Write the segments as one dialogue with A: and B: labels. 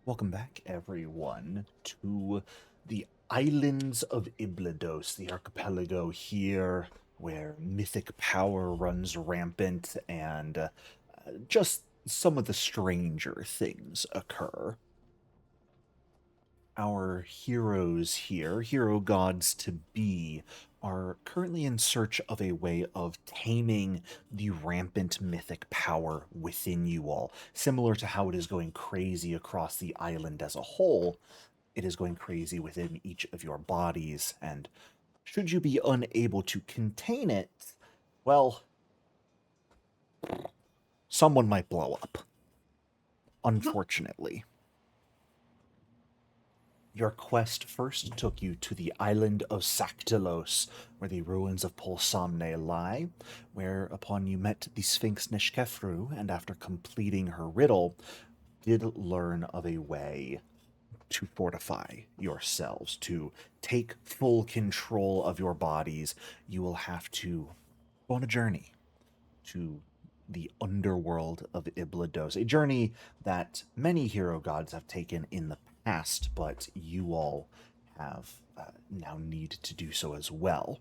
A: Welcome back, everyone, to the islands of Iblydos, the archipelago here, where mythic power runs rampant and just some of the stranger things occur. Our heroes here, hero gods to be, are currently in search of a way of taming the rampant mythic power within you all. Similar to how it is going crazy across the island as a whole, it is going crazy within each of your bodies, and should you be unable to contain it, well, someone might blow up. Unfortunately. Your quest first took you to the island of Saktilos, where the ruins of Polsamne lie, whereupon you met the Sphinx Nishkefru, and after completing her riddle, did learn of a way to fortify yourselves, to take full control of your bodies. You will have to go on a journey to the underworld of Iblydos, a journey that many hero gods have taken in the past, but you all have now need to do so as well.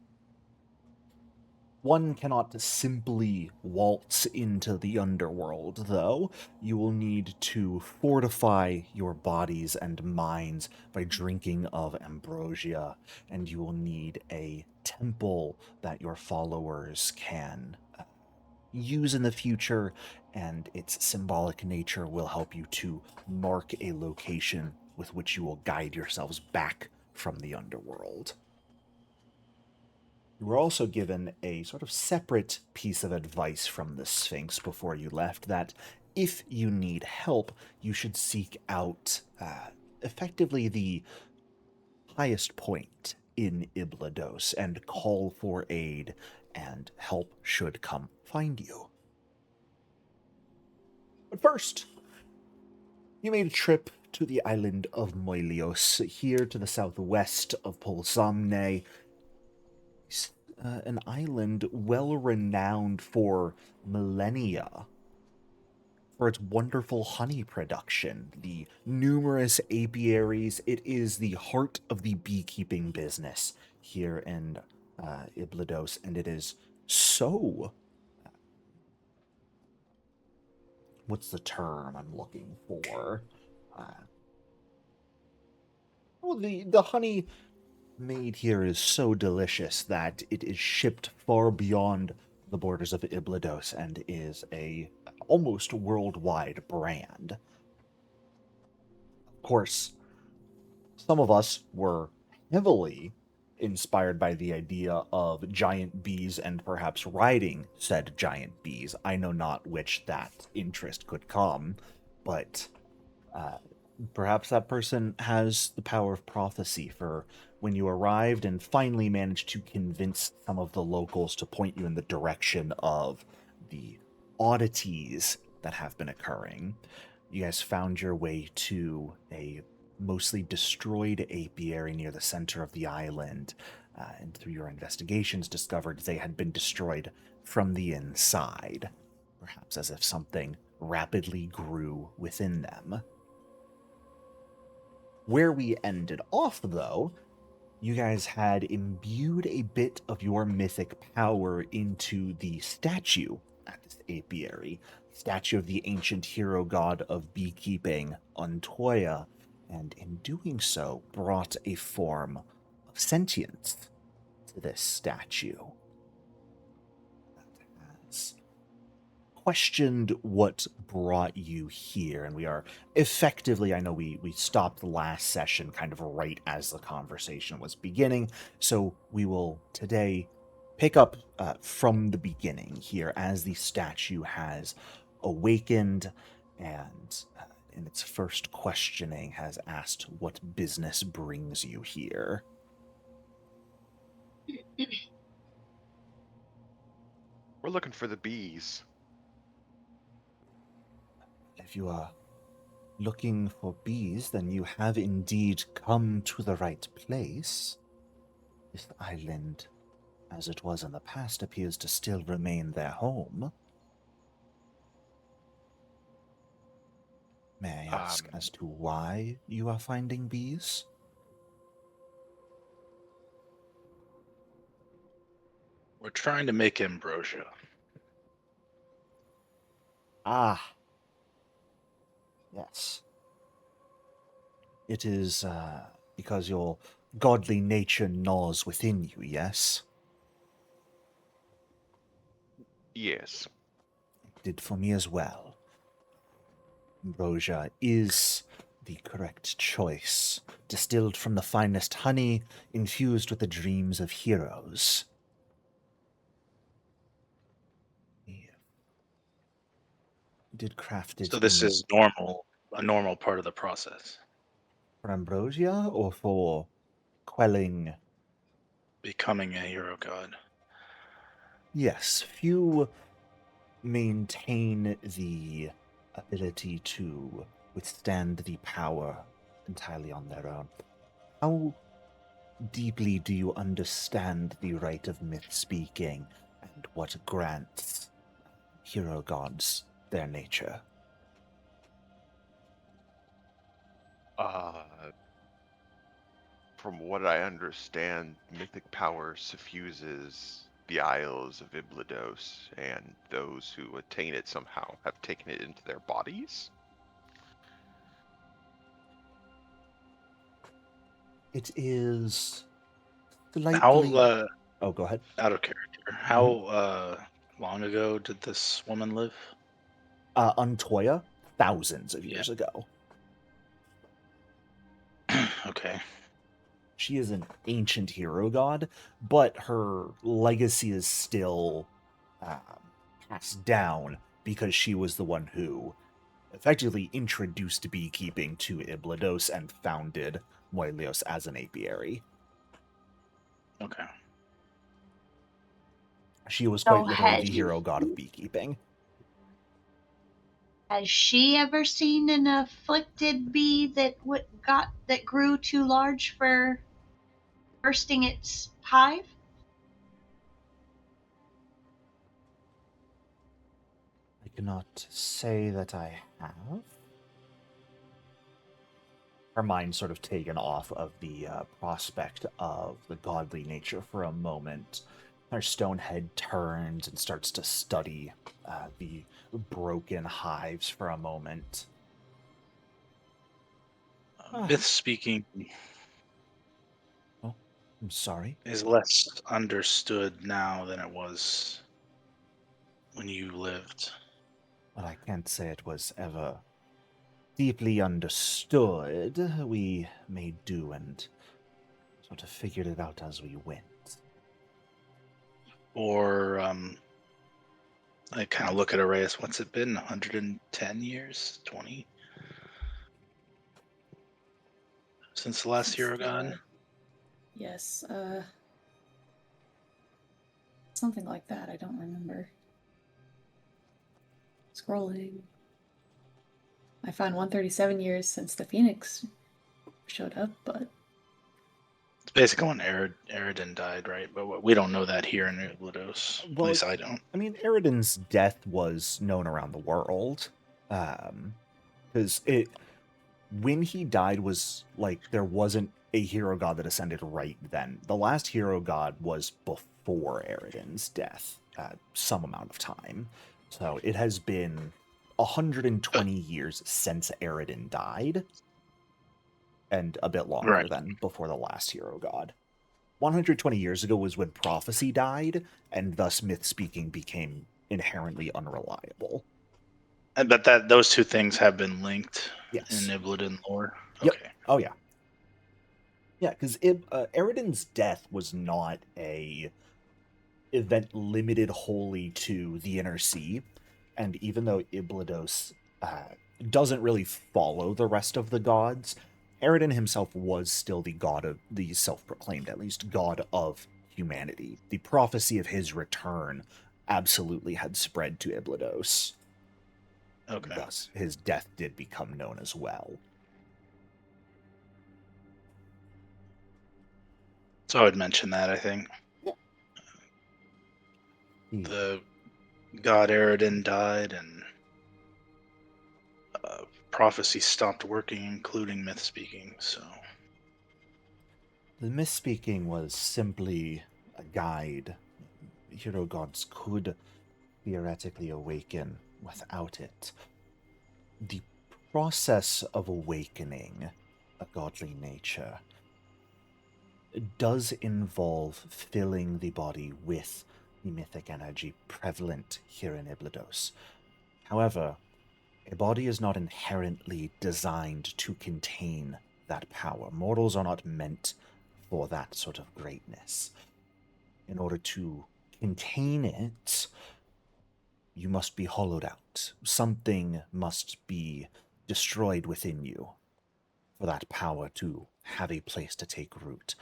A: One cannot simply waltz into the underworld, though. You will need to fortify your bodies and minds by drinking of ambrosia, and you will need a temple that your followers can use in the future, and its symbolic nature will help you to mark a location with which you will guide yourselves back from the underworld. You were also given a sort of separate piece of advice from the Sphinx before you left that if you need help, you should seek out effectively the highest point in Iblydos and call for aid, and help should come find you. But first, you made a trip to the island of Moilios, here to the southwest of Polsamne, an island well renowned for millennia for its wonderful honey production, the numerous apiaries. It is the heart of the beekeeping business here in Iblydos, and it is so. What's the term I'm looking for? Uh, well, the honey made here is so delicious that it is shipped far beyond the borders of Iblydos and is a almost worldwide brand. Of course, some of us were heavily inspired by the idea of giant bees and perhaps riding said giant bees. I know not which that interest could come, but uh, perhaps that person has the power of prophecy for when you arrived and finally managed to convince some of the locals to point you in the direction of the oddities that have been occurring. You guys found your way to a mostly destroyed apiary near the center of the island, and through your investigations discovered they had been destroyed from the inside, perhaps as if something rapidly grew within them. Where we ended off, though, you guys had imbued a bit of your mythic power into the statue at this apiary, statue of the ancient hero god of beekeeping, Untoya, and in doing so brought a form of sentience to this statue that has questioned what brought you here, and we are effectively, I know we stopped the last session kind of right as the conversation was beginning, so we will today pick up from the beginning here as the statue has awakened, and in its first questioning has asked what business brings you here.
B: We're looking for the bees.
A: If you are looking for bees, then you have indeed come to the right place. This island, as it was in the past, appears to still remain their home. May I ask
C: Um,
A: as to why you are finding bees?
C: we're trying to make ambrosia.
A: Ah, yes. It is because your godly nature gnaws within you, yes?
B: Yes.
A: It did for me as well. Ambrosia is the correct choice, distilled from the finest honey, infused with the dreams of heroes. We did craft it
C: So this
A: in
C: is normal, a normal part of the process.
A: for ambrosia or for quelling.
C: Becoming a hero god.
A: Yes, few maintain the ability to withstand the power entirely on their own. How deeply do you understand the rite of myth speaking and what grants hero gods their nature?
B: Uh, from what I understand, mythic power suffuses the Isles of Iblydos, and those who attain it somehow have taken it into their bodies.
A: It is
C: How,
A: slightly. Oh, go ahead.
C: out of character, how
A: Mhm.
C: long ago did this woman live?
A: Untoya, thousands of
C: Yeah.
A: years ago.
C: Okay.
A: She is an ancient hero god, but her legacy is still passed down because she was the one who effectively introduced beekeeping to Iblydos and founded Moilios as an apiary.
C: Okay.
A: She was
D: So
A: quite literally the hero god of beekeeping.
D: has she ever seen an afflicted bee that grew too large for bursting its hive?
A: I cannot say that I have. Her mind sort of taken off of the prospect of the godly nature for a moment. Her stone head turns and starts to study the broken hives for a moment.
C: Myth speaking
A: Oh, I'm sorry.
C: is less understood now than it was when you lived.
A: Well, I can't say it was ever deeply understood. We made do and sort of figured it out as we went.
C: Or I kind of look at Arrayas. What's it been? 110 years? 20 since the last hero god?
E: Yes, something like that. I don't remember. Scrolling. I found 137 years since the Phoenix showed up, but
C: It's basically when Eridan died, right? But we don't know that here in Iblydos. At
A: Well,
C: least I don't.
A: I mean, Eridan's death was known around the world. Because when he died was like there wasn't a hero god that ascended right then. The last hero god was before Eridan's death, some amount of time. So it has been 120 years since Eridan died, and a bit longer
C: Right.
A: than before the last hero god. 120 years ago was when prophecy died, and thus myth speaking became inherently unreliable.
C: But that those two things have been linked in
A: Yes.
C: Iblydan lore.
A: Yep.
C: Okay.
A: Oh yeah. Yeah, because Eridan's death was not a event limited wholly to the Inner Sea, and even though Iblydos doesn't really follow the rest of the gods, Eridan himself was still the god of the self-proclaimed, at least, god of humanity. The prophecy of his return absolutely had spread to Iblydos.
C: Okay.
A: Thus, his death did become known as well.
C: So I would mention that, I think.
A: Hmm.
C: The god Eridan died, and prophecy stopped working, including myth speaking, so...
A: The misspeaking was simply a guide. Hero gods could theoretically awaken without it. The process of awakening a godly nature does involve filling the body with the mythic energy prevalent here in Iblydos. However, a body is not inherently designed to contain that power. Mortals are not meant for that sort of greatness. In order to contain it, you must be hollowed out. Something must be destroyed within you for that power to have a place to take root.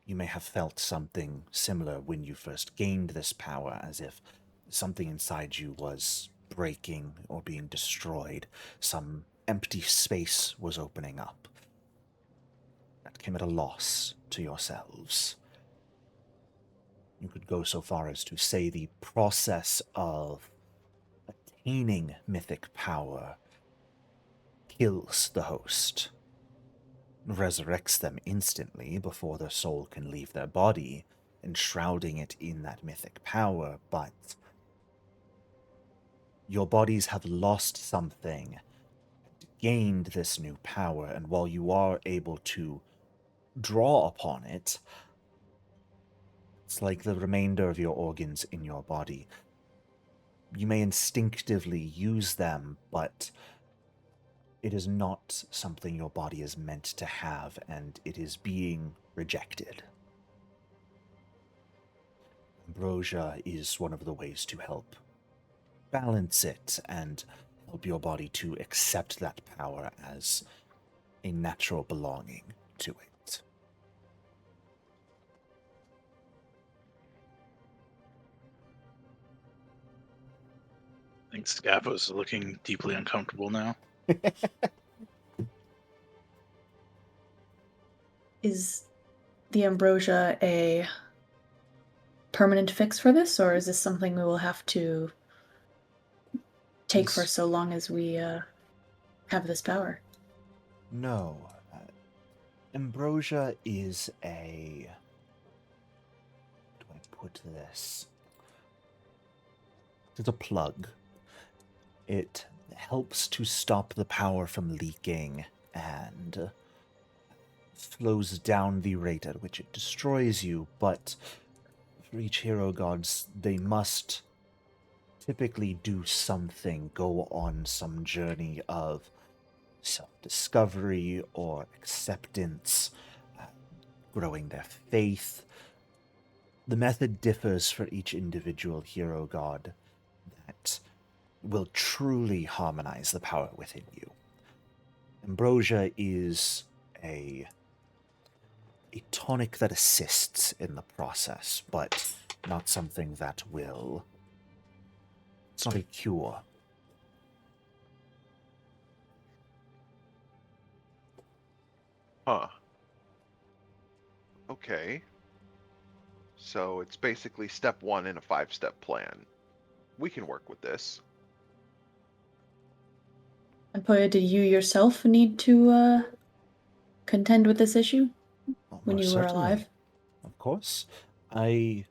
A: You may have felt something similar when you first gained this power, as if something inside you was breaking or being destroyed. Some empty space was opening up. That came at a loss to yourselves. You could go so far as to say the process of attaining mythic power kills the host, resurrects them instantly before their soul can leave their body, enshrouding it in that mythic power, but your bodies have lost something, gained this new power, and while you are able to draw upon it, it's like the remainder of your organs in your body. You may instinctively use them, but it is not something your body is meant to have, and it is being rejected. Ambrosia is one of the ways to help balance it and help your body to accept that power as a natural belonging to it.
C: I think Scappa's looking deeply uncomfortable now.
E: Is the ambrosia a permanent fix for this, or is this something we will have to take for so long as we have this power?
A: No. Ambrosia is a... How do I put this? It's a plug. It helps to stop the power from leaking and slows down the rate at which it destroys you, but for each hero gods, they must typically do something, go on some journey of self-discovery or acceptance, growing their faith. The method differs for each individual hero god that will truly harmonize the power within you. Ambrosia is a tonic that assists in the process, but not something that will... It's not a cure.
B: Huh. Okay. So it's basically step 1 in a 5-step plan. We can work with this.
E: And Poya, did you yourself need to contend with this issue when
A: Most
E: you were
A: certainly.
E: alive?
A: Of course. It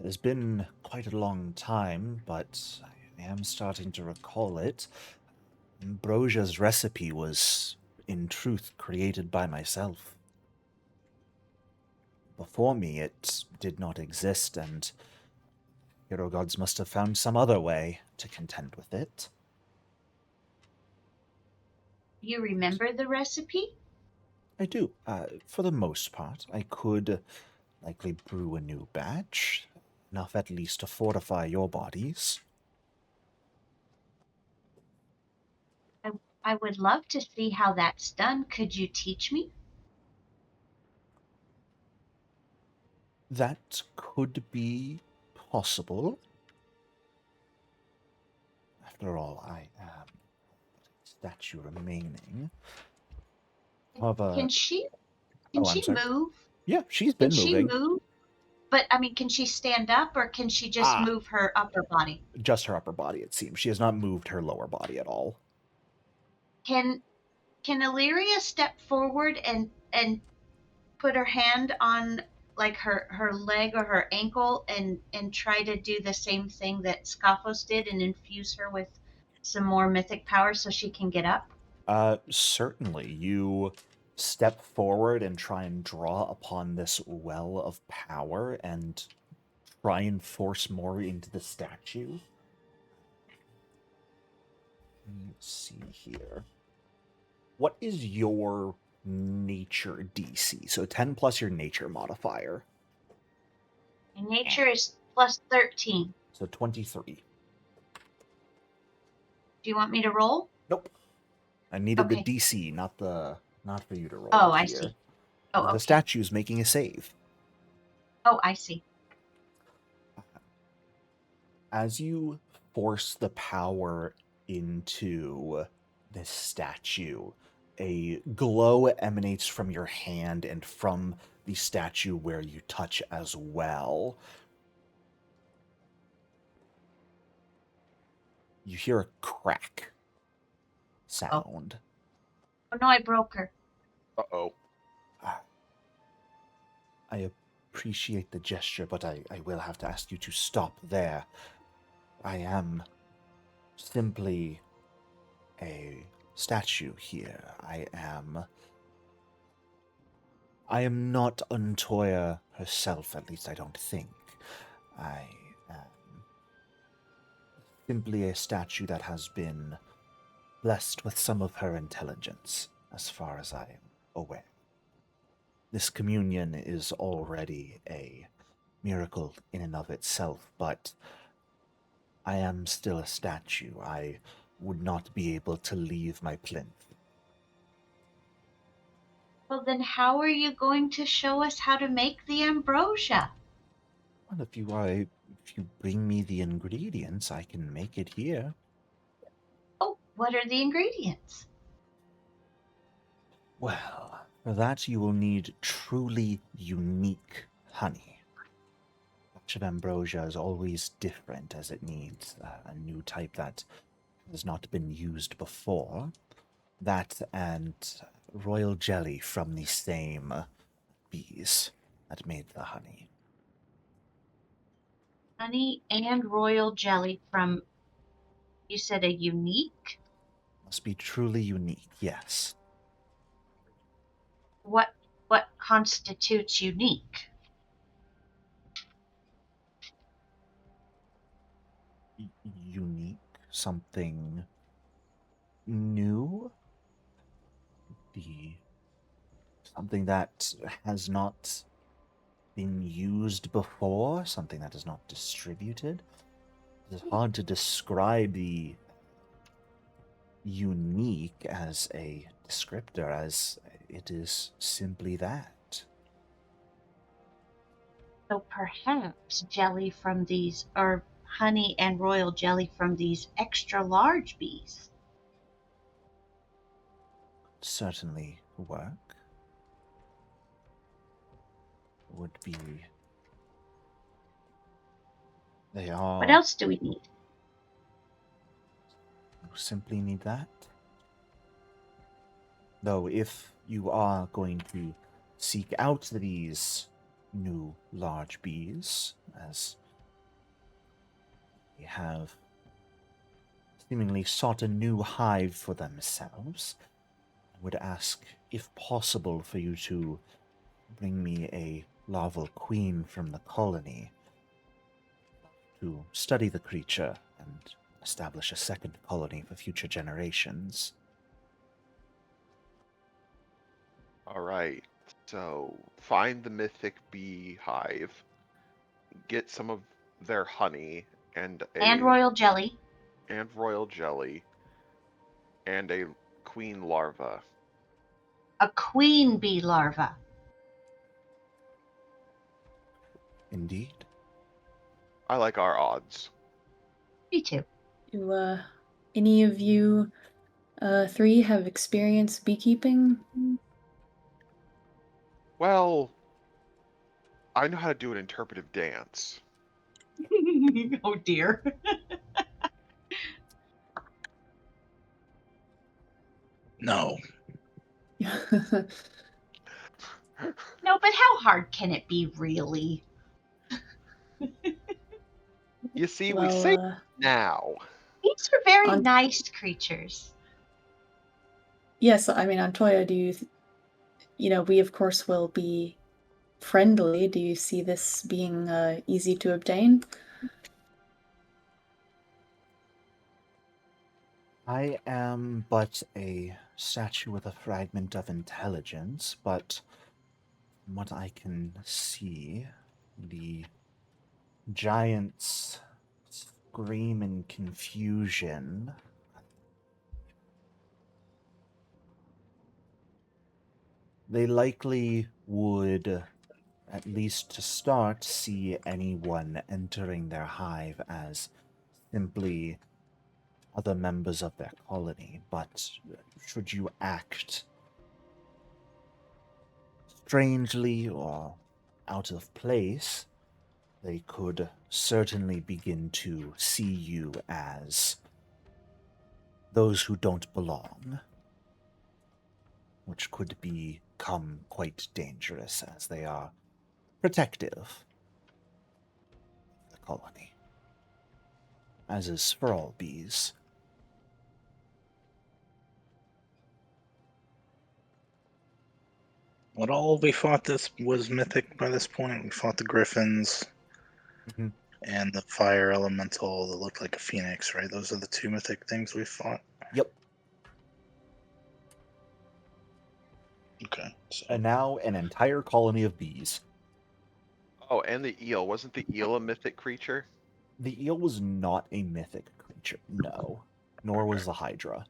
A: has been quite a long time, but I am starting to recall it. Ambrosia's recipe was, in truth, created by myself. Before me, it did not exist, and hero gods must have found some other way to contend with it.
D: You remember the recipe?
A: I do. For the most part, I could likely brew a new batch, enough at least to fortify your bodies.
D: I would love to see how that's done. Could you teach me?
A: That could be possible. After all, I am a statue remaining. However,
D: Can she
A: I'm sorry.
D: move?
A: Yeah, she's
D: Can
A: been
D: she
A: moving.
D: move? But I mean, can she stand up, or can she just move her upper body?
A: Just her upper body, it seems. She has not moved her lower body at all.
D: Can Illyria step forward and put her hand on like her leg or her ankle and try to do the same thing that Scophos did and infuse her with some more mythic power so she can get up?
A: Certainly. You step forward and try and draw upon this well of power and try and force more into the statue. Let's see here. What is your nature DC? So 10 plus your nature modifier.
D: And nature is plus 13.
A: So 23.
D: Do you want me to roll?
A: Nope. I needed
D: Okay.
A: the DC, not for you to roll
D: Oh,
A: it
D: I
A: here.
D: see. Oh,
A: The
D: okay.
A: statue's making a save.
D: Oh, I see.
A: As you force the power into this statue, a glow emanates from your hand and from the statue where you touch as well. You hear a crack sound.
D: Oh no, I broke her.
B: Uh-oh.
A: I appreciate the gesture, but I will have to ask you to stop there. I am simply a statue here. I am not Untoya herself, at least I don't think. I am simply a statue that has been blessed with some of her intelligence, as far as I am aware. This communion is already a miracle in and of itself, but I am still a statue. I would not be able to leave my plinth.
D: Well, then how are you going to show us how to make the ambrosia?
A: Well, if you bring me the ingredients, I can make it here.
D: Oh, what are the ingredients?
A: Well, for that you will need truly unique honey. Batch of ambrosia is always different, as it needs a new type that has not been used before. That and royal jelly from the same bees that made the honey.
D: Honey and royal jelly from, you said a unique?
A: Must be truly unique, yes.
D: What constitutes unique?
A: Unique, something new, something that has not been used before, something that is not distributed. It's hard to describe the unique as a descriptor, as it is simply that.
D: So perhaps jelly from these, or honey and royal jelly from these extra large bees.
A: Certainly work. Would be. They are.
D: What else do we need?
A: Simply need that. Though, if you are going to seek out these new large bees, as they have seemingly sought a new hive for themselves, I would ask, if possible, for you to bring me a larval queen from the colony to study the creature and establish a second colony for future generations.
B: All right. So find the mythic bee hive, get some of their honey and
D: royal jelly.
B: and royal jelly and a queen larva.
D: A queen bee larva.
A: Indeed.
B: I like our odds.
D: Me too.
E: Do any of you three have experience beekeeping?
B: Well, I know how to do an interpretive dance.
D: Oh dear.
C: No.
D: No, but how hard can it be, really?
B: You see, we
E: well,
B: say now.
D: These are very
E: On-
D: nice creatures.
E: yes, I mean, Antoya, do you, we of course will be friendly. Do you see this being easy to obtain?
A: I am but a statue with a fragment of intelligence, but from what I can see, the giants scream in confusion. They likely would, at least to start, see anyone entering their hive as simply other members of their colony, but should you act strangely or out of place, they could certainly begin to see you as those who don't belong, which could become quite dangerous as they are protective of the colony, as is for all bees.
C: What all we fought this was mythic by this point. We fought the griffins
A: Mhm.
C: and the fire elemental that looked like a phoenix, right? Those are the two mythic things we fought.
A: Yep.
C: Okay. So
A: And now an entire colony of bees.
B: Oh, and the eel. Wasn't the eel a mythic creature?
A: The eel was not a mythic creature, no. Nor was the Hydra.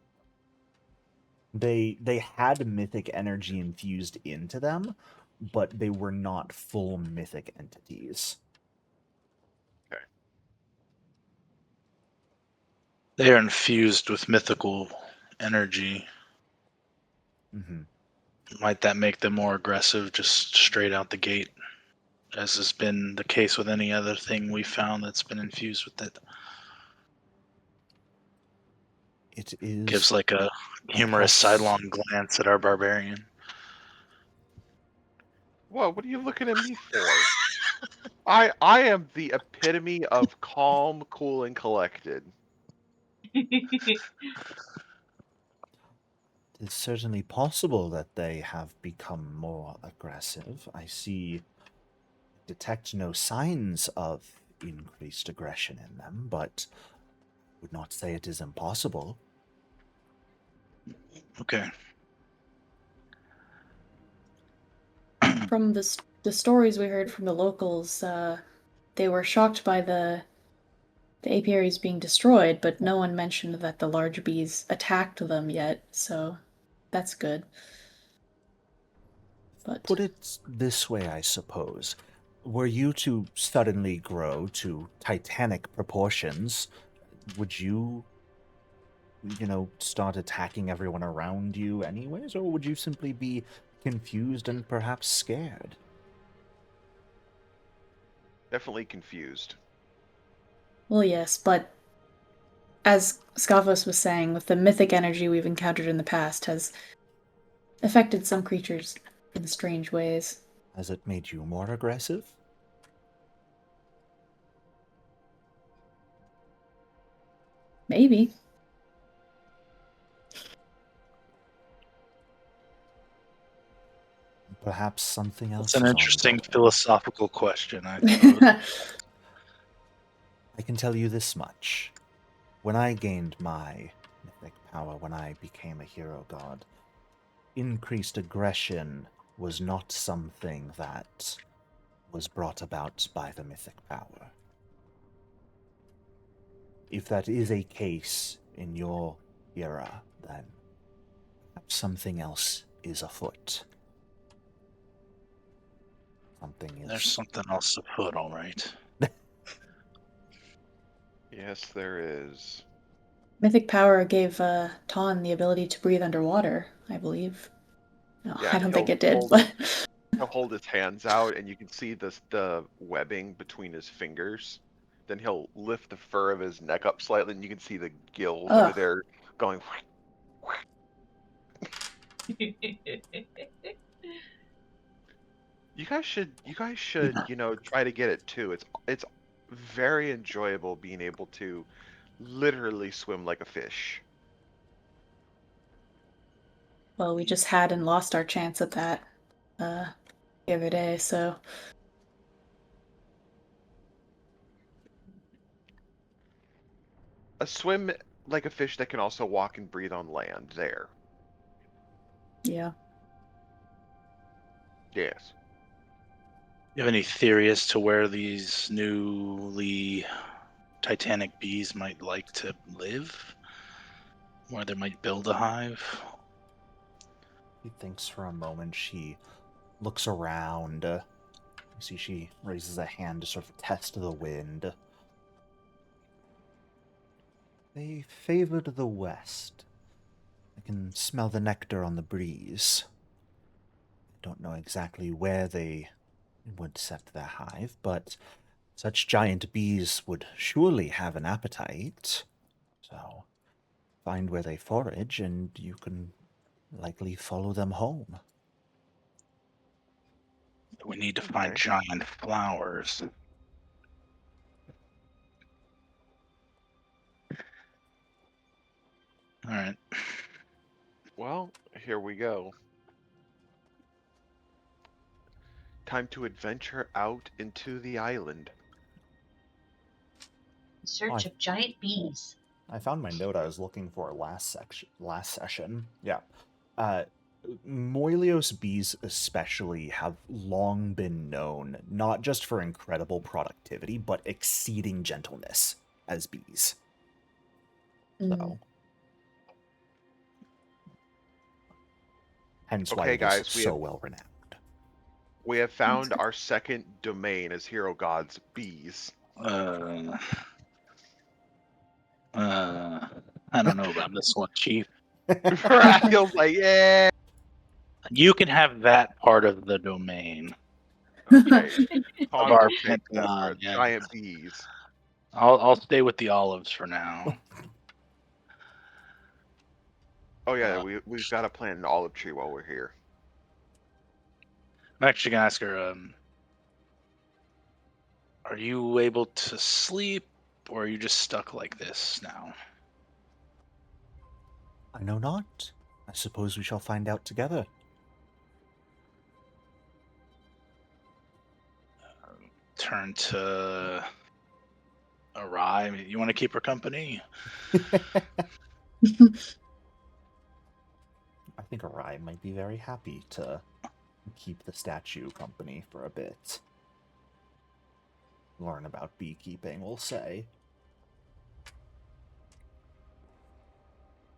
A: They had mythic energy infused into them, but they were not full mythic entities.
C: they are infused with mythical energy.
A: Mm-hmm.
C: Might that make them more aggressive just straight out the gate, as has been the case with any other thing we found that's been infused with it?
A: It is
C: Gives like a humorous sidelong glance at our barbarian.
B: Whoa, what are you looking at me for? I am the epitome of calm, cool, and collected.
A: It's certainly possible that they have become more aggressive. Detect no signs of increased aggression in them, but would not say it is impossible.
C: Okay.
E: From the stories we heard from the locals, they were shocked by the apiaries being destroyed, but no one mentioned that the large bees attacked them yet, so that's good. But
A: Put it this way, I suppose. Were you to suddenly grow to titanic proportions, would you, start attacking everyone around you anyways, or would you simply be confused and perhaps scared?
B: Definitely confused.
E: well, yes, but as Skavos was saying, with the mythic energy we've encountered in the past has affected some creatures in strange ways.
A: Has it made you more aggressive?
E: Maybe.
A: Perhaps something else
C: It's an
A: is
C: interesting
A: ongoing.
C: philosophical question, I suppose.
A: I can tell you this much. When I gained my mythic power, when I became a hero god, increased aggression was not something that was brought about by the mythic power. If that is a case in your era, then perhaps something else is afoot. Something
C: There's
A: is...
C: something else afoot, all right.
B: Yes, there is.
E: Mythic power gave Ton the ability to breathe underwater, I believe. No,
B: Yeah,
E: I
B: and
E: don't think
B: he'll
E: it did,
B: hold
E: but
B: he'll hold his hands out, and you can see the webbing between his fingers. Then he'll lift the fur of his neck up slightly, and you can see the gills under
E: ugh.
B: there going. You guys should, try to get it too. It's very enjoyable being able to literally swim like a fish.
E: Well, we just had and lost our chance at that the other day, so
B: A swim like a fish that can also walk and breathe on land. There.
E: yeah.
B: Yes.
C: You have any theory as to where these newly Titanic bees might like to live? Where they might build a hive?
A: She thinks for a moment. She looks around. You see, she raises a hand to sort of test the wind. They favored the west. I can smell the nectar on the breeze. I don't know exactly where they would set their hive, but such giant bees would surely have an appetite. So, find where they forage, and you can likely follow them home.
C: We need to find
B: Okay.
C: giant flowers. All right.
B: Well, here we go. Time to adventure out into the island.
D: In search of giant bees.
A: I found my note I was looking for last session. Yeah. Moilios bees especially have long been known not just for incredible productivity, but exceeding gentleness as bees. So, hence why
B: Okay,
A: it
B: guys,
A: is so well renowned.
B: We have found our second domain as hero gods, bees.
C: I don't know about this one, Chief.
B: Raphael's like, yeah.
C: You can have that part of the domain.
B: Okay.
C: Of our
B: Take that
C: Pentagon,
B: for
C: yeah.
B: giant bees.
C: I'll stay with the olives for now.
B: Oh yeah, we've got to plant an olive tree while we're here.
C: I'm actually gonna ask her. Are you able to sleep, or are you just stuck like this now?
A: I know not. I suppose we shall find out together.
C: Turn to Arai. You want to keep her company?
A: I think Arai might be very happy to keep the statue company for a bit. Learn about beekeeping, we'll say.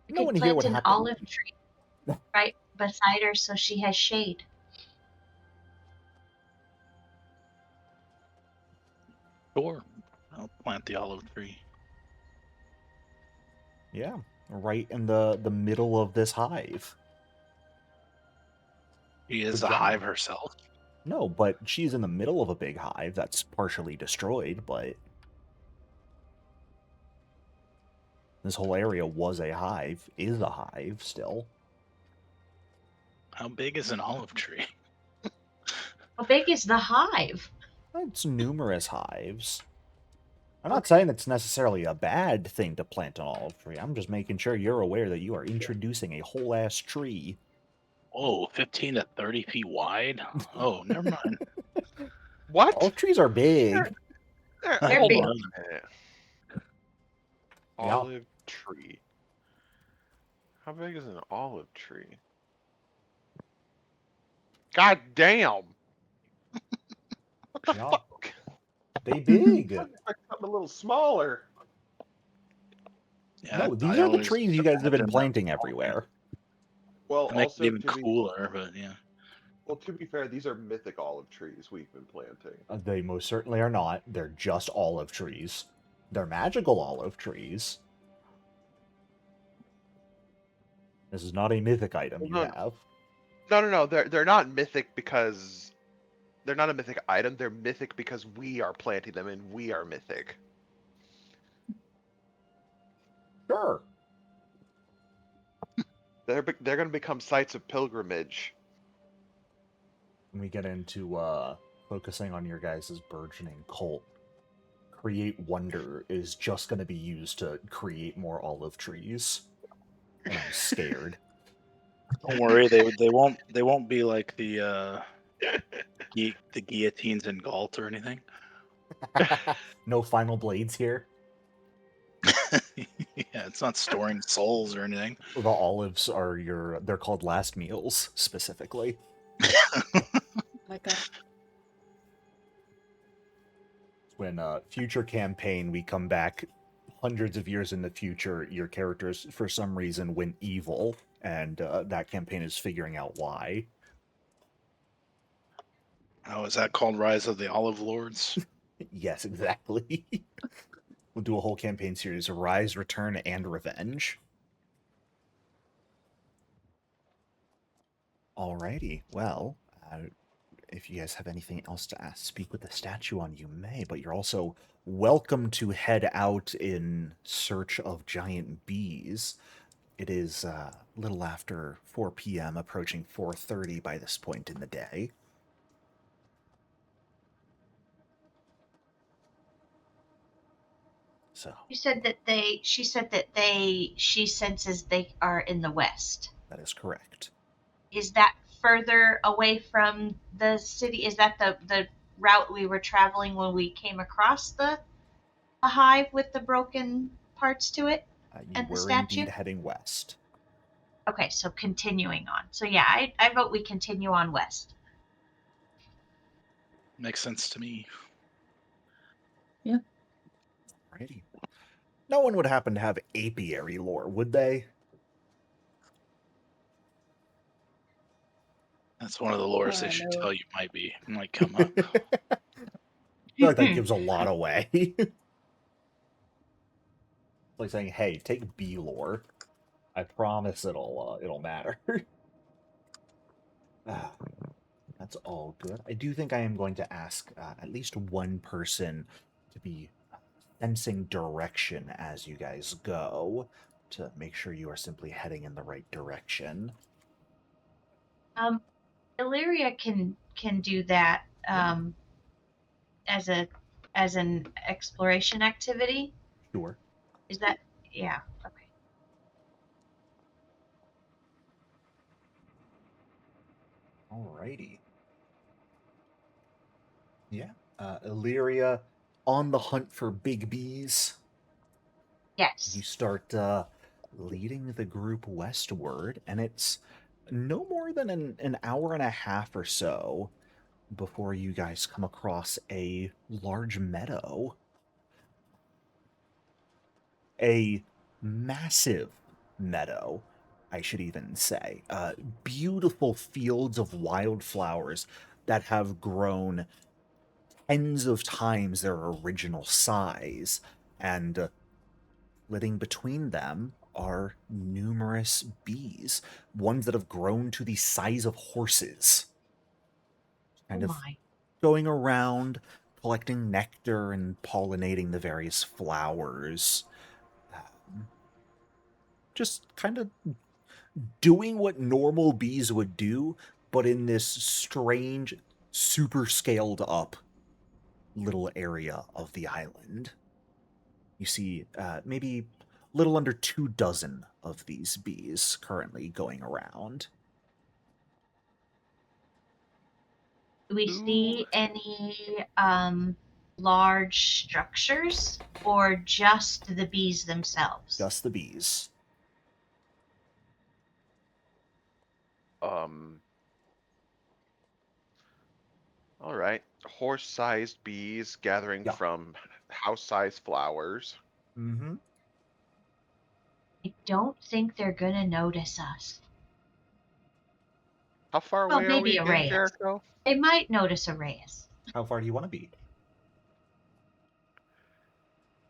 D: We
A: No one
D: could
A: here would
D: plant an
A: happen.
D: olive tree right beside her so she has shade.
C: Sure. I'll plant the olive tree.
A: Yeah, right in the middle of this hive.
C: She is
A: Good
C: a
A: job.
C: hive herself.
A: No, but she's in the middle of a big hive that's partially destroyed, but this whole area was a hive, is a hive still.
C: How big is an olive tree?
D: How big is the hive?
A: It's numerous hives. I'm not saying it's necessarily a bad thing to plant an olive tree. I'm just making sure you're aware that you are introducing a whole ass tree.
C: Whoa, 15 to 30 feet wide? Oh, never mind.
B: What?
A: Olive trees are big.
D: They're
B: Hold
D: big.
B: on a minute.
A: Yeah.
B: Olive tree. How big is an olive tree? God damn! What the
A: Yeah.
B: fuck?
A: They big.
B: I expect something a little smaller.
C: Yeah,
A: No, these
C: I
A: are the
C: always
A: trees you guys have been
C: imagine that
A: planting
C: small.
A: everywhere.
B: Well,
C: To make
B: also
C: it even
B: to be
C: cooler, but yeah.
B: well, to be fair, these are mythic olive trees we've been planting.
A: They most certainly are not. They're just olive trees. They're magical olive trees. This is not a mythic item you have.
B: No. They're not mythic because they're not a mythic item. They're mythic because we are planting them and we are mythic.
A: Sure.
B: They're going to become sites of pilgrimage.
A: When we get into focusing on your guys' burgeoning cult, create wonder is just going to be used to create more olive trees, and I'm scared.
C: Don't worry, they won't be like the guillotines in Galt or anything.
A: No final blades here.
C: Yeah, it's not storing souls or anything.
A: The olives are they're called last meals, specifically.
E: Like that.
A: When future campaign, we come back hundreds of years in the future, your characters, for some reason, went evil, and that campaign is figuring out why.
C: Oh, is that called Rise of the Olive Lords?
A: Yes, exactly. We'll do a whole campaign series, Rise, Return, and Revenge. Alrighty, well, if you guys have anything else to ask, speak with the statue on, you may, but you're also welcome to head out in search of giant bees. It is a little after 4 p.m., approaching 4:30 by this point in the day. So,
D: She said that she senses they are in the west.
A: that is correct.
D: Is that further away from the city? Is that the route we were traveling when we came across the hive with the broken parts to it
A: You
D: and the
A: were
D: statue?
A: indeed heading west.
D: Okay, so continuing on. So yeah, I vote we continue on west.
C: Makes sense to me.
A: Alrighty. No one would happen to have apiary lore, would they?
C: That's one of the lores they should
E: No.
C: tell you might come up.
A: I feel like that gives a lot away. It's like saying, "Hey, take bee lore. I promise it'll matter." Ah, that's all good. I do think I am going to ask at least one person to be sensing direction as you guys go to make sure you are simply heading in the right direction.
D: Illyria can do that as an exploration activity.
A: Sure.
D: Is that yeah, okay.
A: Alrighty. Yeah. Illyria on the hunt for big bees.
D: Yes.
A: You start leading the group westward, and it's no more than an hour and a half or so before you guys come across a large meadow. A massive meadow, I should even say. Beautiful fields of wildflowers that have grown tens of times their original size, and flitting between them are numerous bees, ones that have grown to the size of horses. Kind
D: Oh
A: of
D: my.
A: going around, collecting nectar and pollinating the various flowers. Just kind of doing what normal bees would do, but in this strange, super scaled up little area of the island. You see maybe a little under 24 of these bees currently going around.
D: Do we
B: Ooh.
D: see any large structures or just the bees themselves?
A: Just the bees.
B: All right. Horse-sized bees gathering
A: Yeah.
B: from house-sized flowers.
A: Mm-hmm.
D: I don't think they're gonna notice us.
B: How far
D: Well,
B: away are we
D: maybe
B: again,
D: Arrayas.
B: Jericho?
D: They might notice Arrayas.
A: How far do you want to be?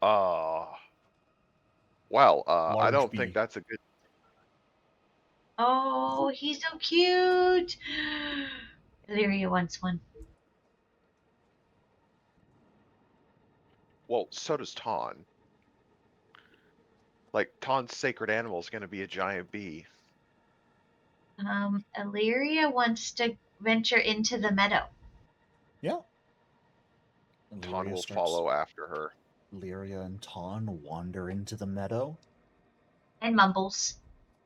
B: Well, I
A: Large
B: don't
A: bee.
B: think that's a good.
D: Oh, he's so cute. Illyria wants one.
B: Well, so does Tawn. Like, Tawn's sacred animal is going to be a giant bee.
D: Illyria wants to venture into the meadow.
A: Yeah.
B: Ton
A: Lyria
B: will
A: starts-
B: follow after her.
A: Lyria and Ton wander into the meadow.
D: And Mumbles.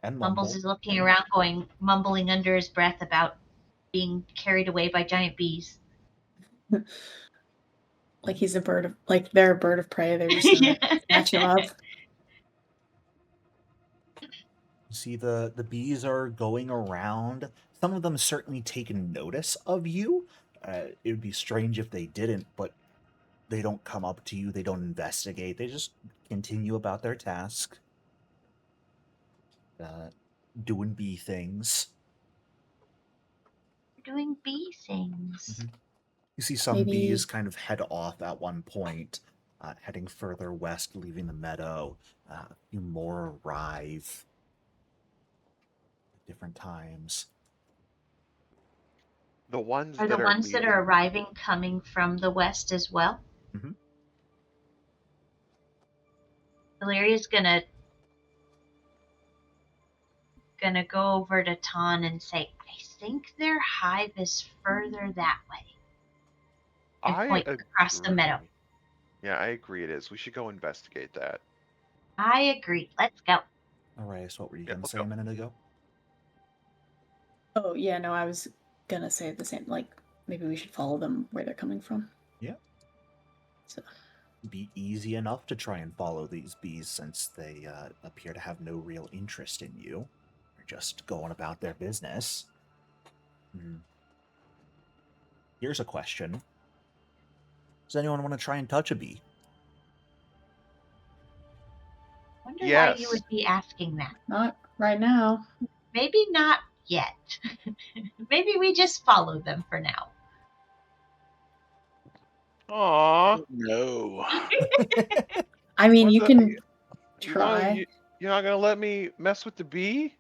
A: And
D: Mumbles
A: Mumble.
D: is looking around, mumbling under his breath about being carried away by giant bees.
E: Like he's a bird of, like they're a bird of prey. They're just gonna snatch him up.
A: You see the bees are going around. Some of them certainly taken notice of you. It would be strange if they didn't, but they don't come up to you. They don't investigate. They just continue about their task. Doing bee things.
D: Doing bee things.
A: Mhm. You see some
E: Maybe-
A: bees kind of head off at one point, heading further west, leaving the meadow. A few more arrive at different times.
B: The ones
D: Are
B: that
D: the
B: are
D: ones that
B: leaving,
D: are arriving coming from the west as well?
A: Mhm.
D: Illyria's gonna go over to Ton and say, I think their hive is further that way. And
B: I
D: point across the meadow.
B: agree. Yeah, I agree it is. We should go investigate that.
D: I agree. Let's go.
A: All right, so what were you
B: Yeah,
A: going to
B: let's
A: say
B: go.
A: a minute ago?
E: Oh yeah, no, I was gonna say the same. Like maybe we should follow them where they're coming from.
A: Yeah.
E: So
A: Be easy enough to try and follow these bees since they appear to have no real interest in you. They're just going about their business. Here's a question. Does anyone want to try and touch a bee?
D: Wonder why
B: Yes.
D: you would be asking that.
E: not right now.
D: Maybe not yet. Maybe we just follow them for now.
B: Aww.
C: No.
E: I mean,
B: What
E: you
B: the-
E: can
B: You wanna-
E: try.
B: you- You're not gonna let me mess with the bee?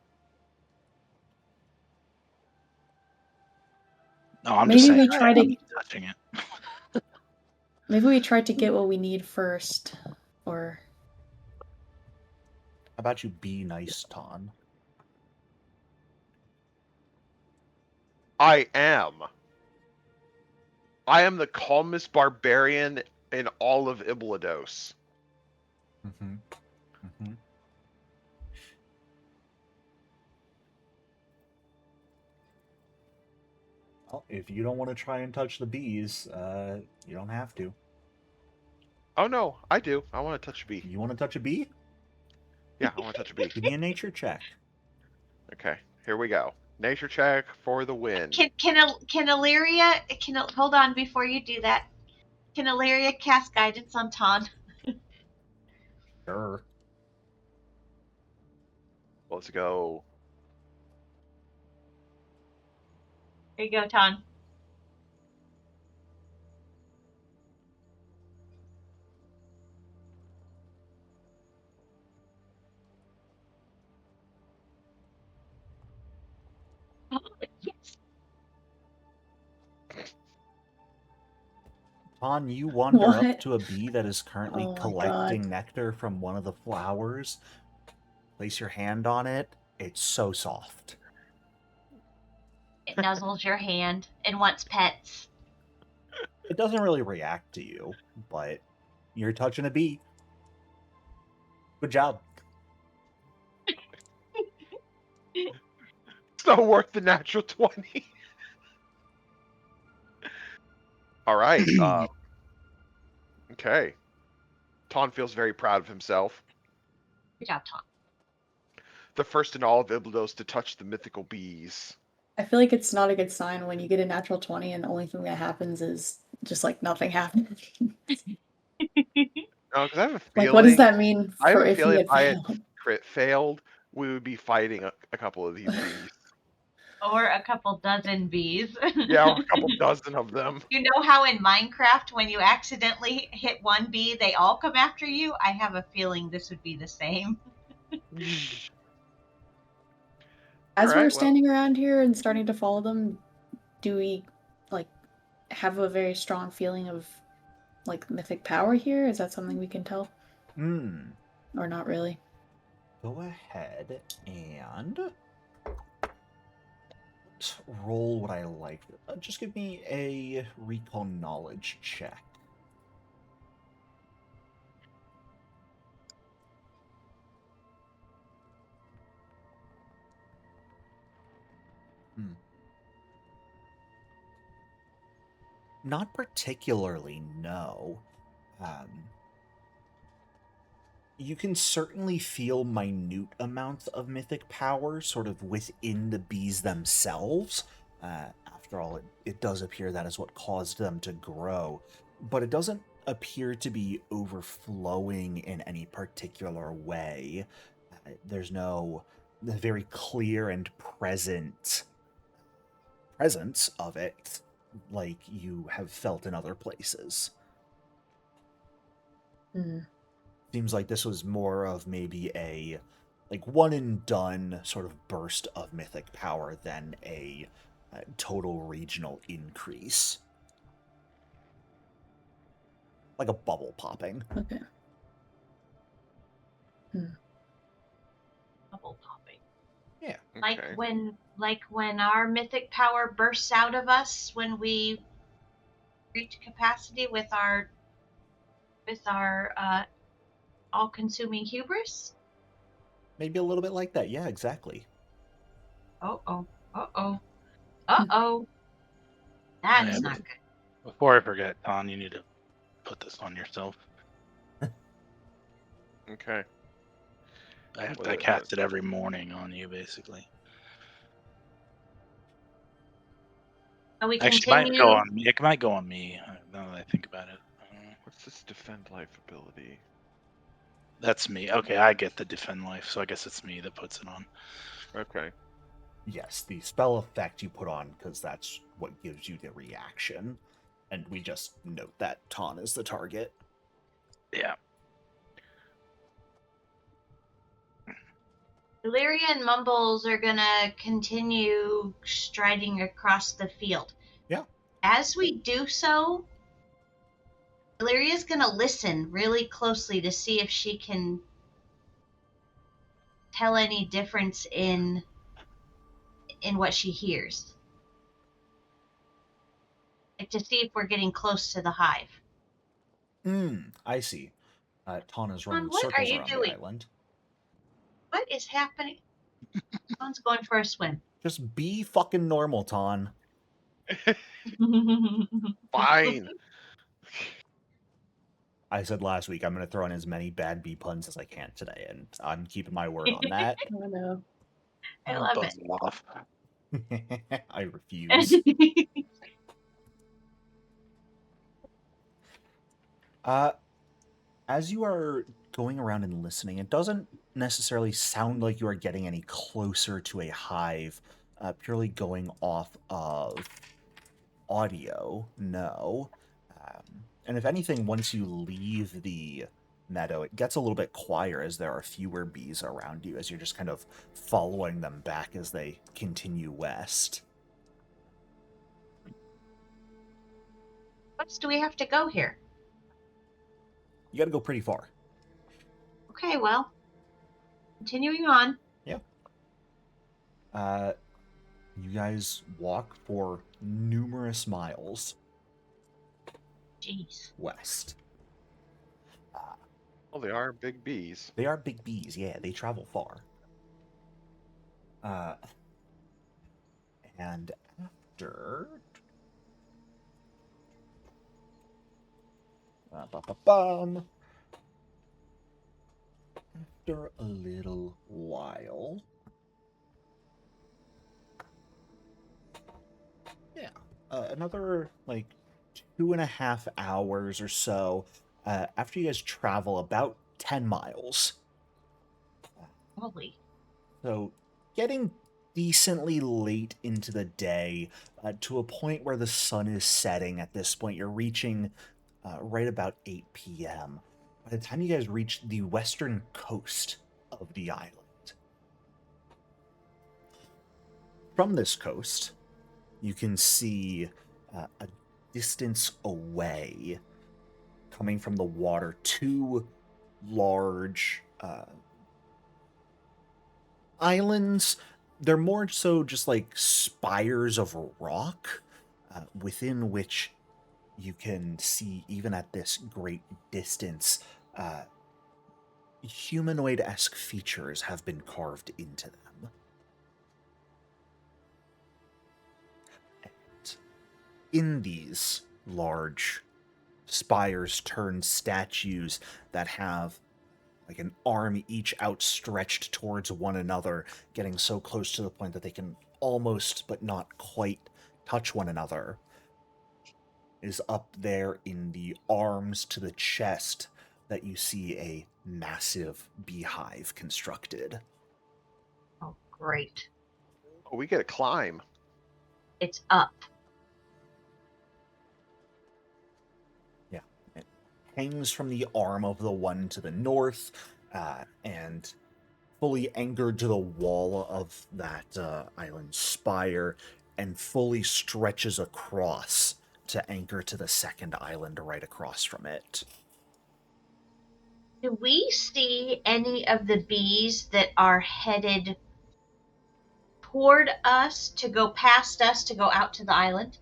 C: No, I'm
E: Maybe
C: just
E: we
C: saying.
E: try to-
C: I'm touching it.
E: Maybe we try to get what we need first, or
A: How about you be nice, Ton?
B: I am. I am the calmest barbarian in all of Iblydos.
A: Mm-hmm. Mm-hmm. Well, if you don't want to try and touch the bees, you don't have to.
B: Oh no, I do. I want to touch a bee.
A: You want to touch a bee?
B: Yeah, I want to touch a bee.
A: Give me a nature check.
B: Okay, here we go. Nature check for the win.
D: Can Illyria hold on before you do that? Can Illyria cast guidance on Ton?
A: Sure.
B: Let's go.
D: Here you go, Ton. Oh, yes.
A: Ton, you wander up
E: What?
A: to a bee that is currently
E: Oh my
A: collecting
E: God.
A: nectar from one of the flowers. Place your hand on it. It's so soft.
D: It nuzzles your hand and wants pets.
A: It doesn't really react to you, but you're touching a bee. Good job.
B: It's not worth the natural 20. All right. Okay. Ton feels very proud of himself.
D: Good job, Ton.
B: The first in all of Iblydos to touch the mythical bees.
E: I feel like it's not a good sign when you get a natural 20 and the only thing that happens is just like nothing happens.
B: No, because I have a feeling.
E: Like, what does that mean
B: I have
E: for
B: a
E: if he
B: feeling
E: had
B: if I had
E: failed?
B: crit failed, we would be fighting a couple of these bees.
D: Or a couple dozen bees.
B: Yeah, a couple dozen of them.
D: You know how in Minecraft, when you accidentally hit one bee, they all come after you? I have a feeling this would be the same.
E: As
B: Alright,
E: we're
B: well-
E: standing around here and starting to follow them, do we like have a very strong feeling of like mythic power here? Is that something we can tell? Or not really?
A: Go ahead and roll what I like. Just give me a recon knowledge check. Not particularly, no. You can certainly feel minute amounts of mythic power sort of within the bees themselves. After all, it does appear that is what caused them to grow, but it doesn't appear to be overflowing in any particular way. There's no very clear and presence of it like you have felt in other places. Seems like this was more of maybe a one and done sort of burst of mythic power than a total regional increase. Like a bubble popping.
E: Okay.
D: Bubble popping.
A: Yeah.
B: Okay.
D: Like when our mythic power bursts out of us when we reach capacity with our all-consuming hubris.
A: Maybe a little bit like that. Yeah, exactly.
D: Uh-oh. That's
C: Yeah,
D: not good.
C: Before I forget, Ton, you need to put this on yourself.
B: Okay.
C: I cast it every morning on you, basically.
D: And we
C: Actually, it might
D: continue.
C: go on me. It might go on me, now that I think about it.
B: What's this defend life ability?
C: That's me. Okay, I get the defend life, so I guess it's me that puts it on.
B: Okay.
A: Yes, the spell effect you put on, because that's what gives you the reaction. And we just note that Ton is the target.
C: Yeah.
D: Illyria and Mumbles are gonna continue striding across the field.
A: Yeah.
D: As we do so, Illyria's gonna listen really closely to see if she can tell any difference in what she hears. Like to see if we're getting close to the hive.
A: I see. Ton is running
D: what are
A: circles
D: you
A: around
D: doing?
A: the island.
D: What is happening? Tom's going for a swim.
A: Just be fucking normal, Ton.
B: Fine.
A: I said last week I'm going to throw in as many bad bee puns as I can today, and I'm keeping my word on that.
E: Oh no.
D: I love
C: Buzz off.
A: I refuse.
D: it.
A: As you are going around and listening, it doesn't necessarily sound like you are getting any closer to a hive, purely going off of audio. No. And if anything, once you leave the meadow, it gets a little bit quieter as there are fewer bees around you as you're just kind of following them back as they continue west.
D: What do we have to go here?
A: You got to go pretty far.
D: Okay, well, continuing on.
A: Yeah. You guys walk for numerous miles
D: Jeez.
A: west.
B: Well, they are big bees.
A: They are big bees, yeah. They travel far. And after... After a little while... Yeah. Another, 2.5 hours or so, after you guys travel about 10 miles.
D: Holy.
A: So, getting decently late into the day, to a point where the sun is setting at this point. You're reaching right about 8 p.m. By the time you guys reach the western coast of the island. From this coast, you can see a distance away, coming from the water, two large islands they're more so just like spires of rock within which you can see, even at this great distance, humanoid-esque features have been carved into them. And in these large spires turned statues that have like an arm each outstretched towards one another, getting so close to the point that they can almost but not quite touch one another, is up there in the arms to the chest that you see a massive beehive constructed.
D: Oh, great.
B: Oh, we get to climb.
D: It's up.
A: Yeah. It hangs from the arm of the one to the north, and fully anchored to the wall of that island spire, and fully stretches across to anchor to the second island right across from it.
D: Do we see any of the bees that are headed toward us to go past us to go out to the island?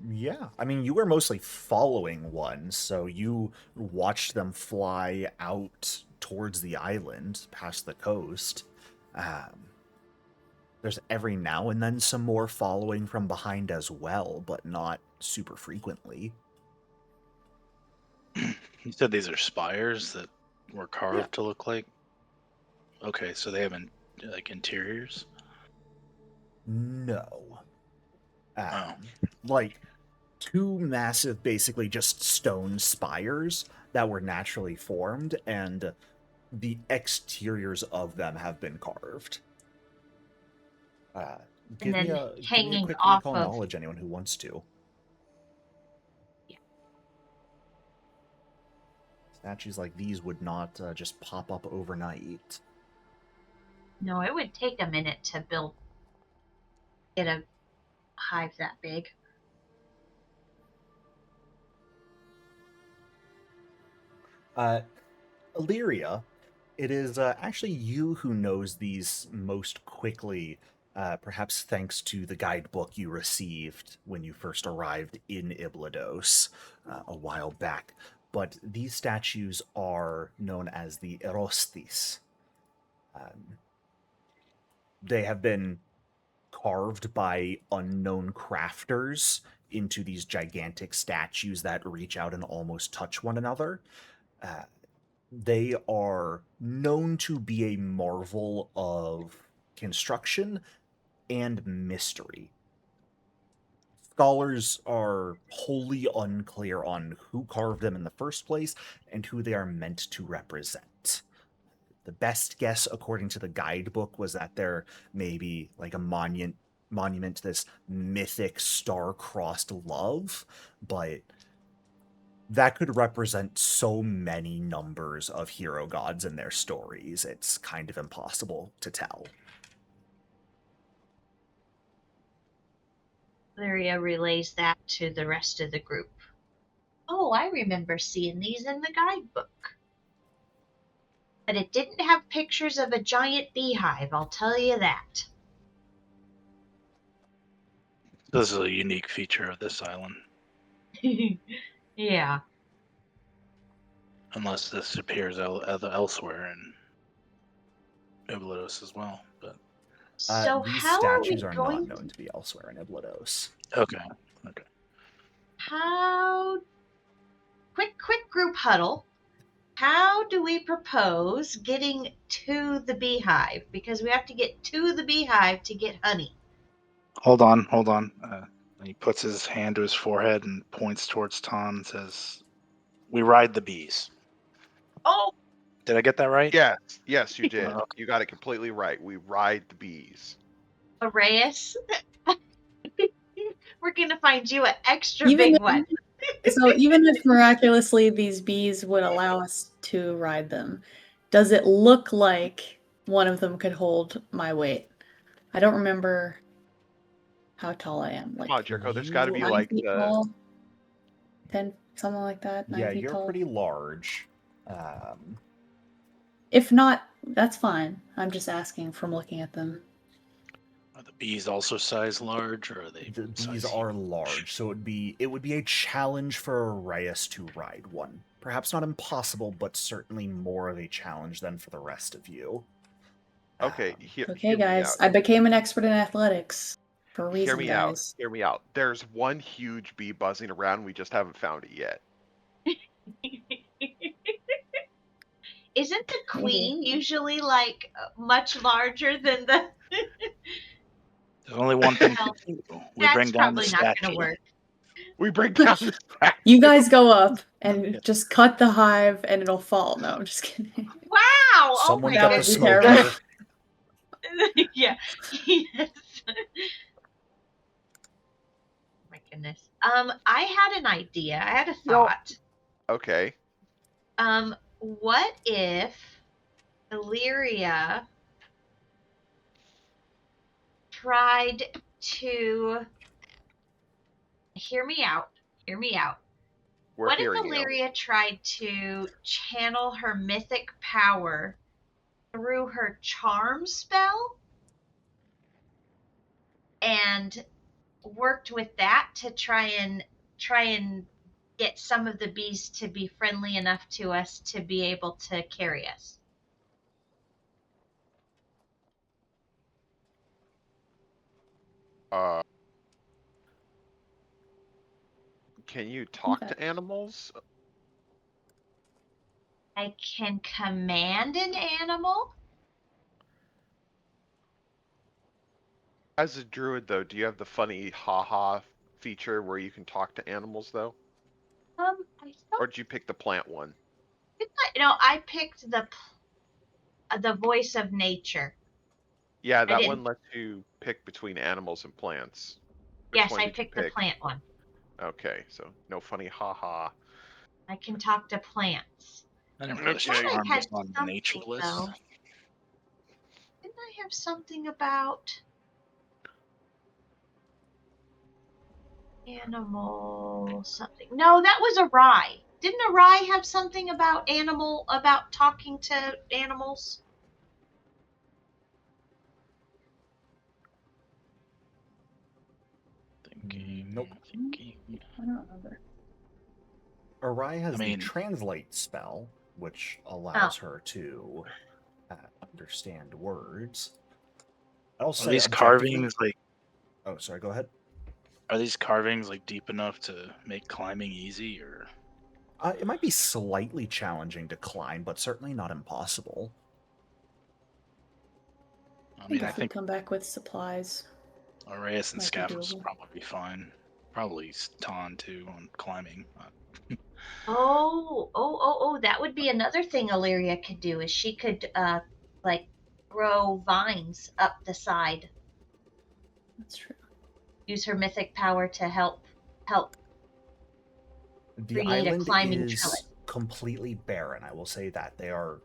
A: Yeah, I mean, you were mostly following one, so you watched them fly out towards the island, past the coast. There's every now and then some more following from behind as well, but not super frequently.
C: You said these are spires that were carved to look like? Okay, so they have like interiors?
A: No.
C: Oh.
A: Like, two massive, basically just stone spires that were naturally formed, and the exteriors of them have been carved. Give me a
D: hanging
A: quick
D: off
A: recall
D: of
A: knowledge, anyone who wants to.
D: Yeah.
A: Statues like these would not just pop up overnight.
D: No, it would take a minute to get a hive that big.
A: Illyria, it is actually you who knows these most quickly, perhaps thanks to the guidebook you received when you first arrived in Iblydos a while back. But these statues are known as the Erosthes. They have been carved by unknown crafters into these gigantic statues that reach out and almost touch one another. They are known to be a marvel of construction and mystery. Scholars are wholly unclear on who carved them in the first place and who they are meant to represent. The best guess, according to the guidebook, was that they're maybe like a monument to this mythic star-crossed love, but that could represent so many numbers of hero gods and their stories. It's kind of impossible to tell.
D: Lyria relays that to the rest of the group. Oh, I remember seeing these in the guidebook. But it didn't have pictures of a giant beehive, I'll tell you that.
C: This is a unique feature of this island.
D: Yeah.
C: Unless this appears elsewhere in Iblydos as well. But
D: So
A: These
D: how are we
A: statues are
D: going
A: not known to be elsewhere in Iblydos.
C: okay.
D: How quick group huddle. How do we propose getting to the beehive? Because we have to get to the beehive to get honey.
C: Hold on. He puts his hand to his forehead and points towards Ton and says, "We ride the bees."
D: Oh,
C: Did I get that right?
B: Yes, you did.
C: Okay.
B: You got it completely right. We ride the bees.
D: Arrayus. We're gonna find you an extra
E: Even
D: big
E: if-
D: one.
E: So even if miraculously these bees would allow us to ride them, does it look like one of them could hold my weight? I don't remember how tall I am.
B: Come on,
E: Like
B: Jericho. There's got to be
E: 9
B: like
E: feet tall? 10, something like that. 9
A: Yeah,
E: feet
A: you're
E: tall.
A: pretty large.
E: If not that's fine. I'm just asking from looking at them.
C: Are the bees also size large, or are they?
A: The bees
C: size
A: are large, so it would be a challenge for Arias to ride one. Perhaps not impossible, but certainly more of a challenge than for the rest of you.
B: Okay,
A: Um,
B: hear
E: Okay,
B: me
E: guys.
B: out.
E: I became an expert in athletics for a
B: Hear
E: reason,
B: me
E: guys.
B: out. Hear me out. There's one huge bee buzzing around. We just haven't found it yet.
D: Isn't the
E: Maybe.
D: queen usually like much larger than the?
C: There's only one thing
D: Well,
C: to do. We
D: That's
C: bring down the
D: probably not going
C: statue.
D: to work.
B: We bring down the statue.
E: You guys go up and just cut the hive, and it'll fall. No, I'm just kidding.
D: Wow! Oh
A: Someone
D: my
E: That
A: get
E: would
A: the
E: be
A: smoker.
E: terrible.
D: yeah. Yes. My goodness. I had an idea. I had a thought.
B: Okay.
D: What if Illyria tried to hear me out? Hear me out.
B: We're
D: What if
B: hearing you.
D: Illyria tried to channel her mythic power through her charm spell and worked with that to try and get some of the bees to be friendly enough to us to be able to carry us?
B: Can you talk
E: Okay.
B: to animals?
D: I can command an animal.
B: As a druid, though, do you have the funny ha-ha feature where you can talk to animals, though?
D: I
B: Or
D: thought
B: did you pick the plant one?
D: I picked the voice of nature.
B: Yeah, that
D: didn't-
B: one lets you pick between animals and plants. Which
D: Yes,
B: one
D: I
B: did you
D: picked the
B: pick?
D: plant one.
B: Okay, so no funny ha-ha.
D: I can talk to plants.
C: I didn't
B: Okay.
C: realize
D: I
C: charm
D: had
C: was on the nature
D: something,
C: list.
D: though. Didn't I have something about animal something? No, that was a rye. Didn't a rye have something about talking to animals?
C: Thinking.
A: Nope.
C: Thinking.
E: I don't remember.
A: Arai has
C: I mean-
A: the translate spell, which allows her to understand words. I'll
C: Are
A: say
C: these
A: objectively-
C: carvings like?
A: Oh, sorry. Go ahead.
C: Are these carvings like deep enough to make climbing easy, or?
A: It might be slightly challenging to climb, but certainly not impossible.
E: I think if we come back with supplies.
C: Arias and
E: might be
C: Scaffos
E: doable.
C: probably be fine. Probably Ton too on climbing.
D: Oh, that would be another thing Illyria could do, is she could like grow vines up the side.
E: That's true.
D: Use her mythic power to help
A: The
D: create a
A: island
D: climbing
A: is
D: trellis.
A: completely barren. I will say that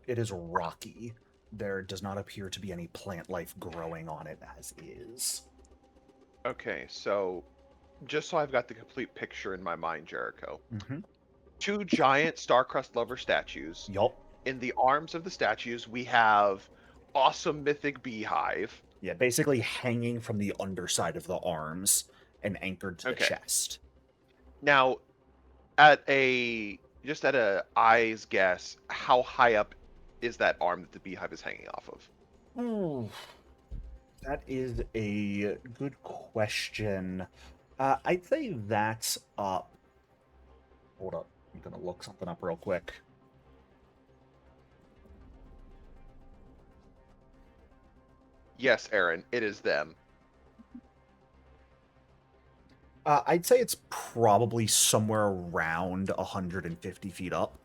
A: it is rocky. There does not appear to be any plant life growing on it as is.
B: Okay, so just so I've got the complete picture in my mind, Jericho.
A: Mm-hmm.
B: 2 giant Starcrust lover statues.
A: Yup.
B: In the arms of the statues, we have awesome mythic beehive.
A: Yeah, basically hanging from the underside of the arms and anchored to the
B: Okay.
A: chest.
B: Now, at a eye's guess, how high up is that arm that the beehive is hanging off of?
A: Ooh, that is a good question. I'd say that's up. Hold up. I'm going to look something up real quick.
B: Yes, Aaron, it is them.
A: I'd say it's probably somewhere around 150 feet up.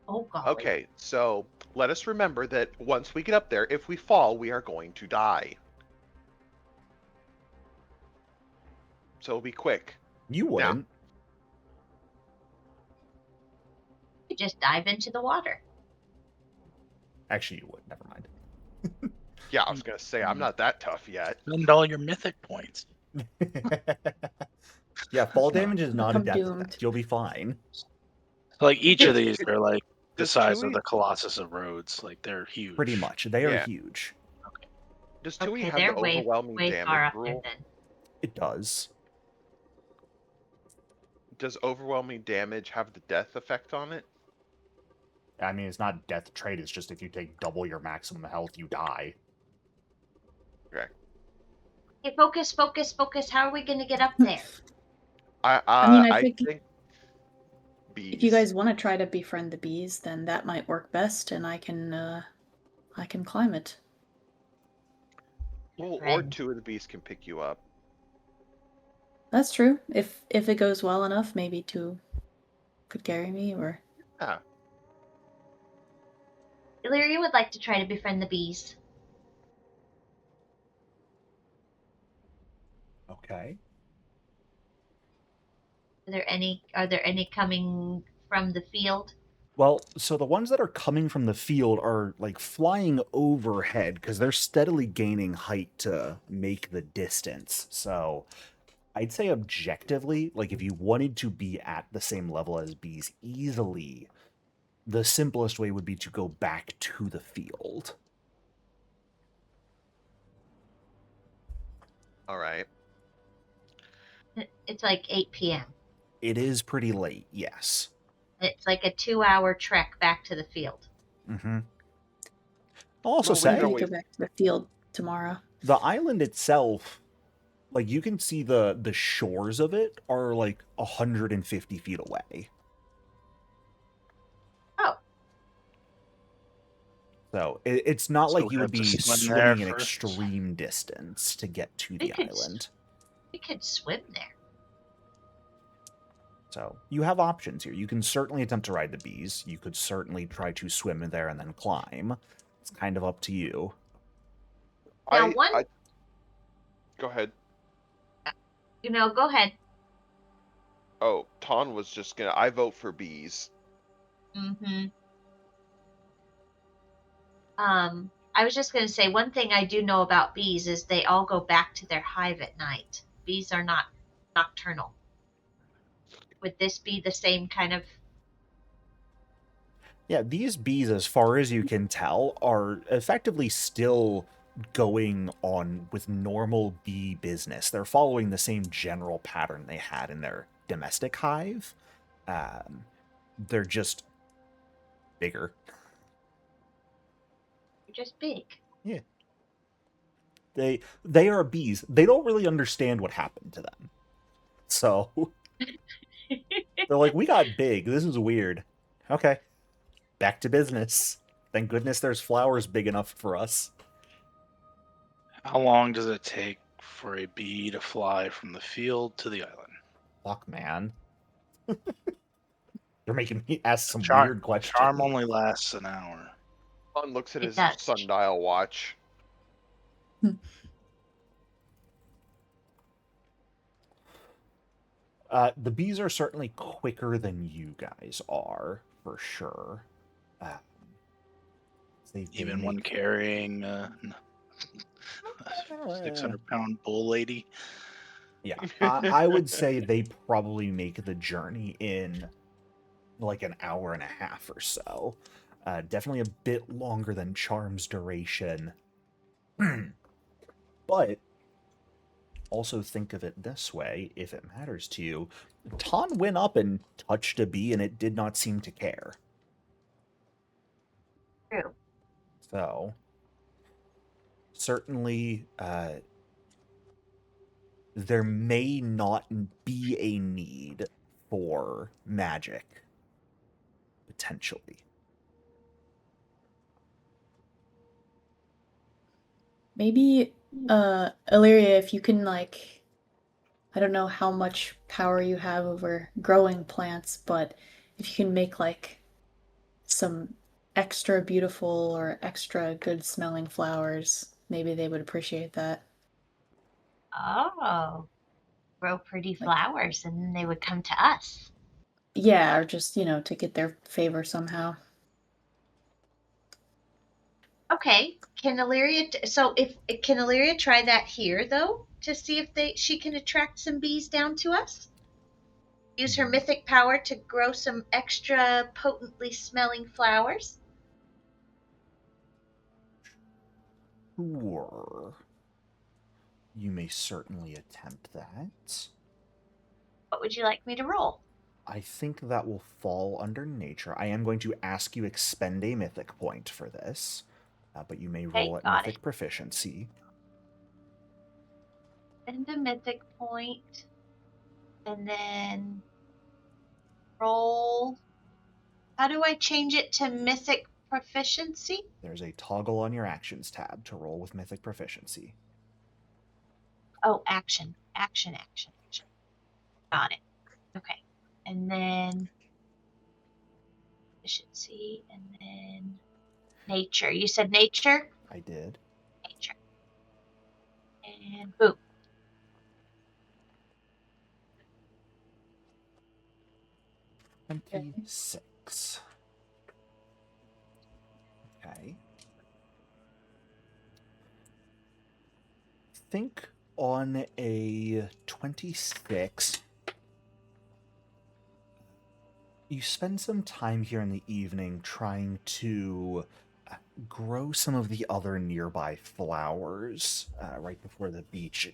D: Oh god.
B: Okay, so let us remember that once we get up there, if we fall, we are going to die. So be quick.
A: You wouldn't.
D: You just dive into the water.
A: Actually, you would. Never mind.
B: Yeah, I was going to say, I'm not that tough yet.
C: Spend all your mythic points.
A: Yeah, fall damage is not a
E: I'm
A: death
E: doomed.
A: effect. You'll be fine.
C: Like each of these are like the
B: Does
C: size of
B: Chewie-
C: the Colossus of Rhodes. Like they're huge.
A: Pretty much. They are
B: Yeah.
A: huge.
B: Does Tui
D: Okay,
B: have
D: they're
B: the
D: way
B: overwhelming
D: way
B: damage
D: far up there
B: rule?
D: then.
A: It does.
B: Does overwhelming damage have the death effect on it?
A: I mean, it's not death trait, it's just if you take double your maximum health, you die.
B: Okay.
D: Okay, focus, focus, focus. How are we going to get up there?
B: I
E: think
B: think bees.
E: if you guys want to try to befriend the bees, then that might work best, and I can climb it.
B: Well, or
D: Friend.
B: 2 of the bees can pick you up.
E: That's true. If it goes well enough, maybe 2 could carry me, or
B: Yeah.
D: Illyria would like to try to befriend the bees.
A: Okay.
D: Are there any coming from the field?
A: Well, so the ones that are coming from the field are like flying overhead because they're steadily gaining height to make the distance. So I'd say objectively, like if you wanted to be at the same level as bees easily, the simplest way would be to go back to the field.
B: All right.
D: It's like 8 p.m.
A: It is pretty late, yes.
D: It's like a 2-hour trek back to the field.
A: Mm-hmm. I'll also
B: Well, we
A: say
B: can
E: maybe
B: always-
E: go back to the field tomorrow.
A: the island itself, like you can see the shores of it are like 150 feet away.
D: Oh.
A: So it's not
C: So
A: like
C: we
A: you would
C: have to
A: be
C: swim there
A: swimming an
C: first?
A: extreme distance to get to
D: We
A: the
D: could
A: island.
D: We could swim there.
A: So you have options here. You can certainly attempt to ride the bees. You could certainly try to swim in there and then climb. It's kind of up to you.
D: Now,
B: Go ahead.
D: Go ahead.
B: Oh, Ton was just gonna. I vote for bees.
D: Mm-hmm. I was just going to say, one thing I do know about bees is they all go back to their hive at night. Bees are not nocturnal. Would this be the same kind of...
A: Yeah, these bees, as far as you can tell, are effectively still going on with normal bee business. They're following the same general pattern they had in their domestic hive. They're just bigger.
D: just big?
A: Yeah. They are bees. They don't really understand what happened to them. So they're like, we got big. This is weird. Okay. Back to business. Thank goodness there's flowers big enough for us.
C: How long does it take for a bee to fly from the field to the island?
A: Fuck, man. You're making me ask some
C: Charm,
A: weird questions.
C: Charm only lasts an hour.
B: Ton looks at
D: It
B: his
D: does.
B: sundial watch.
A: The bees are certainly quicker than you guys are, for sure.
C: Even one carrying a 600-pound bull lady.
A: Yeah, I would say they probably make the journey in like an hour and a half or so. Definitely a bit longer than Charm's duration. But also think of it this way, if it matters to you. Ton went up and touched a bee and it did not seem to care.
D: True.
A: So, certainly, there may not be a need for magic, potentially.
E: Maybe, Illyria, if you can, like, I don't know how much power you have over growing plants, but if you can make, like, some extra beautiful or extra good smelling flowers, maybe they would appreciate that.
D: Oh. Grow pretty flowers and then they would come to us.
E: Yeah, or just, to get their favor somehow.
D: Okay. Can Illyria can Illyria try that here though to see if she can attract some bees down to us? use her mythic power to grow some extra potently smelling flowers?
A: Sure. You may certainly attempt that.
D: What would you like me to roll?
A: I think that will fall under nature. I am going to ask you expend a mythic point for this, but you may roll at
D: got
A: mythic proficiency.
D: Spend a mythic point, and then roll. How do I change it to mythic proficiency?
A: There's a toggle on your actions tab to roll with mythic proficiency.
D: Oh, action. Got it. Okay. And then efficiency, and then nature. You said nature?
A: I did.
D: Nature. And boom.
E: Okay.
A: 26. Okay. Think on a 26, you spend some time here in the evening trying to grow some of the other nearby flowers right before the beach,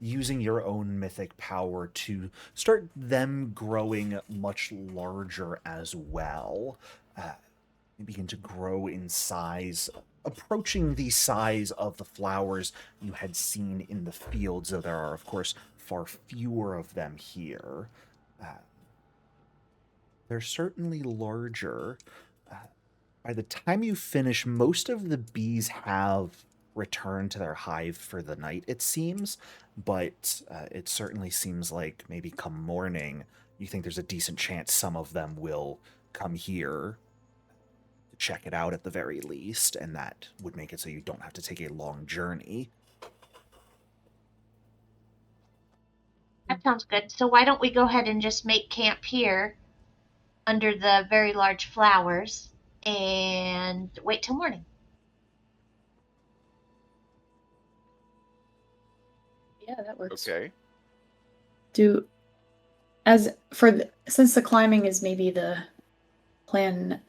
A: using your own mythic power to start them growing much larger as well. They begin to grow in size, approaching the size of the flowers you had seen in the fields, though there are, of course, far fewer of them here. They're certainly larger. By the time you finish, most of the bees have returned to their hive for the night, it seems, but it certainly seems like maybe come morning, you think there's a decent chance some of them will come here to check it out at the very least, and that would make it so you don't have to take a long journey.
D: That sounds good. So why don't we go ahead and just make camp here under the very large flowers and wait till morning?
E: Yeah, that works.
B: Okay.
E: Since the climbing is maybe the plan.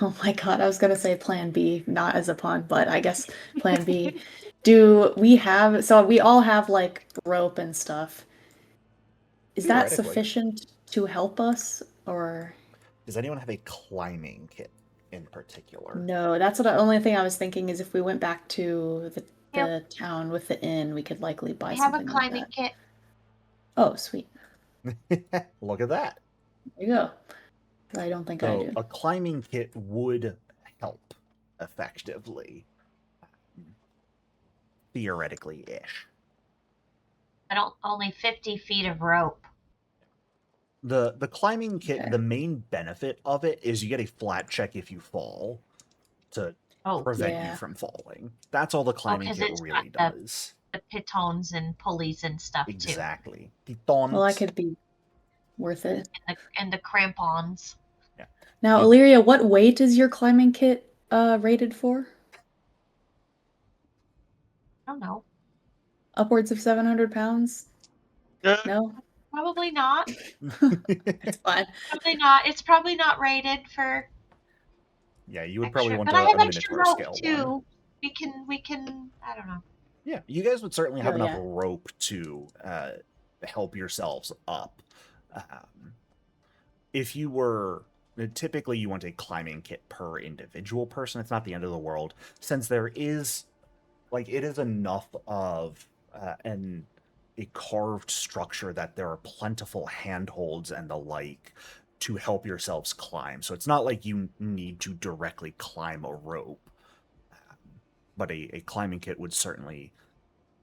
E: Oh my god, I was gonna say plan B, not as a pun, but I guess plan B. Do we have, so we all have like rope and stuff. Is that
A: Theoretically.
E: sufficient to help us, or
A: Does anyone have a climbing kit in particular?
E: no? That's the only thing I was thinking is if we went back to the town with the inn, we could likely buy
D: I have a
E: something
D: climbing
E: like that.
D: kit.
E: Oh, sweet.
A: Look at that.
E: There you go. I don't think I
A: So
E: do.
A: a climbing kit would help effectively. Theoretically-ish.
D: I don't only 50 feet of rope.
A: The climbing kit,
E: Okay.
A: the main benefit of it is you get a flat check if you fall to prevent
E: yeah.
A: you from falling. That's all the climbing
D: 'cause
A: kit
D: it's
A: really
D: got
A: does.
D: The pitons and pulleys and stuff
A: Exactly.
E: Well, that could be worth it.
D: too. And the crampons.
E: Now,
A: It-
E: Illyria, what weight is your climbing kit rated for?
D: I don't know.
E: Upwards of 700 pounds? No?
D: Probably not.
E: It's fine.
D: Probably not. It's probably not rated for
A: Yeah, you would
D: extra.
A: probably want
D: But I have
A: a
D: extra
A: Minotaur
D: rope
A: scale
D: too.
A: one.
D: We can. I don't know.
A: Yeah, you guys would certainly have
E: Oh,
A: enough
E: yeah.
A: rope to help yourselves up. If you were... Typically, you want a climbing kit per individual person. It's not the end of the world. Since there is... Like, it is enough of a carved structure that there are plentiful handholds and the like to help yourselves climb. So it's not like you need to directly climb a rope. But a climbing kit would certainly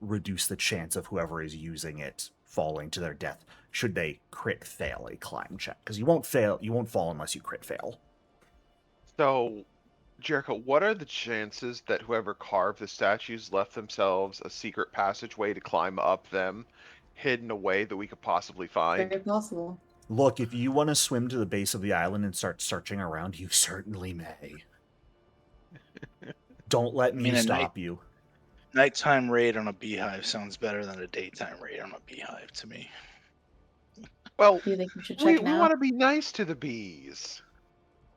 A: reduce the chance of whoever is using it falling to their death should they crit fail a climb check. Because you won't fall unless you crit fail.
B: So, Jericho, what are the chances that whoever carved the statues left themselves a secret passageway to climb up them, hidden away that we could possibly find?
E: Very possible.
A: Look, if you want to swim to the base of the island and start searching around, you certainly may. Don't let me stop you.
C: Nighttime raid on a beehive sounds better than a daytime raid on a beehive to me.
B: Well,
E: Do you think we should
B: we
E: check it
B: want
E: out?
B: to be nice to the bees.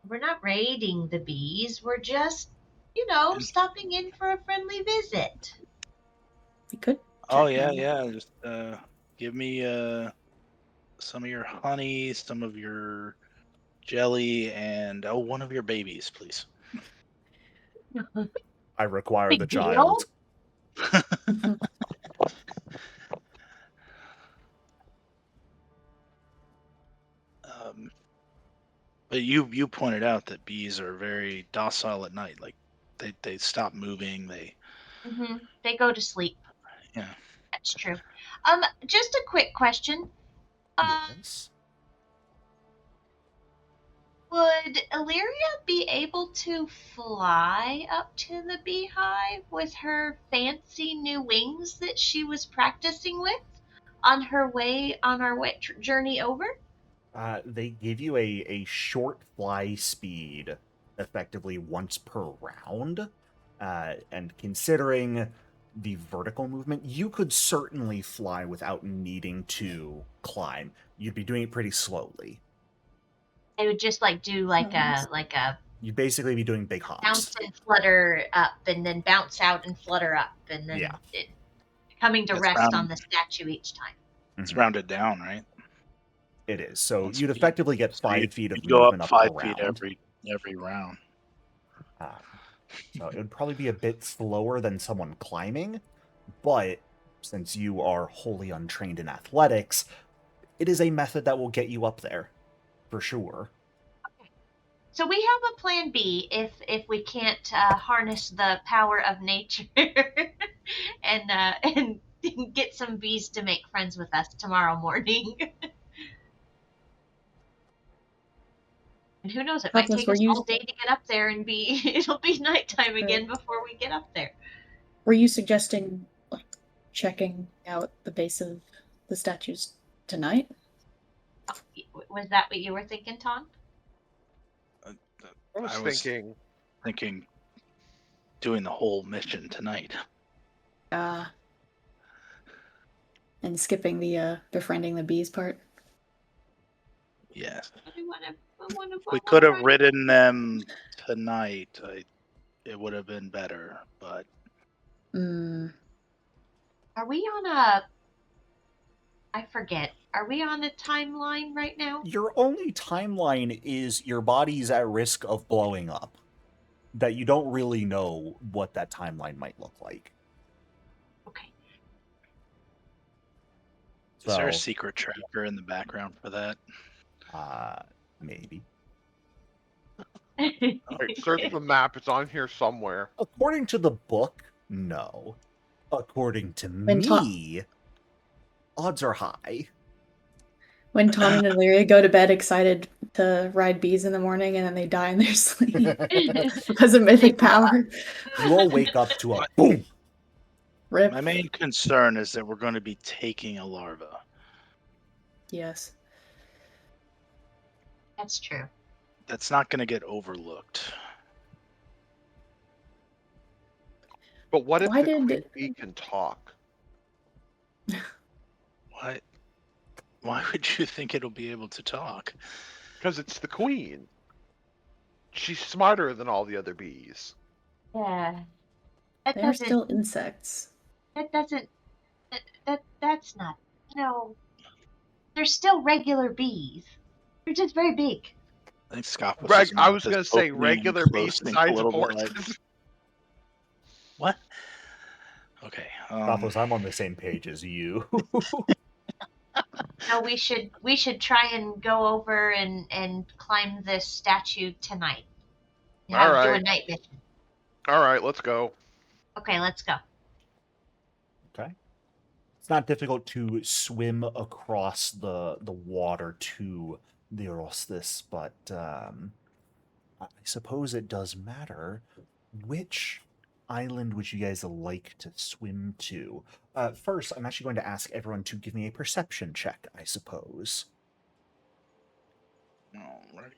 D: We're not raiding the bees. We're just,
C: And-
D: stopping in for a friendly visit.
E: We could.
C: Oh
E: check
C: yeah,
E: them.
C: yeah. Just give me some of your honey, some of your jelly, and one of your babies, please.
A: I require
D: Big
A: the
D: deal.
A: child.
C: But you pointed out that bees are very docile at night. Like they stop moving.
D: They go to sleep.
C: Yeah.
D: That's true. Just a quick question.
A: Yes.
D: Would Illyria be able to fly up to the beehive with her fancy new wings that she was practicing with on her way journey over?
A: They give you a short fly speed, effectively once per round. And considering the vertical movement, you could certainly fly without needing to climb. You'd be doing it pretty slowly.
D: They would just do
E: Nice.
D: a
A: You'd basically be doing big
D: bounce
A: hops.
D: and flutter up, and then bounce out and flutter up, and then
A: Yeah.
D: coming to
C: That's
D: rest
C: round-
D: on the statue each time.
C: It's
A: Mhm.
C: rounded down, right?
A: It is. So
C: Once
A: you'd
C: feet.
A: effectively get
C: So
A: 5 feet of
C: you'd go
A: movement
C: up
A: up per
C: 5 feet
A: round.
C: every round.
A: So it would probably be a bit slower than someone climbing, but since you are wholly untrained in athletics, it is a method that will get you up there, for sure.
D: So we have a plan B if we can't harness the power of nature and get some bees to make friends with us tomorrow morning. And who knows, it might
E: Atlas,
D: take
E: were
D: us
E: you-
D: all day to get up there, and it'll be nighttime
E: True.
D: again before we get up there.
E: Were you suggesting checking out the base of the statues tonight?
D: Was that what you were thinking, Tom?
B: I was
C: thinking doing the whole mission tonight.
E: And skipping the befriending the bees part?
C: Yes.
D: We
C: We could have ridden them tonight. It would have been better, but
D: Are we on a... I forget. Are we on a timeline right now?
A: Your only timeline is your body's at risk of blowing up. That you don't really know what that timeline might look like.
D: Okay.
C: is there a
A: So,
C: secret tracker in the background for that?
A: maybe.
B: Wait, search the map. It's on here somewhere.
A: According to the book, no. According to
E: When
A: me, odds are high.
E: When Tom and Illyria go to bed excited to ride bees in the morning and then they die in their sleep because of mythic power.
A: You all wake up to a boom.
E: Rip.
C: My main concern is that we're going to be taking a larva.
E: Yes.
D: That's true.
C: That's not going to get overlooked.
B: But what if
E: Why
B: the
E: did-
B: queen bee can talk?
C: What? Why would you think it'll be able to talk?
B: Because it's the queen. She's smarter than all the other bees.
D: Yeah. That
E: They're
D: doesn't...
E: still insects.
D: That doesn't... That's not... No. They're still regular bees. They're just very big.
C: I think Scott was
B: I was going to say regular bees the size of horses.
C: What? Okay.
A: Gothos, I'm on the same page as you.
D: No, we should try and go over and climb this statue tonight. Do a
B: Alright.
D: night mission.
B: Alright, let's go.
D: Okay, let's go.
A: Okay. It's not difficult to swim across the water to the Erosthes, but I suppose it does matter. Which island would you guys like to swim to? First, I'm actually going to ask everyone to give me a perception check, I suppose.
C: Alright.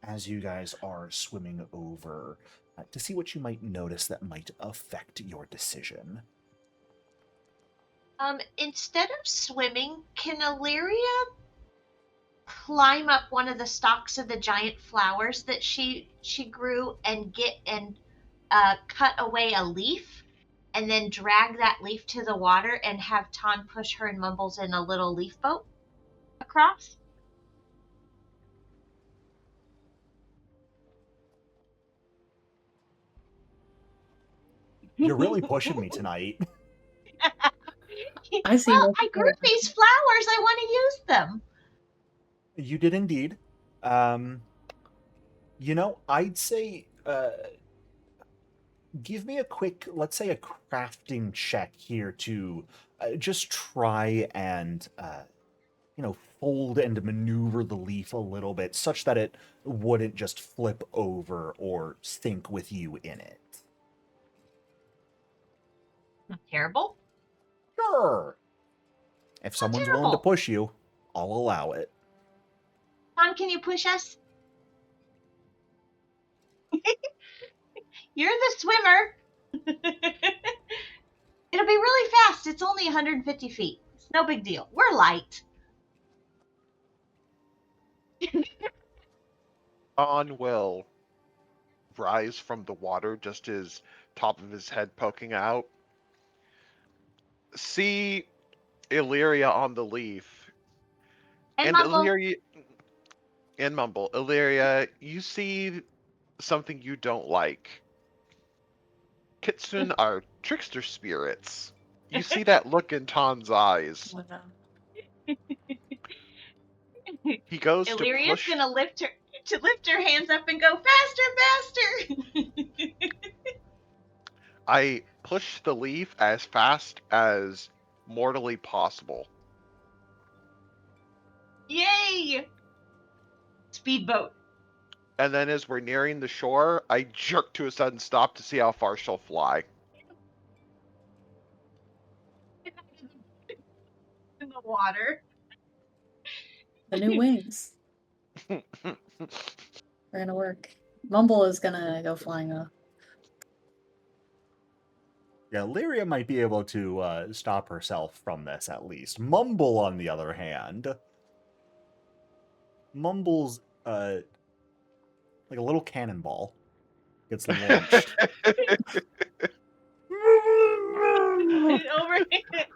A: As you guys are swimming over to see what you might notice that might affect your decision.
D: Instead of swimming, can Illyria climb up one of the stalks of the giant flowers that she grew and cut away a leaf, and then drag that leaf to the water and have Ton push her and Mumbles in a little leaf boat across.
A: You're really pushing me tonight.
E: I see
D: Well,
E: no
D: I grew
E: problem.
D: these flowers. I want to use them.
A: You did indeed. I'd say give me a quick, let's say, a crafting check here to just try and fold and maneuver the leaf a little bit such that it wouldn't just flip over or sink with you in it.
D: Terrible.
A: Sure. If someone's willing to
D: terrible.
A: push you, I'll allow it.
D: Ton, can you push us? You're the swimmer. It'll be really fast. It's only 150 feet. It's no big deal. We're light.
B: On will rise from the water, just his top of his head poking out. See Illyria on the leaf.
D: And Mumble.
B: Illyria and Mumble. Illyria, you see something you don't like. Kitsune are trickster spirits. You see that look in Ton's eyes. He goes to
D: Illyria's
B: push.
D: gonna lift her hands up and go faster, faster.
B: I push the leaf as fast as mortally possible.
D: Yay! Speedboat.
B: And then as we're nearing the shore, I jerk to a sudden stop to see how far she'll fly.
D: In the water.
E: The new wings. They're gonna work. Mumble is gonna go flying off.
A: Yeah, Lyria might be able to stop herself from this at least. Mumble, on the other hand, Mumble's like a little cannonball gets launched.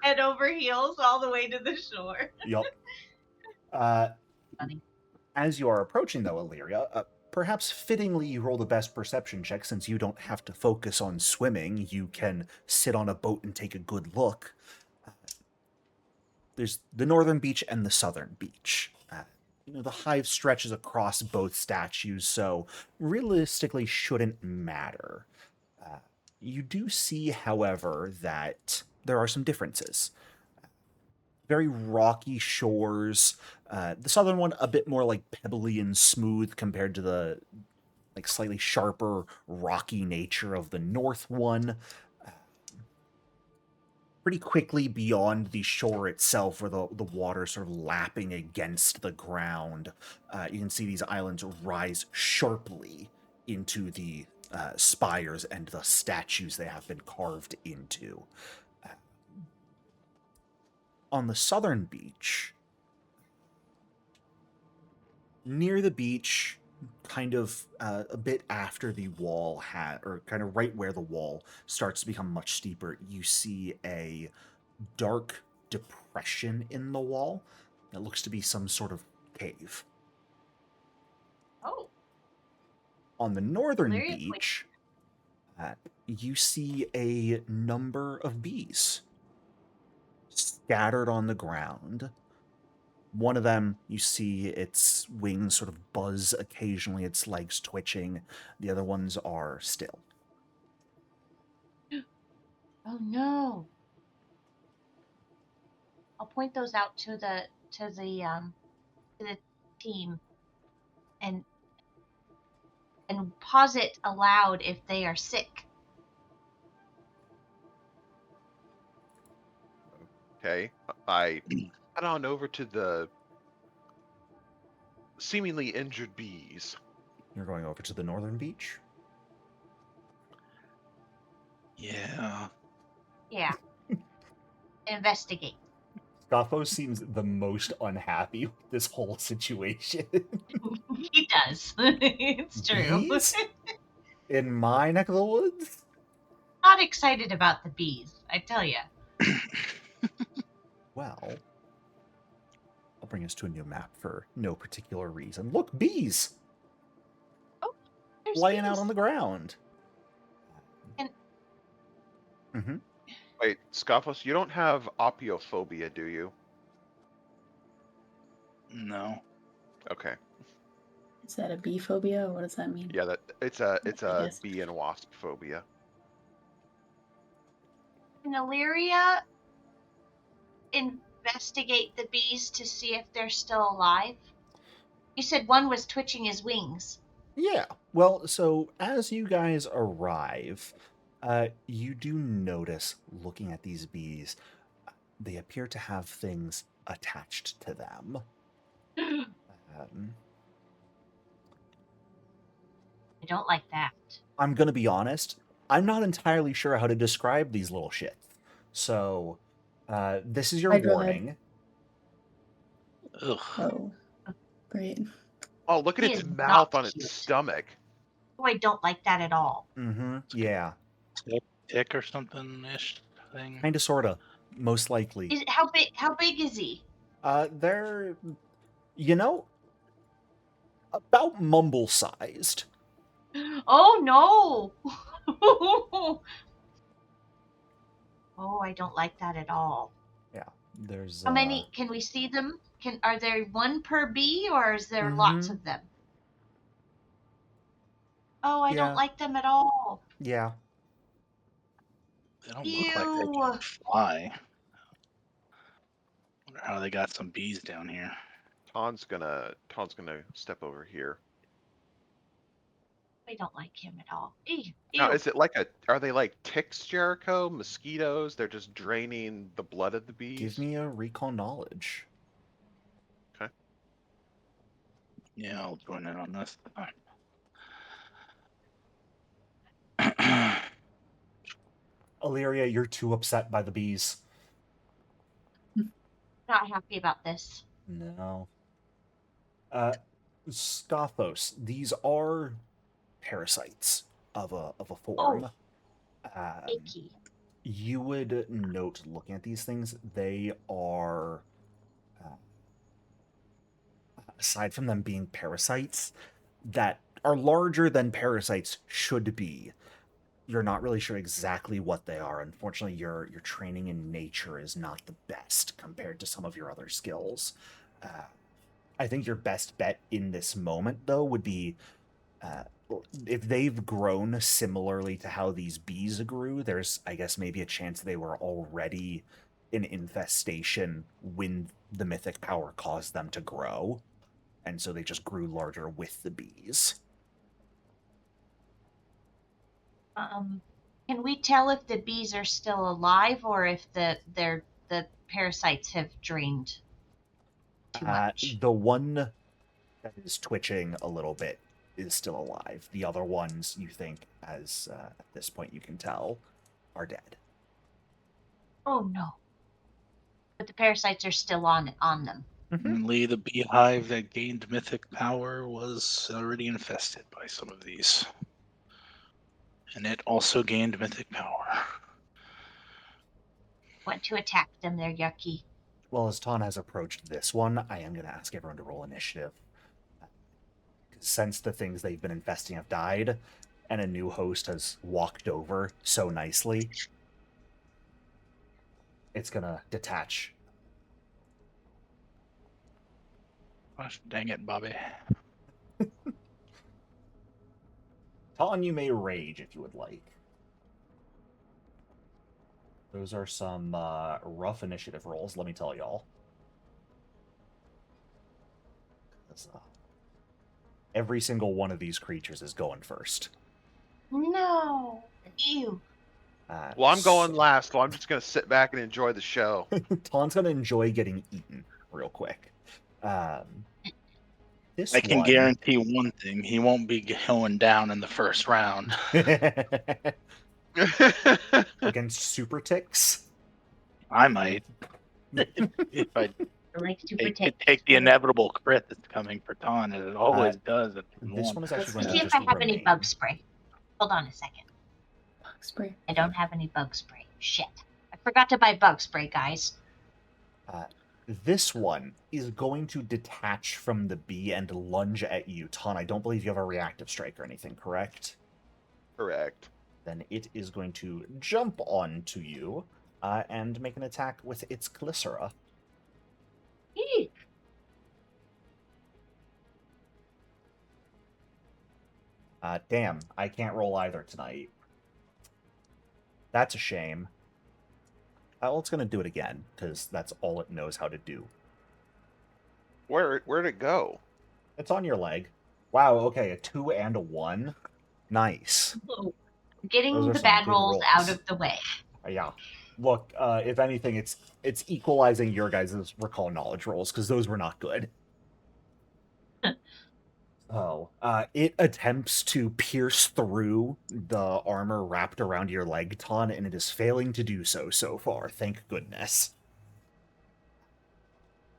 D: and over heels all the way to the shore.
A: Yup.
D: Funny.
A: As you are approaching, though, Illyria, perhaps fittingly you roll the best perception check since you don't have to focus on swimming. You can sit on a boat and take a good look. There's the northern beach and the southern beach. The hive stretches across both statues, so realistically shouldn't matter. You do see, however, that there are some differences. Very rocky shores. The southern one a bit more like pebbly and smooth compared to the like slightly sharper, rocky nature of the north one. Pretty quickly beyond the shore itself, where the water sort of lapping against the ground, you can see these islands rise sharply into the spires and the statues they have been carved into. On the southern beach, near the beach, kind of a bit after the wall or kind of right where the wall starts to become much steeper, you see a dark depression in the wall that looks to be some sort of cave.
D: Oh.
A: On the northern
D: Very
A: beach, you see a number of bees scattered on the ground. One of them, you see its wings sort of buzz occasionally, its legs twitching. The other ones are still.
D: Oh no. I'll point those out to the team and pause it aloud if they are sick.
B: Okay, I head on over to the seemingly injured bees.
A: You're going over to the northern beach?
C: Yeah.
D: Yeah. Investigate.
A: Scoffo seems the most unhappy with this whole situation.
D: He does. It's true.
A: Bees? In my neck of the woods?
D: Not excited about the bees, I tell you.
A: Well, I'll bring us to a new map for no particular reason. Look, bees!
D: There's
A: Laying out
D: bees.
A: on the ground.
D: And-
A: Mm-hmm.
B: Wait, Scoffos, you don't have opiophobia, do you?
C: No.
B: Okay.
E: Is that a bee phobia? What does that mean?
B: Yeah, that it's a
E: I guess.
B: bee and wasp phobia.
D: Can Illyria investigate the bees to see if they're still alive? You said one was twitching his wings.
A: Yeah. Well, so as you guys arrive, you do notice, looking at these bees, they appear to have things attached to them.
D: I don't like that.
A: I'm going to be honest, I'm not entirely sure how to describe these little shits. So, this is your
E: I'd rather-
A: warning.
C: Ugh.
E: Oh, great.
B: Oh, look at
D: He
B: its
D: is
B: mouth
D: not
B: on its
D: cute.
B: stomach.
D: Oh, I don't like that at all.
A: Mm-hmm. Yeah.
C: Tick or something ish thing.
A: Kind of, sort of. Most likely.
D: How big is he?
A: They're, about mumble-sized.
D: Oh no! Oh, I don't like that at all.
A: Yeah. There's,
D: How many can we see them? Are there one per bee or is there lots
A: Mhm.
D: of them? Oh, I
A: Yeah.
D: don't like them at all.
A: Yeah.
C: They don't look like they
D: Ew.
C: can fly. Wonder how they got some bees down here.
B: Ton's gonna step over here.
D: I don't like him at all. Ew.
B: Now,
D: Ew.
B: is it are they like ticks, Jericho? Mosquitoes? They're just draining the blood of the bees?
A: Give me a recon knowledge.
C: Yeah, I'll join in on this.
A: Illyria, you're too upset by the bees.
D: Not happy about this.
A: No. Scophos, these are parasites of a form.
D: Icky.
A: You would note, looking at these things, they are, aside from them being parasites, that are larger than parasites should be. You're not really sure exactly what they are. Unfortunately, your training in nature is not the best compared to some of your other skills. I think your best bet in this moment, though, would be if they've grown similarly to how these bees grew, there's, I guess, maybe a chance they were already an infestation when the mythic power caused them to grow. And so they just grew larger with the bees.
D: Can we tell if the bees are still alive or if the parasites have drained too much?
A: The one that is twitching a little bit is still alive. The other ones, you think, as at this point you can tell, are dead.
D: Oh no. But the parasites are still on them.
C: Apparently, the beehive that gained mythic power was already infested by some of these. And it also gained mythic power.
D: Want to attack them, they're yucky.
A: Well, as Ton has approached this one, I am going to ask everyone to roll initiative. Since the things they've been infesting have died, and a new host has walked over so nicely, it's going to detach.
C: Gosh, dang it, Bobby.
A: Ton, you may rage if you would like. Those are some rough initiative rolls, let me tell y'all. Every single one of these creatures is going first.
D: No. Ew.
B: Well, I'm going last, so I'm just going to sit back and enjoy the show.
A: Ton's going to enjoy getting eaten real quick. This
C: I can
A: one...
C: guarantee one thing. He won't be going down in the first round.
A: Against super ticks?
C: I might. If I
D: It likes to
C: take,
D: protect.
C: take the inevitable crit that's coming for Ton, and it always does. At
A: This one is actually
D: Let's
A: going to
D: see if
A: just
D: I have any
A: remain.
D: bug spray. Hold on a second.
E: Bug spray.
D: I don't have any bug spray. Shit. I forgot to buy bug spray, guys.
A: This one is going to detach from the bee and lunge at you. Ton, I don't believe you have a reactive strike or anything, correct?
B: Correct.
A: Then it is going to jump onto you and make an attack with its Glycera.
D: Eek.
A: Damn, I can't roll either tonight. That's a shame. Well, it's going to do it again, because that's all it knows how to do.
B: Where'd it go?
A: It's on your leg. Wow, okay, a 2 and a 1. Nice.
D: Getting
A: Those are
D: the
A: some
D: bad
A: good
D: rolls out
A: rolls.
D: of the way.
A: Yeah. Look, if anything, it's equalizing your guys' recall knowledge rolls, because those were not good. It attempts to pierce through the armor wrapped around your leg, Ton, and it is failing to do so far. Thank goodness.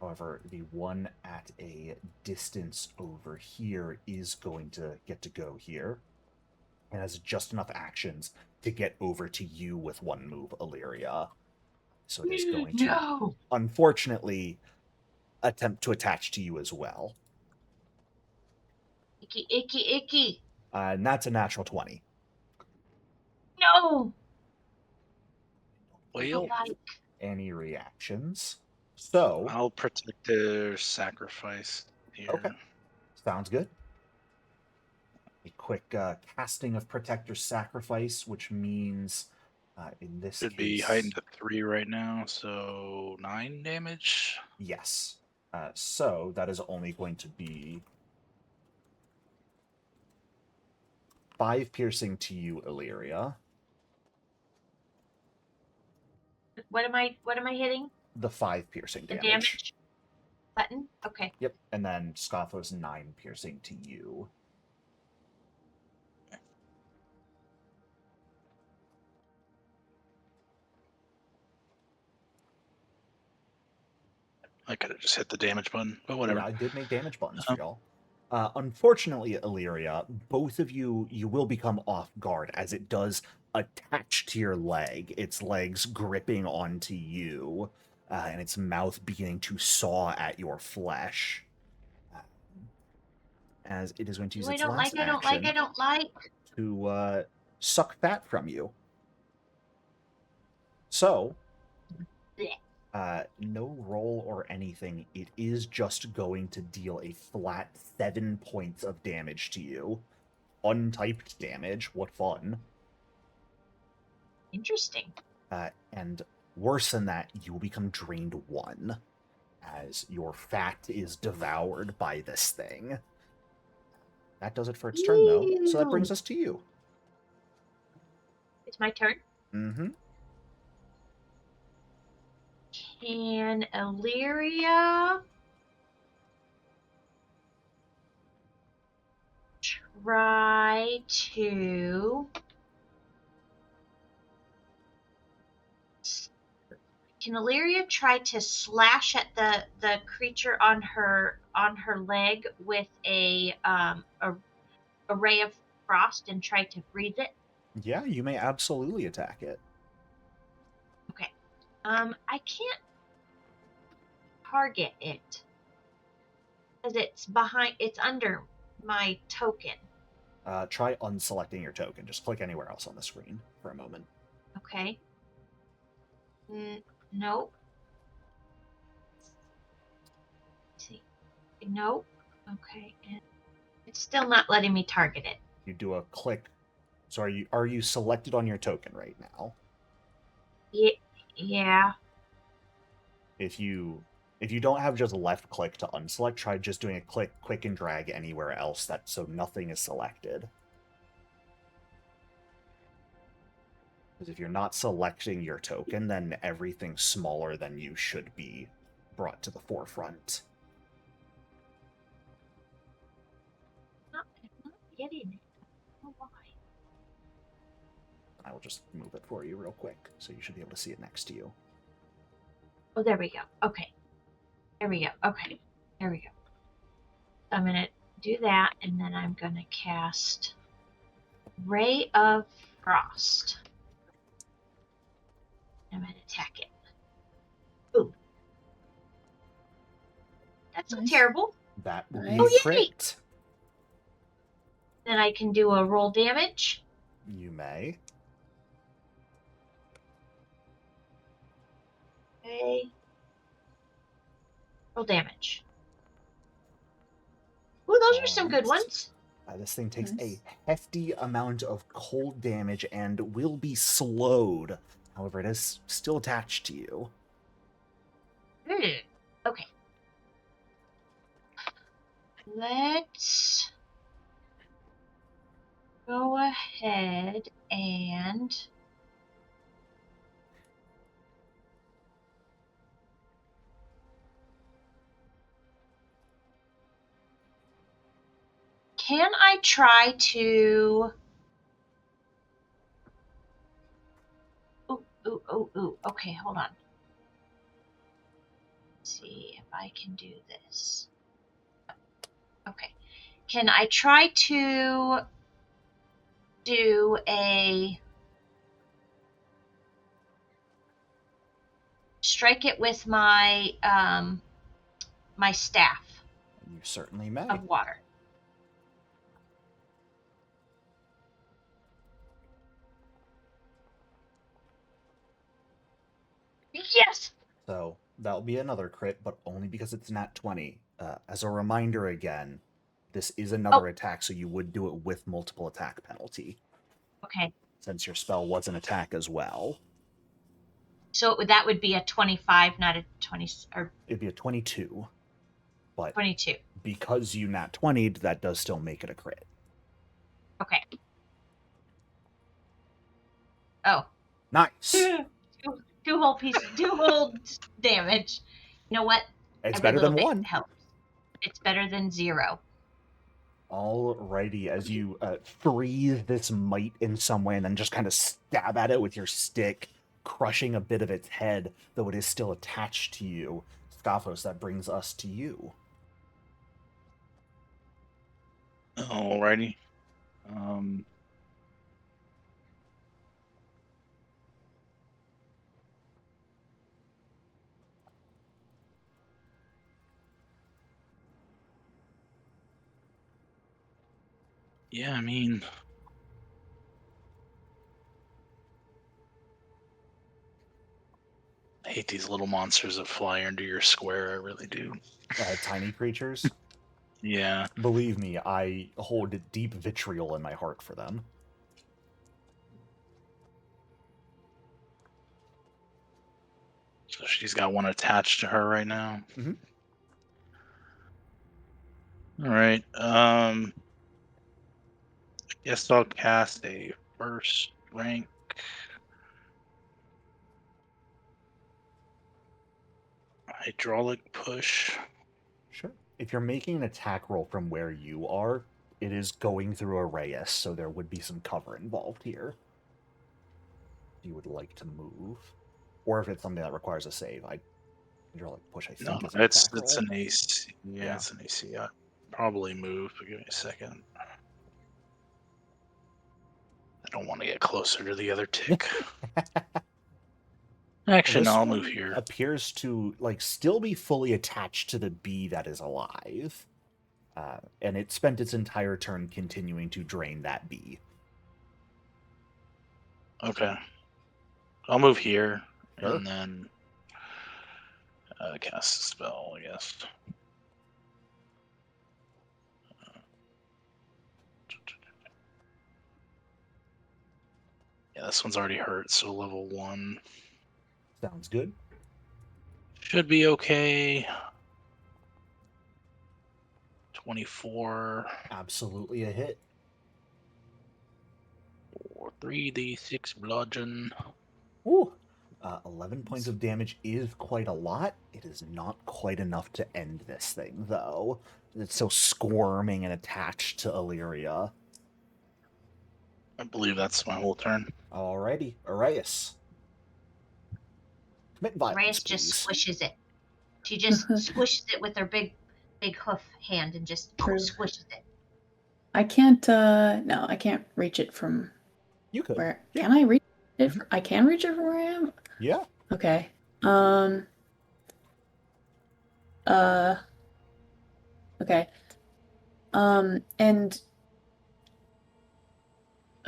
A: However, the one at a distance over here is going to get to go here. And has just enough actions to get over to you with one move, Illyria. So it is going to, unfortunately, attempt to attach to you as well.
D: Icky, icky, icky.
A: And that's a natural 20.
D: No.
C: Well,
A: Any reactions? So,
C: I'll protect their sacrifice here.
A: Okay. Sounds good. A quick casting of Protector's Sacrifice, which means in this
C: Should
A: case...
C: be heightened to 3 right now, so 9 damage.
A: Yes. So that is only going to be 5 piercing to you, Illyria.
D: What am I hitting?
A: The 5 piercing
D: The
A: damage.
D: damage button? Okay.
A: Yep. And then Scothos 9 piercing to you.
C: I could have just hit the damage button, but whatever.
A: Yeah, I did make damage buttons for y'all. Unfortunately, Illyria, both of you will become off guard as it does attach to your leg, its legs gripping onto you, and its mouth beginning to saw at your flesh. As it is going to use its last action
D: I don't like.
A: to suck fat from you. So, no roll or anything. It is just going to deal a flat 7 points of damage to you. Untyped damage. What fun.
D: Interesting.
A: And worse than that, you will become drained 1 as your fat is devoured by this thing. That does it for its turn, though. So that brings us to you.
D: It's my turn.
A: Mm-hmm.
D: Can Illyria try to... Can Illyria try to slash at the creature on her leg with a ray of frost and try to freeze it?
A: Yeah, you may absolutely attack it.
D: Okay. I can't target it because it's under my token.
A: Try unselecting your token. Just click anywhere else on the screen for a moment.
D: Okay. Nope. Let's see. Nope. Okay. And it's still not letting me target it.
A: You do a click. So are you selected on your token right now?
D: Yeah.
A: If you don't have just left click to unselect, try just doing a click, quick and drag anywhere else so nothing is selected. Because if you're not selecting your token, then everything smaller than you should be brought to the forefront.
D: I'm not getting it. I don't know why.
A: I will just move it for you real quick, so you should be able to see it next to you.
D: Oh, there we go. Okay. There we go. Okay. There we go. I'm going to do that, and then I'm going to cast Ray of Frost. I'm going to attack it. Ooh. That's not
E: Nice.
D: terrible.
A: That will be
E: Nice.
A: a
D: Oh, yay!
A: crit.
D: Then I can do a roll damage.
A: You may.
D: Okay. Roll damage. Ooh, those are some good
A: Alright.
D: ones.
A: This thing takes a
E: Nice.
A: hefty amount of cold damage and will be slowed. However, it is still attached to you.
D: Okay. Let's go ahead and can I try to ooh. Okay, hold on. Let's see if I can do this. Okay. Can I try to do a strike it with my my staff
A: You certainly may.
D: of water? Yes.
A: So that'll be another crit, but only because it's nat 20. As a reminder again, this is another attack, so you would do it with multiple attack penalty,
D: Okay.
A: since your spell was an attack as well.
D: So that would be a 25, not a 20 or
A: It'd be a 22, but
D: 22.
A: because you nat 20'd, that does still make it a crit.
D: Okay. Oh.
A: Nice!
D: Two whole pieces, 2 whole damage. You know what?
A: It's
D: Every
A: better
D: little
A: than
D: bit
A: 1.
D: helps. It's better than 0.
A: Alrighty, as you freeze this mite in some way and then just kind of stab at it with your stick, crushing a bit of its head, though it is still attached to you. Scophos, that brings us to you.
C: Alrighty. Yeah, I mean, I hate these little monsters that fly into your square. I really do.
A: Tiny creatures.
C: Yeah.
A: Believe me, I hold deep vitriol in my heart for them.
C: So she's got one attached to her right now.
A: Mhm.
C: All right. I guess I'll cast a first rank. Hydraulic push.
A: Sure. If you're making an attack roll from where you are, it is going through a Reyes, so there would be some cover involved here. You would like to move, or if it's something that requires a save, hydraulic push. I think
C: No,
A: is an
C: it's
A: attack roll.
C: an AC. Yeah,
A: Yeah.
C: it's an AC. I'll probably move, but give me a second. I don't want to get closer to the other tick. Actually,
A: This
C: no, I'll
A: one
C: move here.
A: appears to still be fully attached to the bee that is alive, and it spent its entire turn continuing to drain that bee.
C: Okay. I'll move here,
A: Sure.
C: and then cast a spell, I guess. Yeah, this one's already hurt, so level 1.
A: Sounds good.
C: Should be okay. 24.
A: Absolutely a hit.
C: 3d6 bludgeon.
A: Ooh. 11 points of damage is quite a lot. It is not quite enough to end this thing, though. It's so squirming and attached to Illyria.
C: I believe that's my whole turn.
A: Alrighty, Arias. Commit violence,
D: Reyes just
A: please.
D: squishes it. She just squishes it with her big hoof hand and just
E: True.
D: squishes it.
E: I can't. No, I can't reach it from
A: You could.
E: where.
A: Yeah.
E: Can I reach it? I can reach it from where I am.
A: Yeah.
E: Okay. Okay. And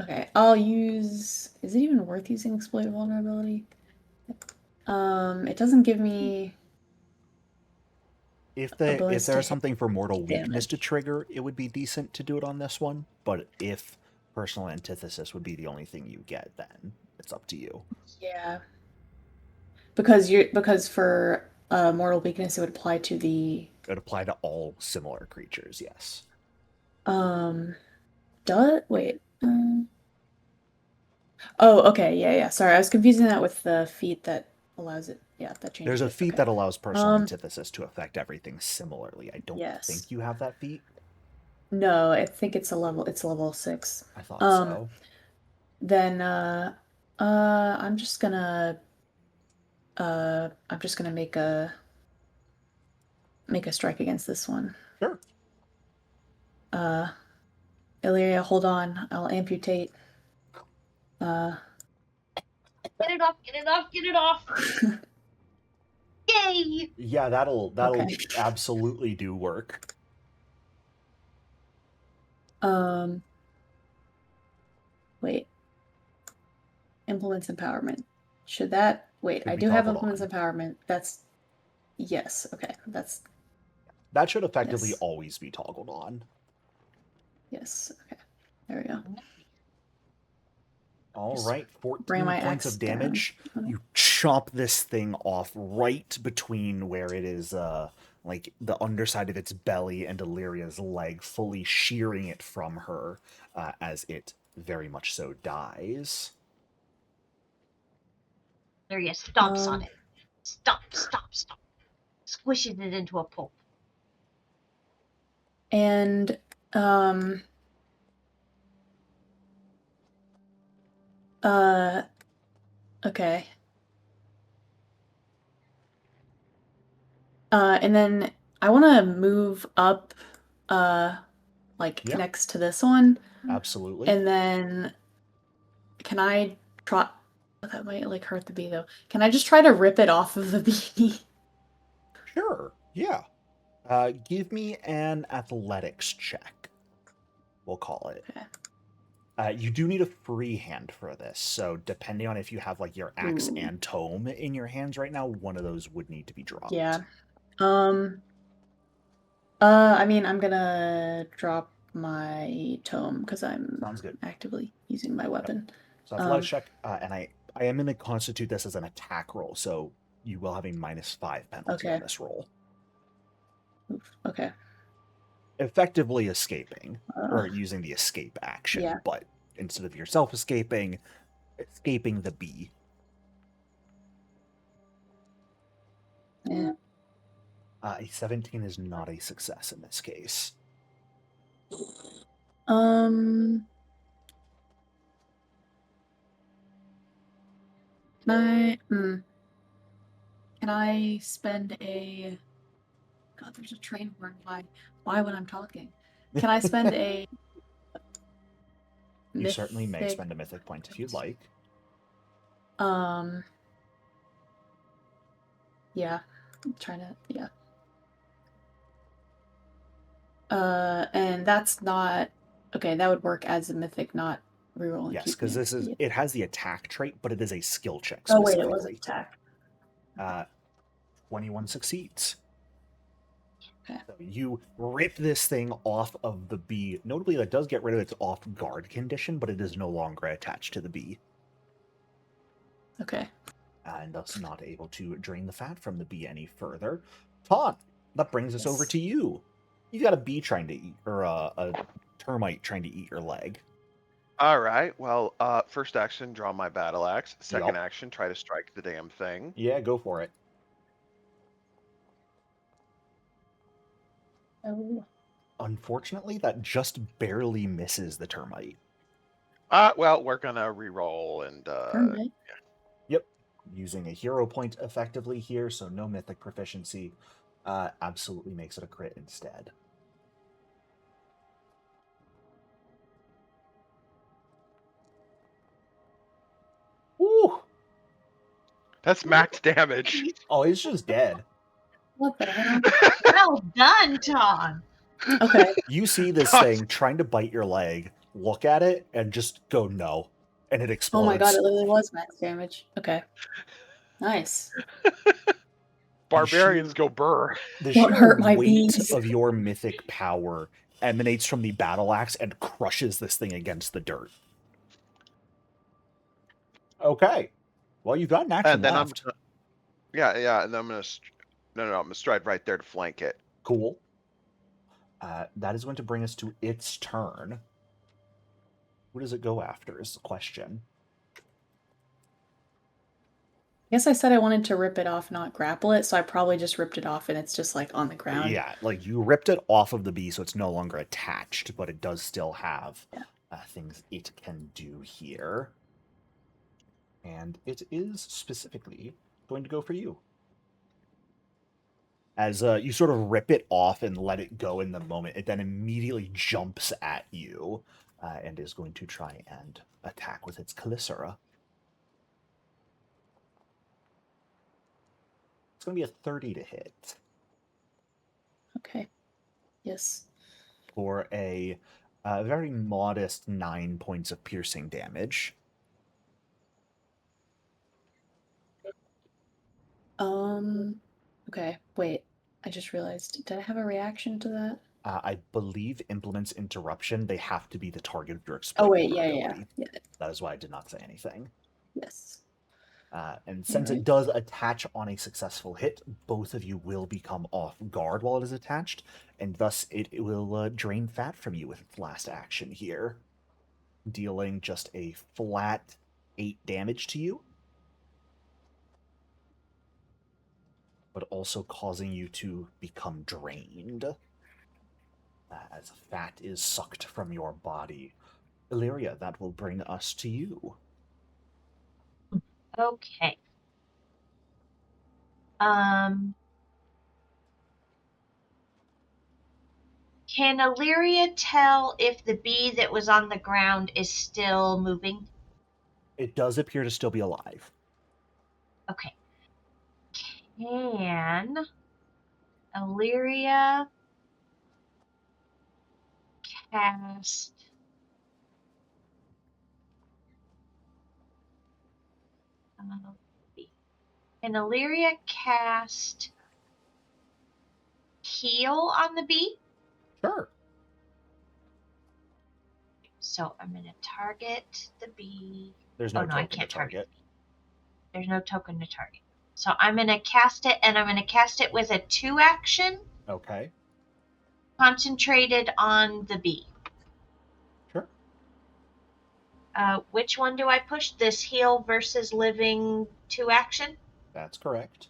E: okay, I'll use. Is it even worth using exploit vulnerability? It doesn't give me.
A: If
E: bonus to
A: there's
E: hit
A: something for mortal weakness
E: damage.
A: to trigger, it would be decent to do it on this one. But if personal antithesis would be the only thing you get, then it's up to you.
E: Yeah. Because for mortal weakness it would apply to the.
A: It would apply to all similar creatures. Yes.
E: Wait. Oh, okay. Yeah. Sorry, I was confusing that with the feat that allows it. Yeah, that changes.
A: There's a
E: it.
A: feat
E: Okay.
A: that allows personal antithesis to affect everything similarly. I don't
E: Yes.
A: think you have that feat.
E: No, I think it's level 6.
A: I thought so.
E: Then I'm just gonna make a strike against this one.
A: Sure.
E: Illyria, hold on. I'll amputate.
D: Get it off! Yay!
A: Yeah, that'll
E: Okay.
A: absolutely do work.
E: Wait. Implements empowerment. Should that wait?
A: Should
E: I
A: be
E: do have
A: toggled
E: implements
A: on.
E: empowerment. That's yes. Okay,
A: That should effectively
E: Yes.
A: always be toggled on.
E: yes. Okay, there we go.
A: All
E: Just
A: right, 14
E: bring my
A: points
E: axe
A: of damage.
E: down.
A: You chop this thing off right between where it is, like the underside of its belly and Illyria's leg, fully shearing it from her as it very much so dies.
D: Illyria stomps on it. Stomp. Squishes it into a pulp.
E: And okay. And then I want to move up like
A: Yeah.
E: next to this one.
A: Absolutely.
E: And then can I try that might like hurt the bee though. Can I just try to rip it off of the bee?
A: Sure, yeah. Give me an athletics check. We'll call it.
E: Okay.
A: You do need a free hand for this, so depending on if you have like your axe
E: Ooh.
A: and tome in your hands right now, one of those would need to be dropped.
E: Yeah. I mean, I'm gonna drop my tome because I'm
A: Sounds good.
E: actively using my weapon.
A: So athletics check, and I am going to constitute this as an attack roll, so you will have a -5 penalty on this roll.
E: Oof, okay.
A: Effectively escaping, or using the escape action,
E: Yeah.
A: but instead of yourself escaping the bee.
E: Yeah.
A: A 17 is not a success in this case.
E: Can I spend a... God, there's a train horn. Why when I'm talking? Can I spend a...
A: You certainly may
E: mythic
A: spend a mythic point if you'd like.
E: Yeah. I'm trying to... Yeah. And that's not... Okay, that would work as a mythic, not reroll.
A: Yes, because this is... It has the attack trait, but it is a skill check
E: Oh,
A: specifically.
E: wait, it was an attack.
A: 21 succeeds.
E: Okay.
A: So you rip this thing off of the bee. Notably, that does get rid of its off-guard condition, but it is no longer attached to the bee.
E: Okay.
A: And thus not able to drain the fat from the bee any further. Ton, that brings us over to you. You've got a bee trying to eat, or a termite trying to eat your leg.
B: All right. Well, first action, draw my battle axe. Second
A: Yup.
B: action, try to strike the damn thing.
A: Yeah, go for it.
E: Oh.
A: Unfortunately, that just barely misses the termite.
B: Well, we're gonna re-roll and
E: Termite?
A: Yep. using a hero point effectively here, so no mythic proficiency. Absolutely makes it a crit instead. Woo!
B: That's max damage.
A: Oh, he's just dead.
E: What the hell?
D: Well done, Tom.
E: Okay.
A: You see this
B: That's-
A: thing trying to bite your leg, look at it, and just go no. And it explodes.
E: Oh my god, it literally was max damage. Okay. Nice.
B: Barbarians go burr.
A: The
E: Won't
A: sheer
E: hurt my
A: weight
E: bees.
A: of your mythic power emanates from the battle axe and crushes this thing against the dirt. Okay. Well, you've got an action
B: And then
A: left.
B: yeah, and then I'm gonna stride right there to flank it.
A: Cool. That is going to bring us to its turn. Who does it go after is the question.
E: I guess I said I wanted to rip it off, not grapple it, so I probably just ripped it off and it's just like on the ground.
A: Yeah, like you ripped it off of the bee, so it's no longer attached, but it does still have things it can do here. And it is specifically going to go for you. As you sort of rip it off and let it go in the moment, it then immediately jumps at you and is going to try and attack with its Calicera. It's going to be a 30 to hit
E: Okay. Yes.
A: for a very modest 9 points of piercing damage.
E: Okay, wait. I just realized, did I have a reaction to that?
A: I believe implements interruption. They have to be the target of your
E: Oh
A: exploit
E: wait, yeah.
A: vulnerability.
E: Yeah.
A: That is why I did not say anything.
E: Yes.
A: And since
E: Alright.
A: it does attach on a successful hit, both of you will become off guard while it is attached, and thus it will drain fat from you with its last action here, dealing just a flat 8 damage to you, but also causing you to become drained as fat is sucked from your body. Illyria, that will bring us to you.
D: Okay. Can Illyria tell if the bee that was on the ground is still moving?
A: It does appear to still be alive.
D: Okay. Can Illyria cast can Illyria cast heal on the bee?
A: Sure.
D: So I'm going to target the bee.
A: There's no
D: Oh no, I
A: token to
D: can't target.
A: target.
D: There's no token to target. So I'm going to cast it, and I'm going to cast it with a 2 action
A: Okay.
D: concentrated on the bee.
A: Sure.
D: Which one do I push? This heal versus living 2 action?
A: That's correct.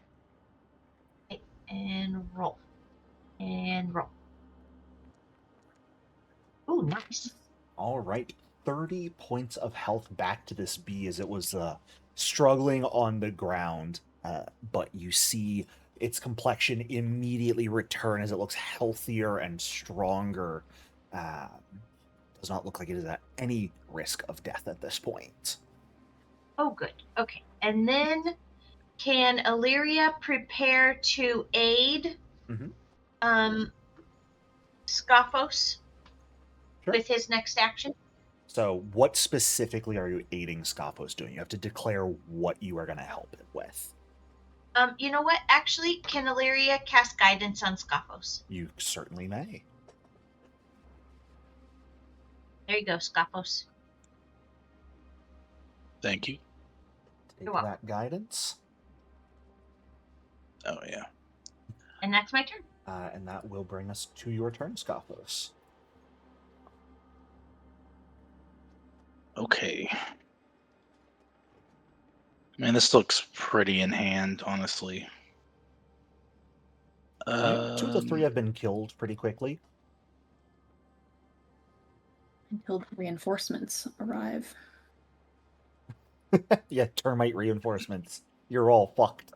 D: Okay, and roll. And roll. Ooh, nice.
A: All right. 30 points of health back to this bee as it was struggling on the ground. But you see its complexion immediately return as it looks healthier and stronger. Does not look like it is at any risk of death at this point.
D: Oh, good. Okay. And then can Illyria prepare to aid Scophos
A: Sure.
D: with his next action?
A: So what specifically are you aiding Scophos doing? You have to declare what you are going to help it with.
D: You know what? Actually, can Illyria cast guidance on Scophos?
A: You certainly may.
D: There you go, Scophos.
C: Thank you.
A: Take
D: You're welcome.
A: that guidance.
C: Oh yeah.
D: And that's my turn.
A: And that will bring us to your turn, Scophos.
C: Okay. Man, this looks pretty in hand, honestly.
A: 2 of the 3 have been killed pretty quickly.
E: Until the reinforcements arrive.
A: Yeah, termite reinforcements. You're all fucked.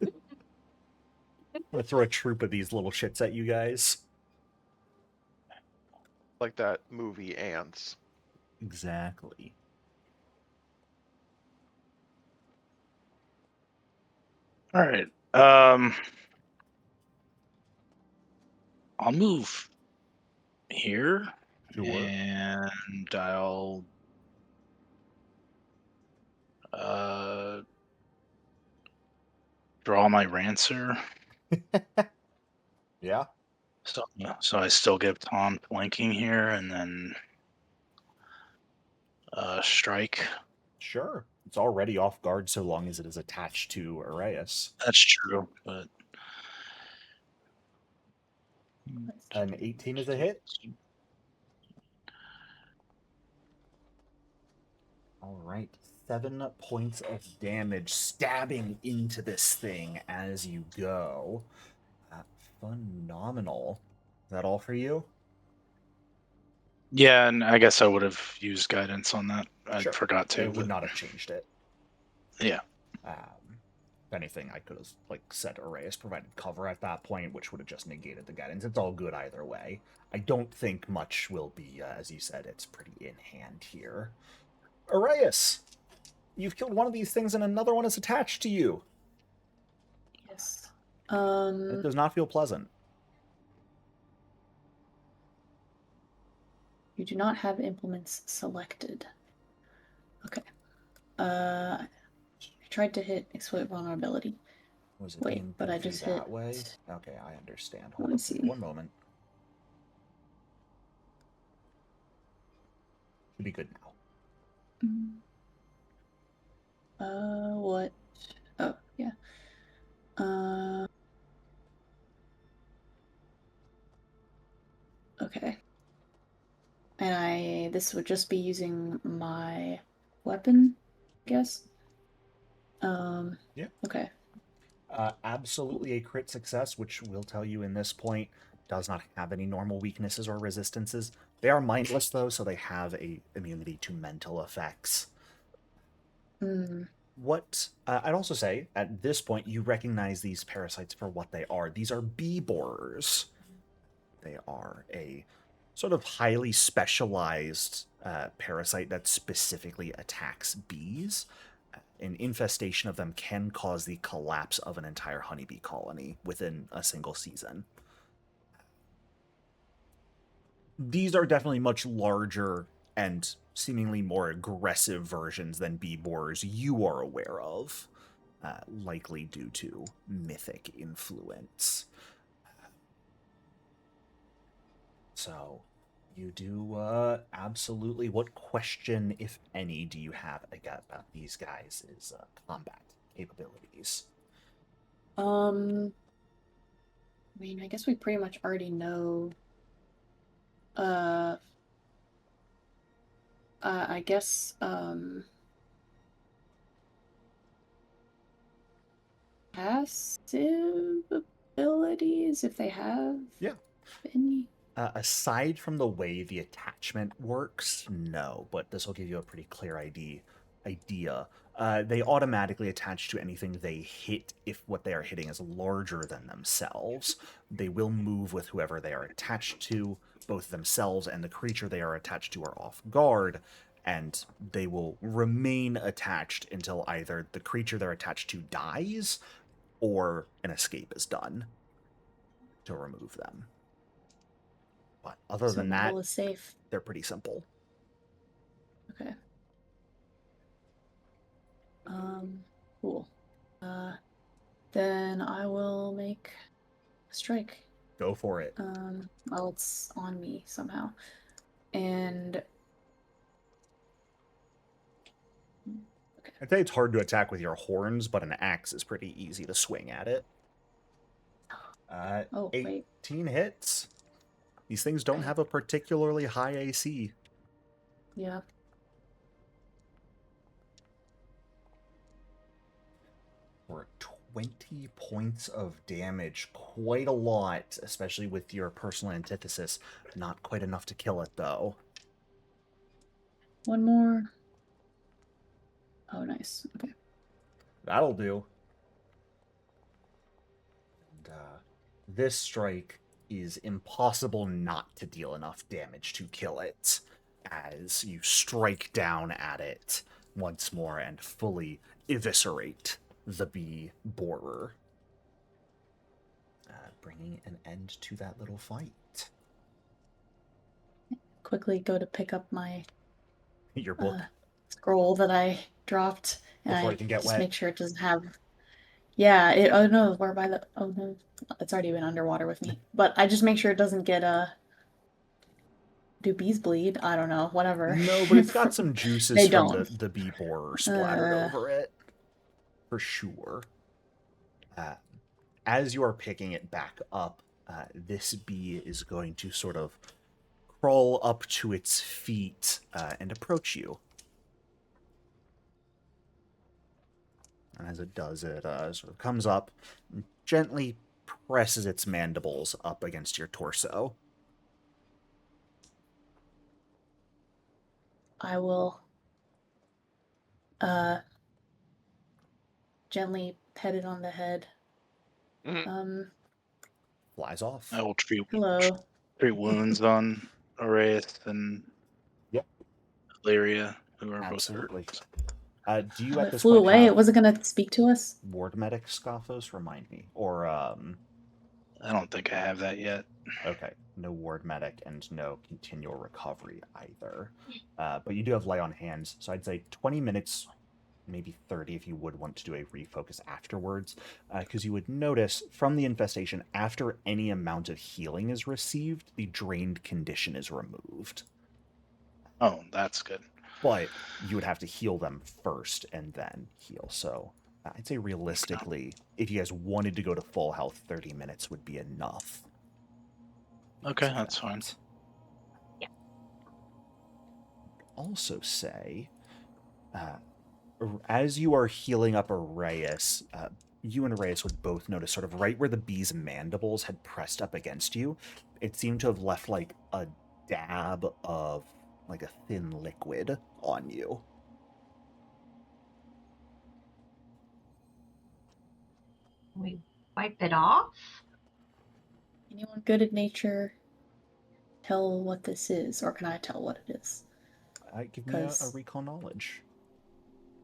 A: I'm gonna throw a troop of these little shits at you guys.
B: Like that movie Ants.
A: Exactly.
C: All right. I'll move here,
A: Sure.
C: and I'll draw my Rancer.
A: Yeah.
C: So I still get on flanking here, and then strike.
A: Sure. It's already off guard so long as it is attached to Arias.
C: That's true, but
A: An 18 is a hit. All right. 7 points of damage stabbing into this thing as you go. Phenomenal. Is that all for you?
C: Yeah, and I guess I would have used guidance on that. I
A: Sure.
C: forgot to.
A: It would
C: but-
A: not have changed it.
C: Yeah.
A: If anything, I could have said Arias provided cover at that point, which would have just negated the guidance. It's all good either way. I don't think much will be, as you said, it's pretty in hand here. Arias, you've killed one of these things and another one is attached to you.
E: Yes.
A: It does not feel pleasant.
E: You do not have implements selected. Okay. I tried to hit exploit vulnerability.
A: Was it
E: Wait,
A: being
E: but I
A: goofy
E: just
A: that
E: hit.
A: way? Okay, I understand.
E: Let
A: Hold
E: me
A: on
E: see.
A: one moment. Should be good now.
E: What? Oh, yeah. Okay. And this would just be using my weapon, I guess.
A: Yeah.
E: Okay.
A: Absolutely a crit success, which will tell you in this point does not have any normal weaknesses or resistances. They are mindless though, so they have a immunity to mental effects. What I'd also say at this point, you recognize these parasites for what they are. These are bee borers. They are a sort of highly specialized parasite that specifically attacks bees. An infestation of them can cause the collapse of an entire honeybee colony within a single season. These are definitely much larger and seemingly more aggressive versions than bee borers you are aware of, likely due to mythic influence. So, you do absolutely. What question, if any, do you have about these guys' combat capabilities?
E: I mean, I guess we pretty much already know. I guess, passive abilities, if they have
A: Yeah.
E: any.
A: Aside from the way the attachment works, no, but this will give you a pretty clear idea. They automatically attach to anything they hit if what they are hitting is larger than themselves. They will move with whoever they are attached to. Both themselves and the creature they are attached to are off guard, and they will remain attached until either the creature they're attached to dies or an escape is done to remove them. But other
E: So
A: than that,
E: Nicole is safe.
A: they're pretty simple.
E: Okay. Cool. Then I will make a strike.
A: Go for it.
E: Well, it's on me somehow. And okay.
A: I'd say it's hard to attack with your horns, but an axe is pretty easy to swing at it.
E: Oh, wait.
A: 18 hits. These things don't have a particularly high AC.
E: Yeah.
A: For 20 points of damage. Quite a lot, especially with your personal antithesis. Not quite enough to kill it, though.
E: One more. Oh, nice. Okay.
A: That'll do. this strike is impossible not to deal enough damage to kill it, as you strike down at it once more and fully eviscerate the bee borer, bringing an end to that little fight.
E: Quickly go to pick up my
A: Your book,
E: scroll that I dropped, and
A: before
E: I
A: it can get
E: just
A: wet.
E: make sure it doesn't have. Yeah. Oh no, we're by the. Oh no, it's already been underwater with me. But I just make sure it doesn't get Do bees bleed? I don't know. Whatever.
A: No, but it's got some juices
E: They
A: from
E: don't.
A: the bee borer splattered over it, for sure. As you are picking it back up, this bee is going to sort of crawl up to its feet and approach you. And as it does, it sort of comes up and gently presses its mandibles up against your torso.
E: I will gently pet it on the head.
B: Mhm.
A: Flies off.
C: I will treat
E: Hello.
C: wounds on Erosthes and
A: Yep.
C: Illyria, who are
A: Absolutely.
C: both
A: Do you at
E: It
A: this
E: flew
A: point
E: away.
A: have
E: It wasn't gonna speak to us.
A: ward medic, Scoffos? Remind me. Or,
C: hurt. I don't think I have that yet.
A: okay, no ward medic and no continual recovery either. But you do have lay on hands, so I'd say 20 minutes, maybe 30 if you would want to do a refocus afterwards, because you would notice from the infestation, after any amount of healing is received, the drained condition is removed.
C: Oh, that's good.
A: But you would have to heal them first and then heal. So I'd say realistically, if you guys wanted to go to full health, 30 minutes would be enough.
C: Okay, that's fine.
D: Yeah.
A: Also say, as you are healing up Arrayus, you and Arrayus would both notice sort of right where the bee's mandibles had pressed up against you, it seemed to have left like a dab of like a thin liquid on you.
D: We wipe it off?
E: Anyone good at nature tell what this is, or can I tell what it is?
A: Give me a
E: 'Cause-
A: recall knowledge.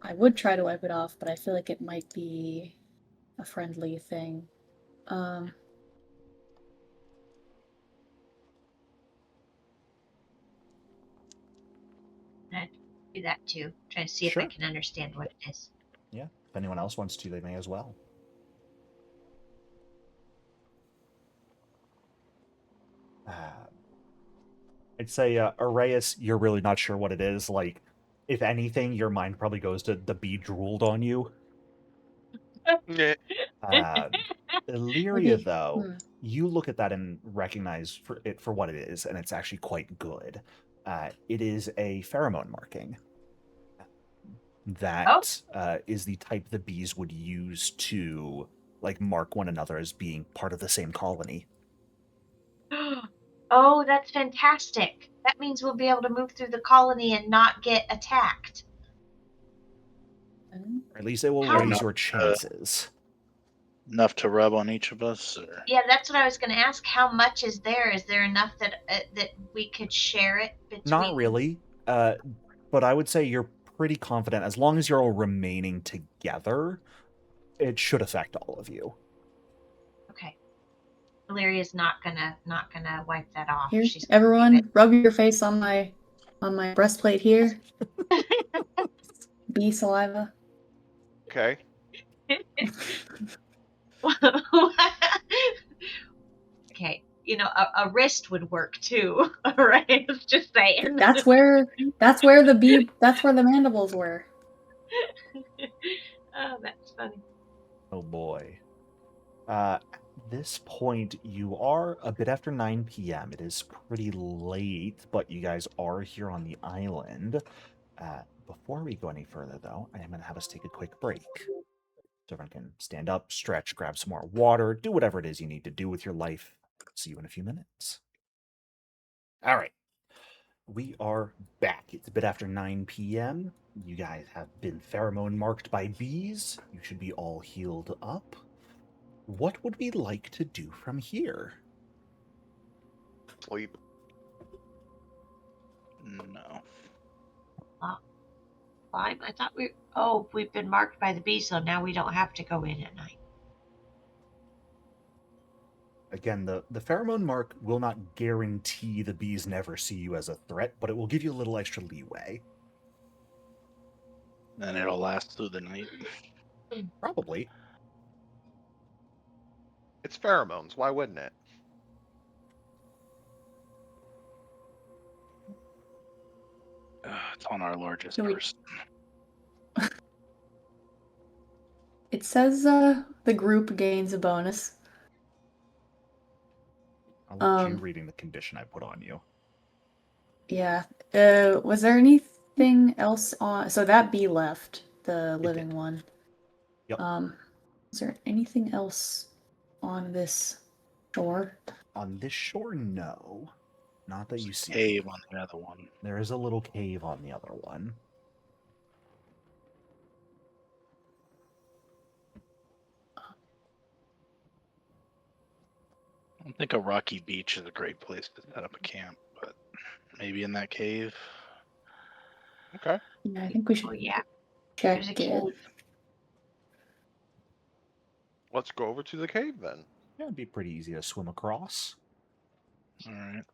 E: I would try to wipe it off, but I feel like it might be a friendly thing.
D: I'd do that too. Try to see if I
A: Sure.
D: can understand what it is.
A: Yeah, if anyone else wants to, they may as well. I'd say, Arrayus, you're really not sure what it is. Like, if anything, your mind probably goes to the bee drooled on you.
B: Yeah.
A: Illyria,
E: Maybe-
A: though, you look at that and recognize it for what it is, and it's actually quite good. It is a pheromone marking. That is the type the bees would use to like mark one another as being part of the same colony.
D: Oh, that's fantastic. That means we'll be able to move through the colony and not get attacked.
A: Or at least it will
D: How
A: raise
C: much,
A: your chances.
C: Enough to rub on each of us, or
D: Yeah, that's what I was going to ask. How much is there? Is there enough that that we could share it between?
A: Not really, but I would say you're pretty confident as long as you're all remaining together, it should affect all of you.
D: Okay. Illyria's not gonna wipe that off.
E: Here,
D: She's gonna
E: everyone, rub your face on my breastplate here. Bee saliva.
B: Okay.
D: Okay, a wrist would work too. All right, just saying.
E: That's where the mandibles were.
D: Oh, that's funny.
A: Oh boy. At this point, you are a bit after 9 p.m. It is pretty late, but you guys are here on the island. Before we go any further, though, I am going to have us take a quick break. So everyone can stand up, stretch, grab some more water, do whatever it is you need to do with your life. See you in a few minutes. All right. We are back. It's a bit after 9 p.m. You guys have been pheromone marked by bees. You should be all healed up. what would we like to do from here?
B: Sleep.
C: No.
D: Climb? I thought we. Oh, we've been marked by the bees, so now we don't have to go in at night.
A: Again, the pheromone mark will not guarantee the bees never see you as a threat, but it will give you a little extra leeway.
C: And it'll last through the night.
A: Probably.
B: It's pheromones. Why wouldn't it?
C: It's on our largest
E: So we-
C: person.
E: It says the group gains a bonus.
A: I'll let you
E: Um,
A: reading the condition I put on you.
E: Yeah. Was there anything else on? So that bee left, the living
A: did.
E: one.
A: Yep.
E: Is there anything else on this shore?
A: On this shore, no. Not that you see.
C: Cave on the other one.
A: There is a little cave on the other one.
C: I don't think a rocky beach is a great place to set up a camp, but maybe in that cave.
B: Okay.
E: Yeah, I think we
D: Oh
E: should
D: yeah,
E: check
D: there's a
E: it.
D: cave.
B: Let's go over to the cave then.
A: Yeah, it'd be pretty easy to swim across.
C: All right.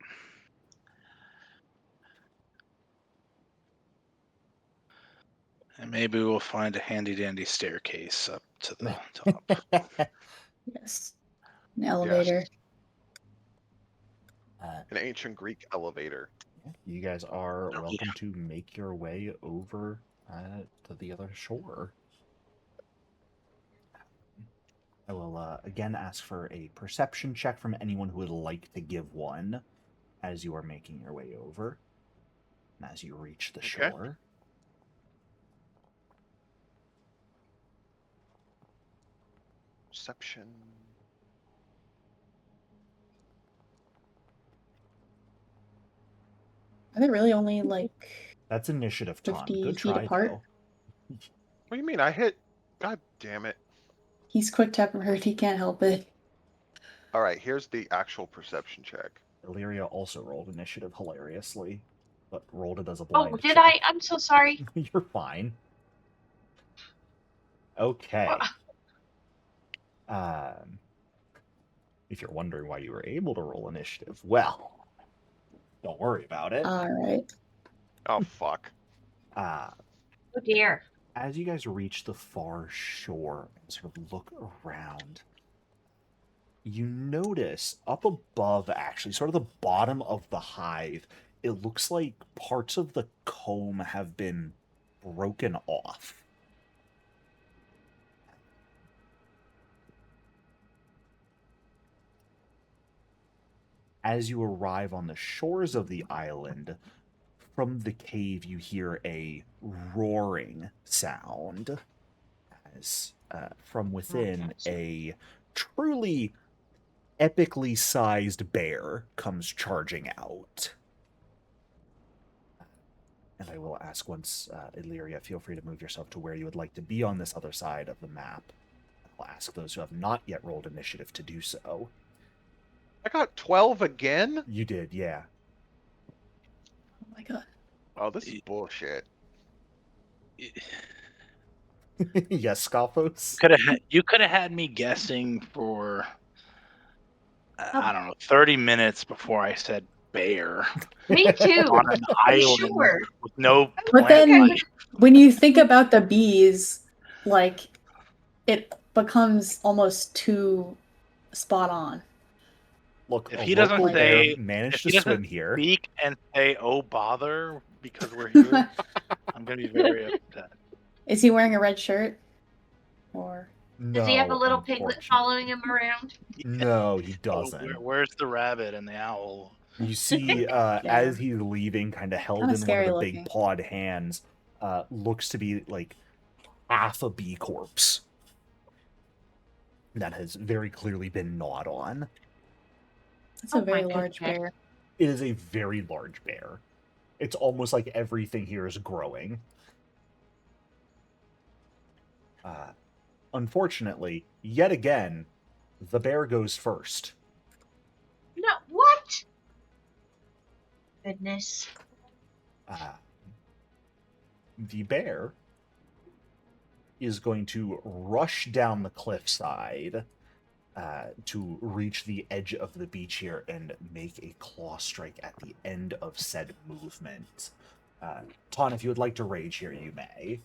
C: And maybe we'll find a handy dandy staircase up to the top.
E: Yes. An elevator.
B: An ancient Greek elevator.
A: You guys are
C: Oh,
A: welcome
C: yeah.
A: to make your way over to the other shore. I will again ask for a perception check from anyone who would like to give one as you are making your way over. And as you reach the
B: Okay.
A: shore.
B: Perception.
E: Are they really only like
A: That's initiative, Ton.
E: 50
A: Good
E: feet
A: try,
E: apart?
A: though.
B: What do you mean? I hit. God damn it.
E: He's quick tempered, he can't help it.
B: All right, here's the actual perception check.
A: Illyria also rolled initiative hilariously, but rolled it as a
D: Oh,
A: blind
D: did
A: check.
D: I? I'm so sorry.
A: You're fine. Okay. If you're wondering why you were able to roll initiative, well, don't worry about it.
E: Alright.
B: Oh, fuck.
A: Uh,
D: Oh dear.
A: as you guys reach the far shore and sort of look around, you notice up above, actually, sort of the bottom of the hive, it looks like parts of the comb have been broken off. As you arrive on the shores of the island, from the cave you hear a roaring sound as from within a truly epically sized bear comes charging out. And I will ask once, Illyria, feel free to move yourself to where you would like to be on this other side of the map. I'll ask those who have not yet rolled initiative to do so.
B: I got 12 again?
A: You did, yeah.
E: Oh my god.
B: Oh, this is bullshit.
A: Yes, Scoffos?
C: You could have had me guessing for I don't know 30 minutes before I said bear
D: Me too.
C: on an
D: I'm
C: island
D: sure.
C: with no
E: But
C: plant
E: then
C: life.
E: when you think about the bees, like it becomes almost too spot on.
A: Look,
C: If
A: a
C: he doesn't
A: local
C: say-
A: bear managed
C: if
A: to
C: he doesn't
A: swim here.
C: Speak and say, "Oh bother," because we're here. I'm gonna be very upset.
E: Is he wearing a red shirt? Or
D: Does he have a
A: No,
D: little piglet
A: unfortunately.
D: following him around?
A: No, he
C: Oh,
A: doesn't.
C: where's the rabbit and the owl?
A: You see, as he's leaving, kind of held
E: Kinda
A: in one of
E: scary
A: the
E: looking.
A: big pawed hands, looks to be like half a bee corpse that has very clearly been gnawed on.
E: it's
D: Oh
E: a
D: my
E: very large
D: goodness.
E: bear.
A: It is a very large bear. It's almost like everything here is growing. Unfortunately, yet again, The bear goes first.
D: No, what? Goodness.
A: The bear is going to rush down the cliffside to reach the edge of the beach here and make a claw strike at the end of said movement. Ton, if you would like to rage here, you may.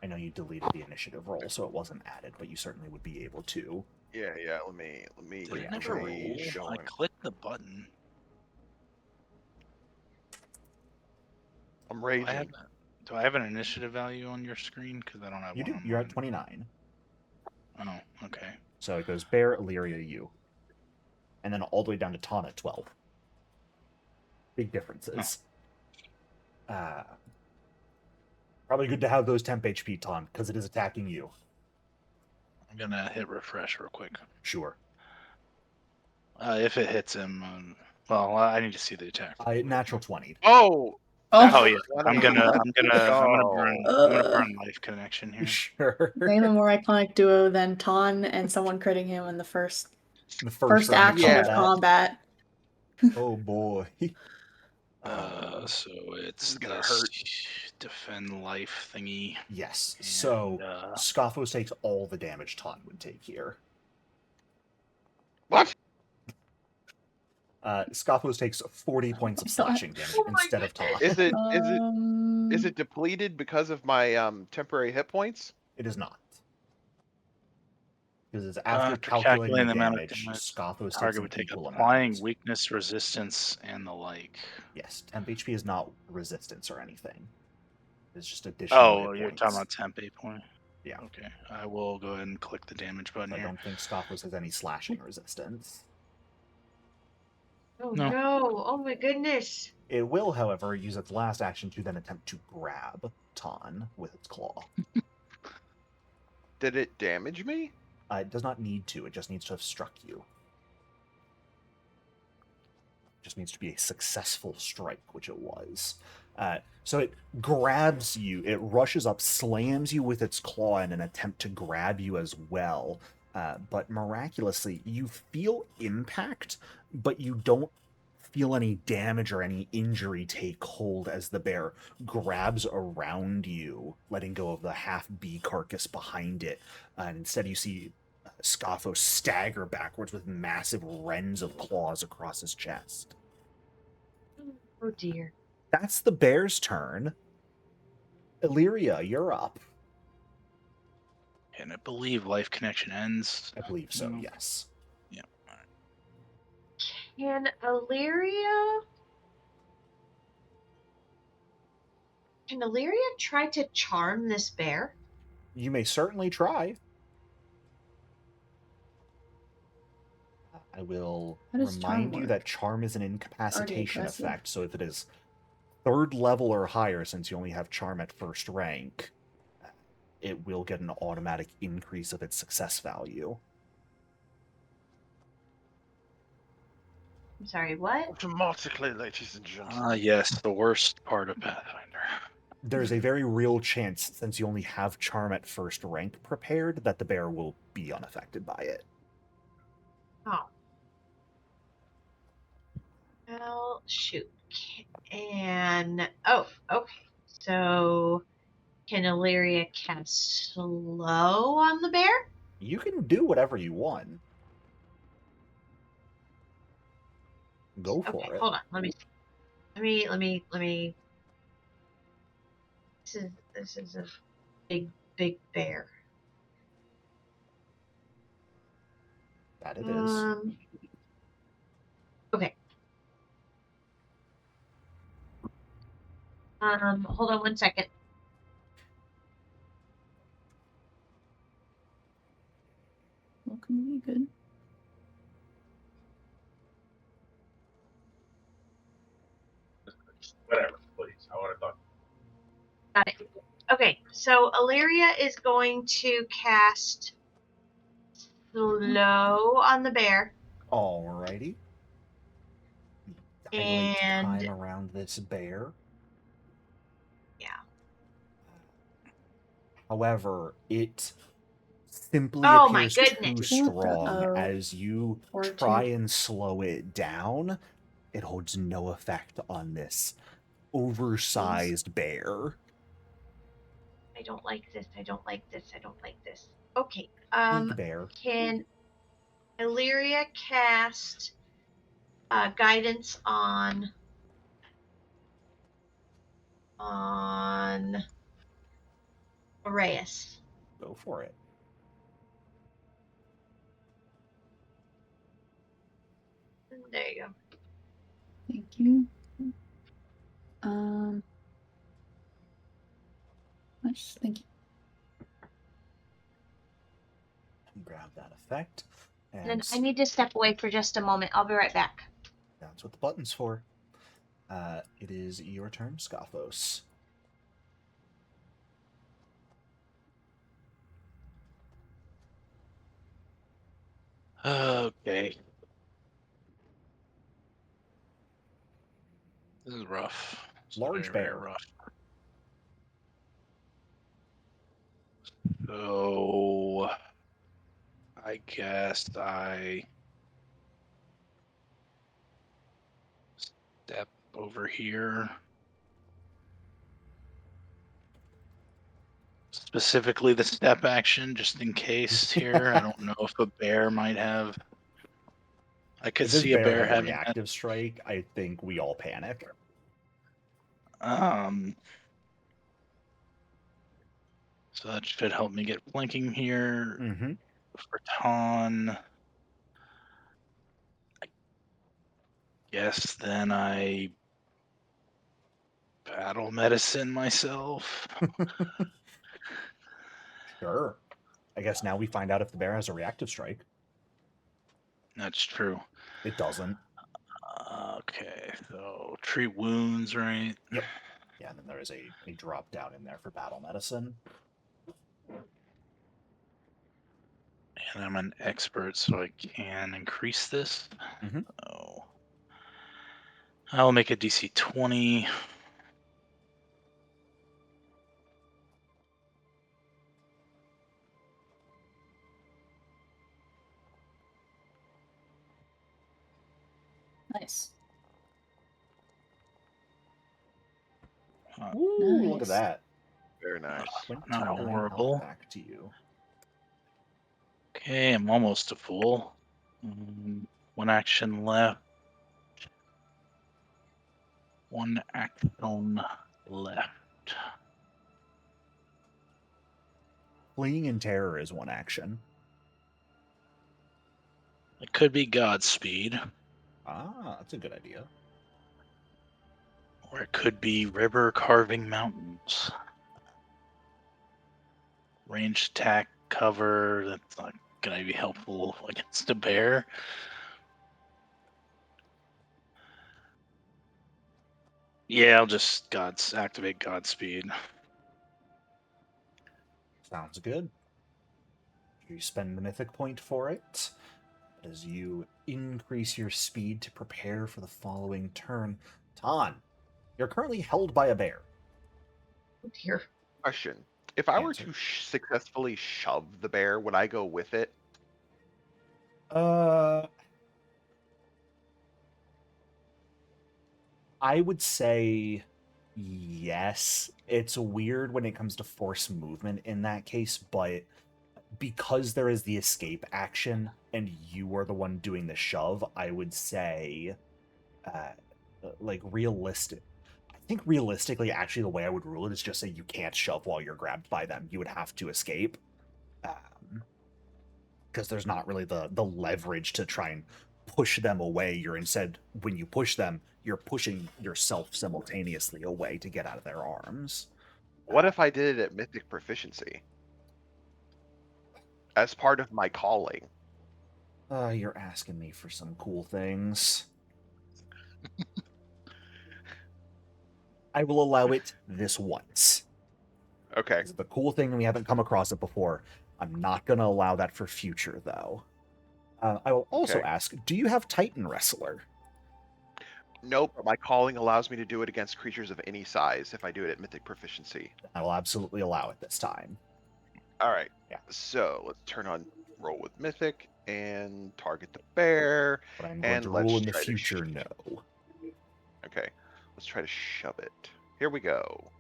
A: I know you deleted the initiative roll, so it wasn't added, but you certainly would be able to.
B: Yeah. Let me
C: Did it
B: get
C: never
B: rage
C: roll? I
B: going.
C: clicked the button.
B: I'm
C: Do
B: raging.
C: I have an initiative value on your screen? Because I don't have
A: You
C: one
A: do.
C: on
A: You're at
C: mine.
A: 29.
C: Oh, okay.
A: So it goes Bear, Illyria, you. And then all the way down to Ton at 12. Big differences. Probably good to have those temp HP, Ton, because it is attacking you.
C: I'm gonna hit refresh real quick.
A: Sure.
C: If it hits him, well, I need to see the attack.
A: Natural 20.
B: Oh,
C: Oh yeah,
B: I'm
C: I'm gonna burn life connection here.
A: Sure.
E: Name a more iconic duo than Ton and someone critting him in the first
A: The
E: first
A: round
E: action of
B: combat.
E: combat.
A: Oh boy.
C: So it's
B: is gonna
C: this
B: hurt.
C: defend life thingy.
A: Yes.
C: And,
A: So Scoffos takes all the damage Ton would take here.
B: What?
A: Scoffos takes 40 points of slashing damage
D: Oh my
A: instead of Ton.
B: Is it depleted because of my temporary hit points?
A: It is not. Because it's after
C: after
A: calculating the
C: amount of
A: damage,
C: damage,
A: Scoffos takes
C: target
A: an
C: would take
A: equal
C: applying
A: amount.
C: weakness, resistance, and the like.
A: Yes, temp HP is not resistance or anything. It's just additional hit
C: Oh, you're
A: points.
C: talking about temp 8 point?
A: Yeah.
C: Okay, I will go ahead and click the damage button
A: I
C: here.
A: don't think Scoffos has any slashing resistance.
D: Oh
C: No.
D: no. Oh my goodness.
A: It will, however, use its last action to then attempt to grab Ton with its claw.
B: Did it damage me?
A: It does not need to. It just needs to have struck you. It just needs to be a successful strike, which it was. So it grabs you. It rushes up, slams you with its claw in an attempt to grab you as well. But miraculously, you feel impact, but you don't feel any damage or any injury take hold as the bear grabs around you, letting go of the half bee carcass behind it. And instead, you see Scoffo stagger backwards with massive rends of claws across his chest.
D: Oh dear.
A: That's the bear's turn. Illyria, you're up.
C: And I believe life connection ends.
A: I believe so,
C: Mm.
A: yes.
C: Yeah. All right.
D: Can Illyria try to charm this bear?
A: You may certainly try. I will
E: How does charm
A: remind you
E: work?
A: that charm is an incapacitation
E: aggressive.
A: effect, so if it is 3rd level or higher, since you only have charm at 1st rank, it will get an automatic increase of its success value.
D: I'm sorry, what?
B: Automatically, ladies and gentlemen.
C: Yes, the worst part of Pathfinder.
A: There's a very real chance, since you only have charm at 1st rank prepared, that the bear will be unaffected by it.
D: Oh. Well, shoot. Oh, okay. So, can Illyria cast slow on the bear?
A: You can do whatever you want. Go for
D: Okay,
A: it.
D: hold on. Let me. This is a big bear.
A: That it is.
D: Okay. Hold on 1 second.
E: Well, can be good.
F: Whatever, please. I want to talk.
D: Got it. Okay, so Illyria is going to cast slow on the bear.
A: Alrighty. Dilate
D: And-
A: time around this bear.
D: Yeah.
A: However, it simply
D: Oh my
A: appears too
D: goodness.
A: strong.
E: Uh-oh.
A: As you
E: Fortitude.
A: try and slow it down, it holds no effect on this oversized bear.
D: I don't like this. I don't like this. I don't like this. Okay.
A: Big bear.
D: Can Illyria cast guidance on Arrayus?
A: Go for it.
D: There you go.
E: Thank you. Nice. Thank you.
A: Grab that effect.
D: And then
A: And
D: I need to step away for just a moment. I'll be right back.
A: that's what the button's for. It is your turn, Scoffos.
C: Okay. This is rough. It's
A: Large
C: very,
A: bear.
C: very rough. So, I guess I step over here. Specifically the step action, just in case here. I don't know if a bear might have. I could
A: If this
C: see a bear
A: had a
C: having
A: reactive strike, I think we all panic.
C: So that should help me get flanking here.
A: Mm-hmm.
C: For Ton. I guess then I battle medicine myself.
A: Sure. I guess now we find out if the bear has a reactive strike.
C: That's true.
A: It doesn't.
C: Okay, so treat wounds, right?
A: Yep. Yeah, and then there is a drop down in there for battle medicine.
C: And I'm an expert, so I can increase this.
A: Mhm.
C: Oh. I'll make a DC 20.
E: Nice.
A: Ooh, look at
E: Nice.
A: that.
B: Very nice.
A: 29 health
C: horrible.
A: back to you.
C: Okay, I'm almost to full. One action left. One action left.
A: Fleeing in terror is one action.
C: It could be Godspeed,
A: Ah, that's a good idea.
C: or it could be River Carving Mountains. Ranged attack cover. That's not going to be helpful against a bear. Yeah, I'll just activate Godspeed.
A: Sounds good. You spend the mythic point for it. As you increase your speed to prepare for the following turn. Ton, you're currently held by a bear.
D: Oh dear.
B: Question. If I were
A: Answer.
B: to successfully shove the bear, would I go with it?
A: I would say yes. It's weird when it comes to force movement in that case, but because there is the escape action and you are the one doing the shove, I would say, realistic. I think realistically, actually, the way I would rule it is just say you can't shove while you're grabbed by them. You would have to escape. Because there's not really the leverage to try and push them away. You're instead, when you push them, you're pushing yourself simultaneously away to get out of their arms.
B: What if I did it at Mythic Proficiency? As part of my calling.
A: You're asking me for some cool things. I will allow it this once.
B: Okay.
A: It's the cool thing, and we haven't come across it before. I'm not going to allow that for future, though. I will also ask, do you have Titan Wrestler?
B: Nope, but my calling allows me to do it against creatures of any size if I do it at Mythic Proficiency.
A: I will absolutely allow it this time.
B: All right.
A: Yeah.
B: So let's turn on roll with Mythic and target the bear.
A: But I'm going
B: And
A: to
B: let's
A: rule in the
B: try to
A: future, no.
B: Okay. Let's try to shove it. Here we go.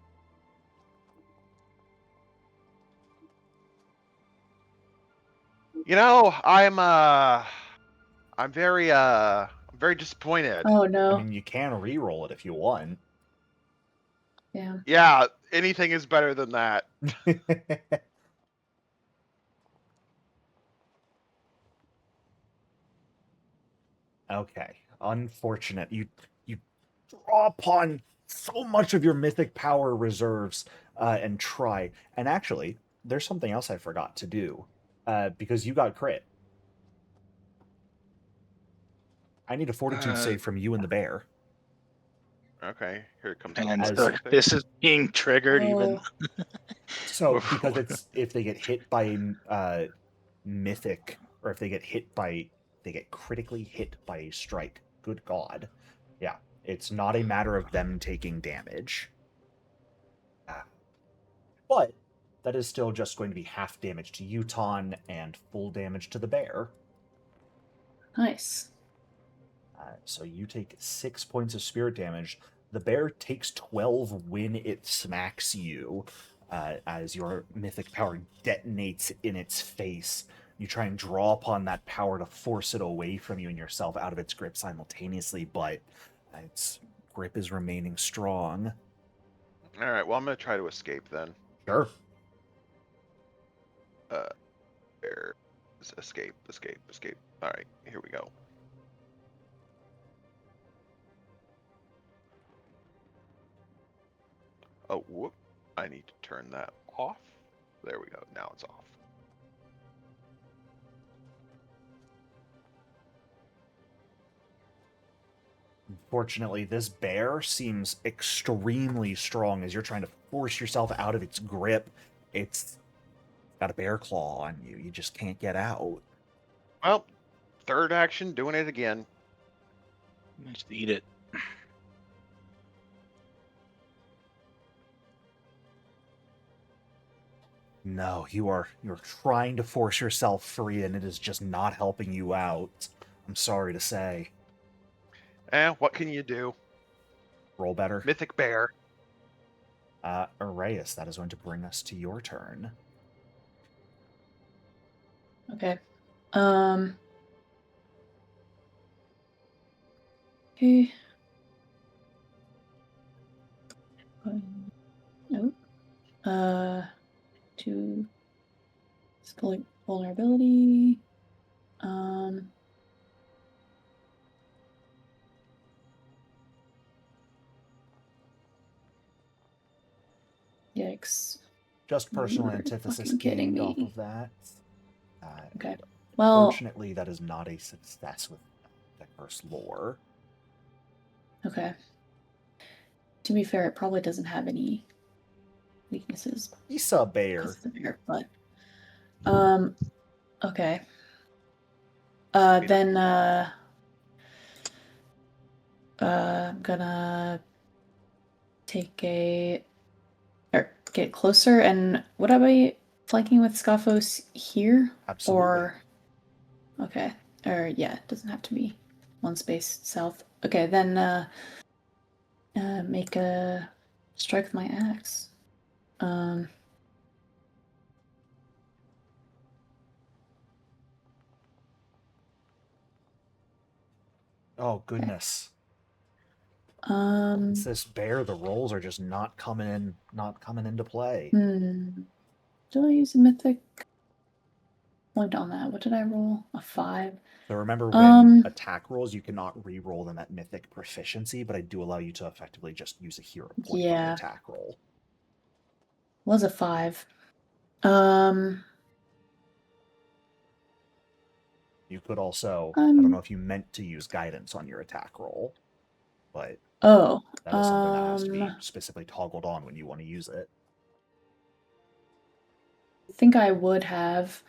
B: You know, I'm very disappointed.
E: Oh
A: I
E: no.
A: mean, you can re-roll it if you want.
E: Yeah.
B: Yeah, anything is better than that.
A: Okay. Unfortunate. You draw upon so much of your mythic power reserves and try. And actually, there's something else I forgot to do. Because you got crit. I need a fortitude save from you and the bear.
B: Okay, here it comes. The
C: And
A: As-
C: so
B: thing.
C: this is being triggered even.
E: Oh.
A: So because it's if they get hit by mythic, or if they get critically hit by a strike. Good God. Yeah. It's not a matter of them taking damage. But that is still just going to be half damage to Uton and full damage to the bear.
E: Nice.
A: So you take 6 points of spirit damage. The bear takes 12 when it smacks you, as your mythic power detonates in its face. You try and draw upon that power to force it away from you and yourself out of its grip simultaneously, but its grip is remaining strong.
B: All right, well, I'm going to try to escape then.
A: Sure.
B: There. Escape. All right, here we go. Oh, whoop. I need to turn that off. There we go. Now it's off.
A: Unfortunately, this bear seems extremely strong as you're trying to force yourself out of its grip. It's got a bear claw on you. You just can't get out.
B: Well, third action, doing it again.
C: Just eat it.
A: No, you're trying to force yourself free, and it is just not helping you out. I'm sorry to say.
B: What can you do?
A: Roll better.
B: Mythic bear.
A: Arrayus, that is going to bring us to your turn.
E: Okay. Okay. Nope. To exploit vulnerability. Yikes.
A: Just personal
E: You're
A: antithesis
E: fucking kidding
A: gained off
E: me.
A: of that.
E: Okay. Well,
A: Fortunately, that is not a success with diverse lore.
E: okay. To be fair, it probably doesn't have any weaknesses.
A: He's a bear.
E: Because it's a bear, but okay. Then I'm gonna take or get closer. And would I be flanking with Scophos here?
A: Absolutely.
E: Or okay. Or yeah, it doesn't have to be one space south. Okay, then make a strike with my axe.
A: Oh goodness.
E: Okay.
A: It's this bear. The rolls are just not coming into play.
E: Did I use a mythic point on that? What did I roll? A 5.
A: So remember, when attack rolls, you cannot re-roll them at mythic proficiency, but I do allow you to effectively just use a hero point on the
E: Yeah.
A: attack roll.
E: Was a 5.
A: You could also, I
E: Um,
A: don't know if you meant to use guidance on your attack roll, but
E: Oh.
A: that is something that has to be specifically toggled on when you want to use it.
E: I think I would have,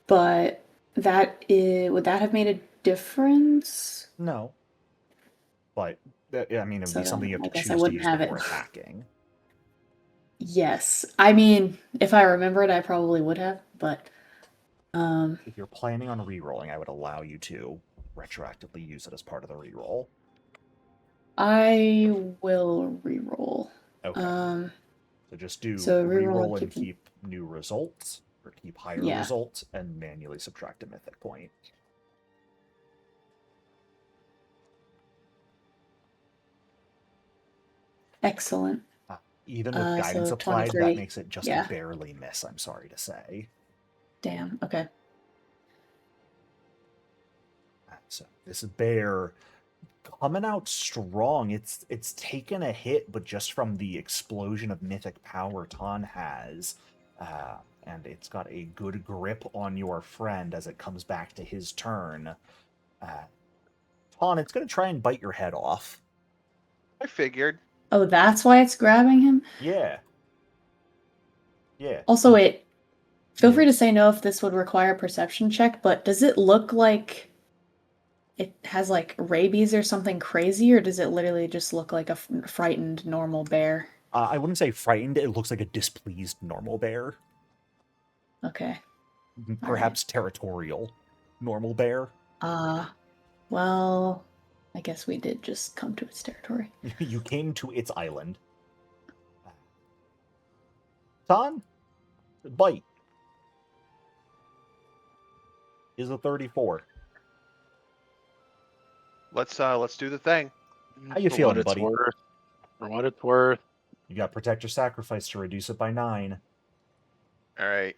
E: but would that have made a difference?
A: No. But, I mean, it would
E: So
A: be something
E: then
A: you have
E: I
A: to
E: guess I
A: choose to
E: wouldn't
A: use
E: have it.
A: before attacking.
E: Yes. I mean, if I remembered, I probably would have, but
A: If you're planning on re-rolling, I would allow you to retroactively use it as part of the re-roll.
E: I will reroll.
A: Okay. So just do
E: so re-roll
A: re-roll
E: and
A: and keep new results, or keep higher
E: Yeah.
A: results, and manually subtract a mythic point.
E: Excellent.
A: Even with guidance
E: so
A: applied, that
E: 23.
A: makes it just
E: Yeah.
A: barely miss, I'm sorry to say.
E: Damn. Okay.
A: So this bear coming out strong. It's taken a hit, but just from the explosion of mythic power Ton has, and it's got a good grip on your friend as it comes back to his turn. Ton, it's going to try and bite your head off.
B: I figured.
E: Oh, that's why it's grabbing him?
A: Yeah. Yeah.
E: Also, wait. Feel
A: Yeah.
E: free to say no if this would require a perception check, but does it look like it has like rabies or something crazy, or does it literally just look like a frightened normal bear?
A: I wouldn't say frightened. It looks like a displeased normal bear.
E: Okay.
A: Perhaps territorial normal bear.
E: Well, I guess we did just come to its territory.
A: You came to its island. Ton, bite. Is a 34.
B: Let's do the thing.
A: How you
C: For
A: feeling,
C: what it's
A: buddy?
C: worth. For what it's worth.
A: You got Protector Sacrifice to reduce it by 9.
B: All right.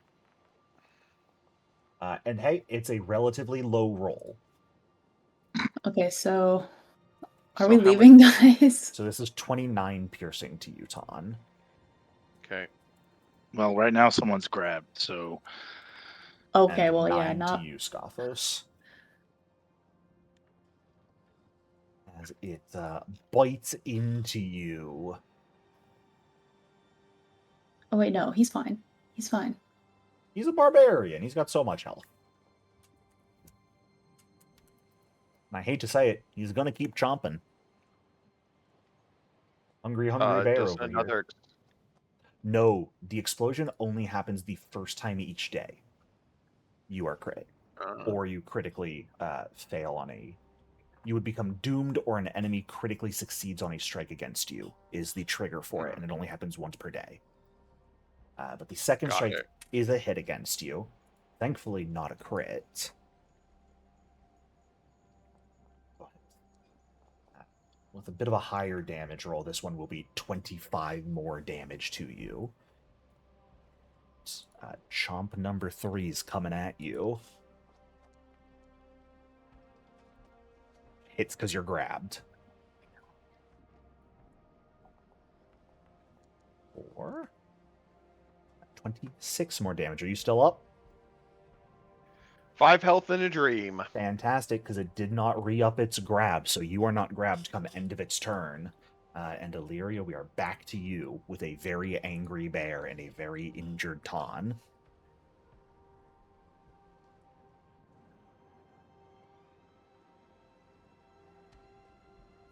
A: And hey, it's a relatively low roll.
E: Okay, so are
B: So
E: we
B: how many-
E: leaving, guys?
A: So this is 29 piercing to you, Ton.
B: Okay.
C: Well, right now someone's grabbed, so
E: Okay,
A: And
E: well,
A: 9
E: yeah, not.
A: to you, Scothos. As it bites into you.
E: Oh, wait, no, he's fine. He's fine.
A: He's a barbarian. He's got so much health. And I hate to say it, he's gonna keep chomping. Hungry bear
B: Does
A: over
B: another
A: here. No, the explosion only happens the first time each day. You are crit. Or you critically fail on a... You would become doomed, or an enemy critically succeeds on a strike against you, is the trigger for it, and it only happens once per day. But the second
B: Got
A: strike
B: it.
A: is a hit against you. Thankfully, not a crit. With a bit of a higher damage roll, this one will be 25 more damage to you. Chomp number 3 is coming at you. Hits because you're grabbed. 4. 26 more damage. Are you still up?
B: 5 health in a dream.
A: Fantastic, because it did not re-up its grab, so you are not grabbed come end of its turn. And Illyria, we are back to you with a very angry bear and a very injured Ton.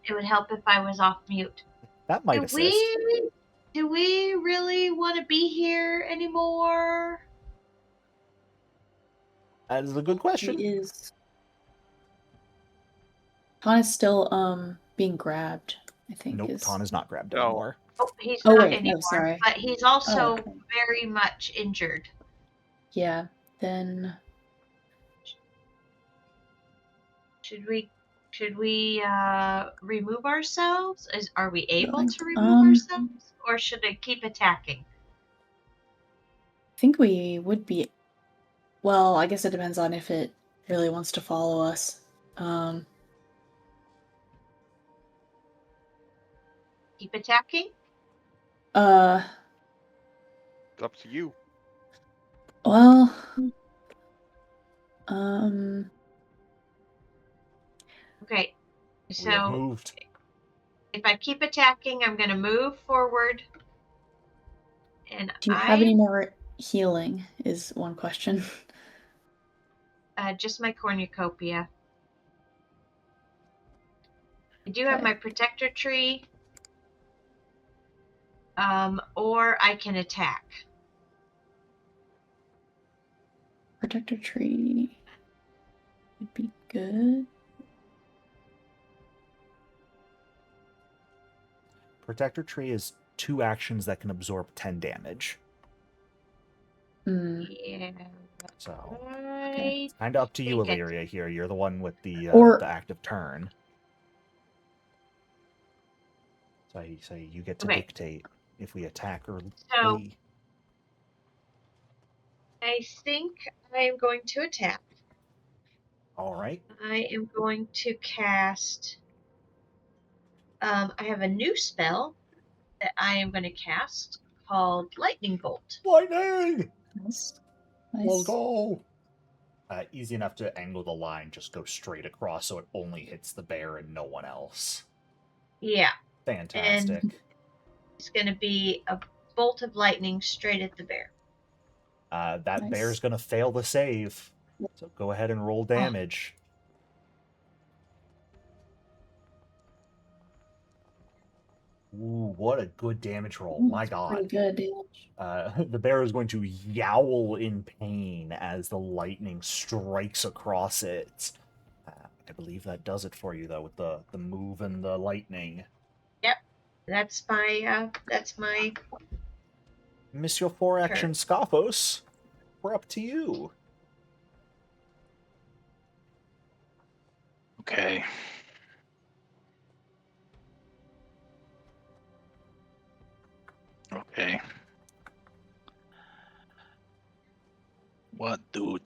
D: It would help if I was off mute.
A: That might assist.
D: Do we really want to be here anymore?
A: That is a good question.
E: He is. Ton is still being grabbed, I think.
A: Nope, Ton is not grabbed
B: No.
A: anymore.
D: Oh, he's
E: Oh,
D: not
E: wait,
D: anymore.
E: sorry.
D: But he's also
E: Oh, okay.
D: very much injured.
E: Yeah, then
D: Should we remove ourselves? Are we able
E: Going.
D: to remove ourselves, or should I keep attacking?
E: I think we would be. Well, I guess it depends on if it really wants to follow us.
D: Keep attacking?
B: It's up to you.
E: Well,
D: Okay.
A: We have
D: So
A: moved.
D: if I keep attacking, I'm going to move forward. And
E: do you have any more healing? Is one question.
D: just my cornucopia. I do have
E: Okay.
D: my protector tree. or I can attack.
E: Protector tree would be good.
A: Protector tree is 2 actions that can absorb 10 damage.
D: Yeah.
A: So
D: I
A: it's kind of up to you,
D: think I-
A: Illyria. Here, you're the one with the
E: Or-
A: active turn. So you get to
D: Okay.
A: dictate if we attack or
D: So-
A: flee.
D: I think I am going to attack.
A: All right.
D: I am going to cast. I have a new spell that I am going to cast called Lightning Bolt.
A: Lightning!
E: Nice.
A: Let's
E: Nice.
A: go! Easy enough to angle the line, just go straight across so it only hits the bear and no one else.
D: Yeah,
A: Fantastic.
D: it's going to be a bolt of lightning straight at the bear.
A: That
E: Nice.
A: bear's gonna fail the save. So go ahead and roll damage. Ooh, what a good damage roll.
E: Ooh,
A: My
E: that's
A: god.
E: pretty good damage.
A: The bear is going to yowl in pain as the lightning strikes across it. I believe that does it for you, though, with the move and the lightning.
D: That's my
A: Miss your 4 action Scophos. We're up to you.
C: Okay. Okay. What do?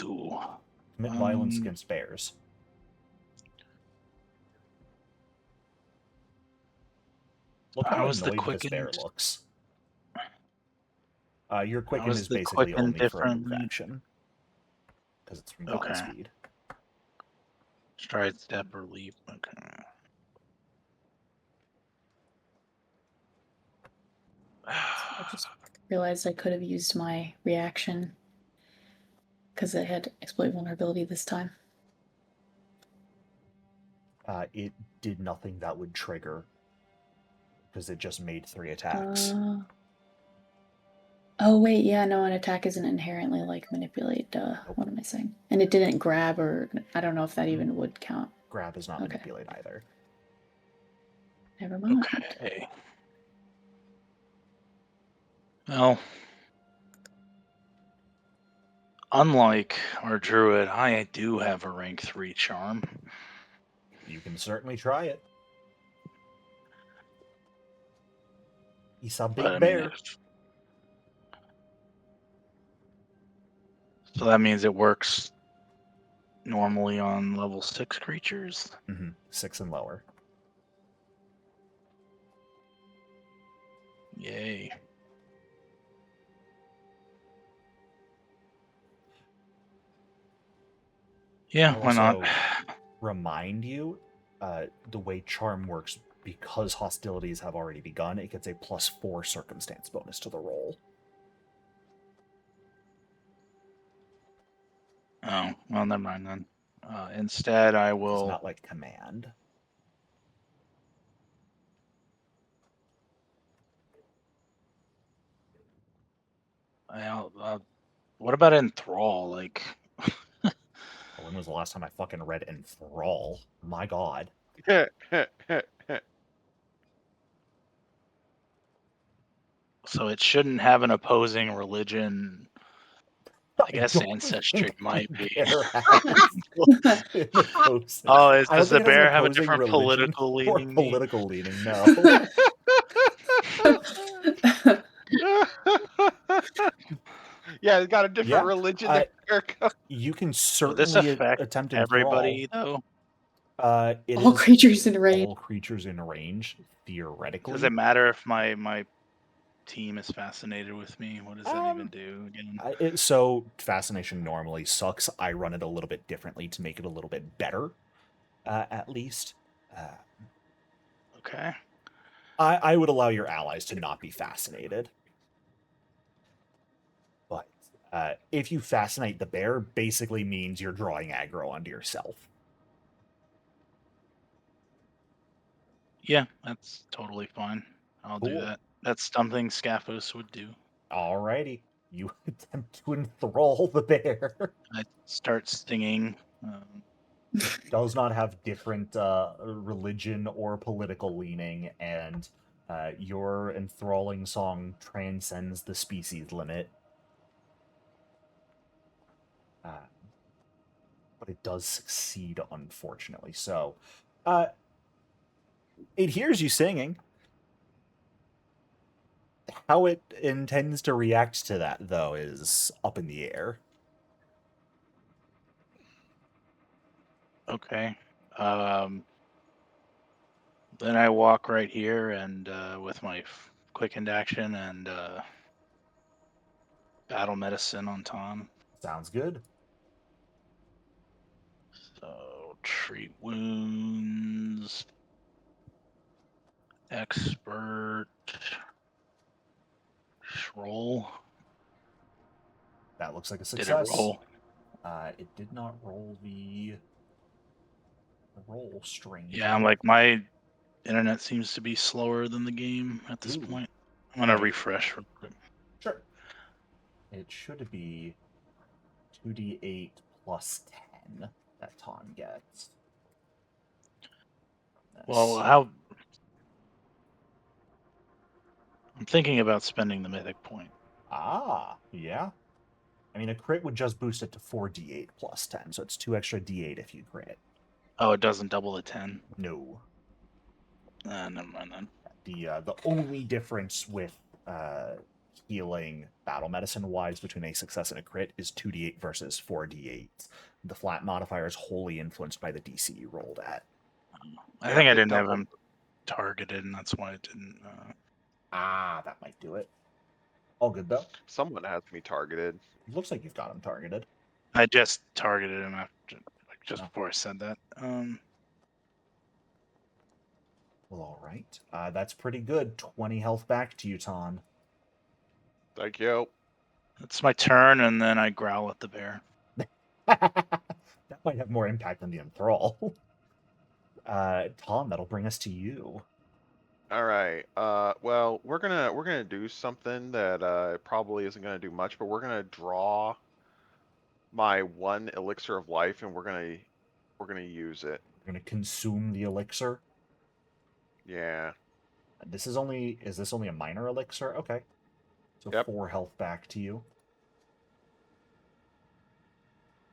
A: Commit violence against bears. Look
C: How
A: how
C: is the
A: annoyed this bear
C: quickened-
A: looks. Your quicken
C: is
A: is
C: the
A: basically
C: quicken
A: only for a move
C: differently?
A: action. Because it's from
C: Okay.
A: Godspeed.
C: Stride, step, or leap. Okay.
E: I just realized I could have used my reaction because I had exploit vulnerability this time.
A: It did nothing that would trigger. Because it just made 3 attacks.
E: Oh wait, yeah, no, an attack isn't inherently like manipulate. What am I saying? And it didn't grab, or I don't know if that even would count.
A: Grab is not
E: Okay.
A: manipulate either.
E: Never mind.
C: Okay. Well, unlike our druid, I do have a rank 3 charm.
A: You can certainly try it. He's a big
C: But, I mean,
A: bear.
C: so that means it works normally on level 6 creatures.
A: 6 and lower.
C: Yay. Yeah,
A: I'll
C: why not?
A: also remind you, the way charm works, because hostilities have already begun, it gets a +4 circumstance bonus to the roll.
C: Oh, well, never mind then. Instead, I
A: It's
C: will.
A: not like command.
C: What about enthrall? Like,
A: When was the last time I fucking read Enthrall? My god.
C: so it shouldn't have an opposing religion. I guess
A: don't
C: ancestry
A: think
C: might
A: the
C: be.
A: bear has an opposing-
C: Oh,
A: I don't
C: does the
A: think it has an
C: bear have a
A: opposing
C: different
A: religion
C: political
A: or
C: leaning?
A: political leaning, no.
B: Yeah, it's got a different
A: Yeah,
B: religion than Erica.
A: You can
C: Will this
A: certainly
C: affect
A: attempt
C: everybody,
A: Enthrall.
C: though?
A: It
E: All
A: is
E: creatures in range.
A: all creatures in range, theoretically.
C: Does it matter if my team is fascinated with me? What does that even do again?
A: So fascination normally sucks. I run it a little bit differently to make it a little bit better, at least.
C: Okay.
A: I would allow your allies to not be fascinated. But if you fascinate the bear, basically means you're drawing aggro onto yourself.
C: Yeah, that's totally fine. I'll do
A: Cool.
C: that. That's something Scaphos would do.
A: Alrighty. You attempt to enthrall the bear.
C: I start singing.
A: Does not have different religion or political leaning, and your enthralling song transcends the species limit. But it does succeed, unfortunately. So, it hears you singing. How it intends to react to that, though, is up in the air.
C: Okay. Then I walk right here and with my quickened action and battle medicine on Tom.
A: Sounds good.
C: So treat wounds. Expert. Roll.
A: That looks like a
C: Did it
A: success.
C: roll?
A: It did not roll the roll, strange.
C: Yeah, I'm like, my internet seems to be slower than the game at this
A: Ooh.
C: point. I'm gonna refresh real quick.
A: Sure. It should be 2d8 plus 10 that Tom gets.
C: Well, how? I'm thinking about spending the mythic point.
A: Ah, yeah. I mean, a crit would just boost it to 4d8 plus 10, so it's 2 extra d8 if you crit.
C: Oh, it doesn't double the 10.
A: No.
C: Never mind then.
A: The only difference with healing battle medicine wise between a success and a crit is 2d8 versus 4d8. The flat modifier is wholly influenced by the DC you rolled at.
C: I think I didn't have him targeted, and that's why it didn't.
A: That might do it. All good though.
B: Someone has me targeted.
A: It looks like you've got him targeted.
C: I just targeted him after, like, just before I said that.
A: Well, all right. That's pretty good. 20 health back to you, Ton.
B: Thank you.
C: It's my turn, and then I growl at the bear.
A: That might have more impact than the enthrall. Tom, that'll bring us to you.
B: All right. Well, we're gonna do something that probably isn't gonna do much, but we're gonna draw my 1 elixir of life, and we're gonna use it.
A: We're gonna consume the elixir.
B: Yeah.
A: Is this only a minor elixir? Okay. So
B: Yep.
A: 4 health back to you.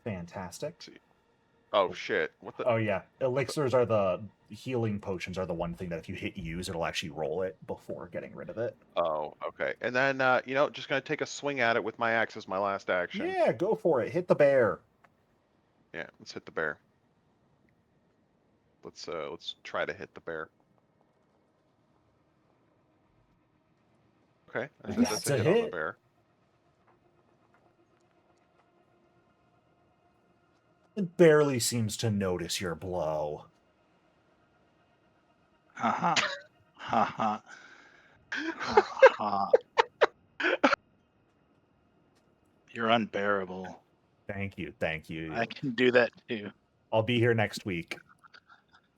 A: Fantastic.
B: Let's see. Oh shit! What the?
A: Oh yeah, elixirs are the healing potions are the one thing that if you hit use, it'll actually roll it before getting rid of it.
B: Oh, okay. And then just gonna take a swing at it with my axe as my last action.
A: Yeah, go for it. Hit the bear.
B: Yeah, let's hit the bear. Let's try to hit the bear. Okay, that's a hit on the bear.
A: It barely seems to notice your blow.
C: Ha ha. You're unbearable.
A: Thank you.
C: I can do that too.
A: I'll be here next week.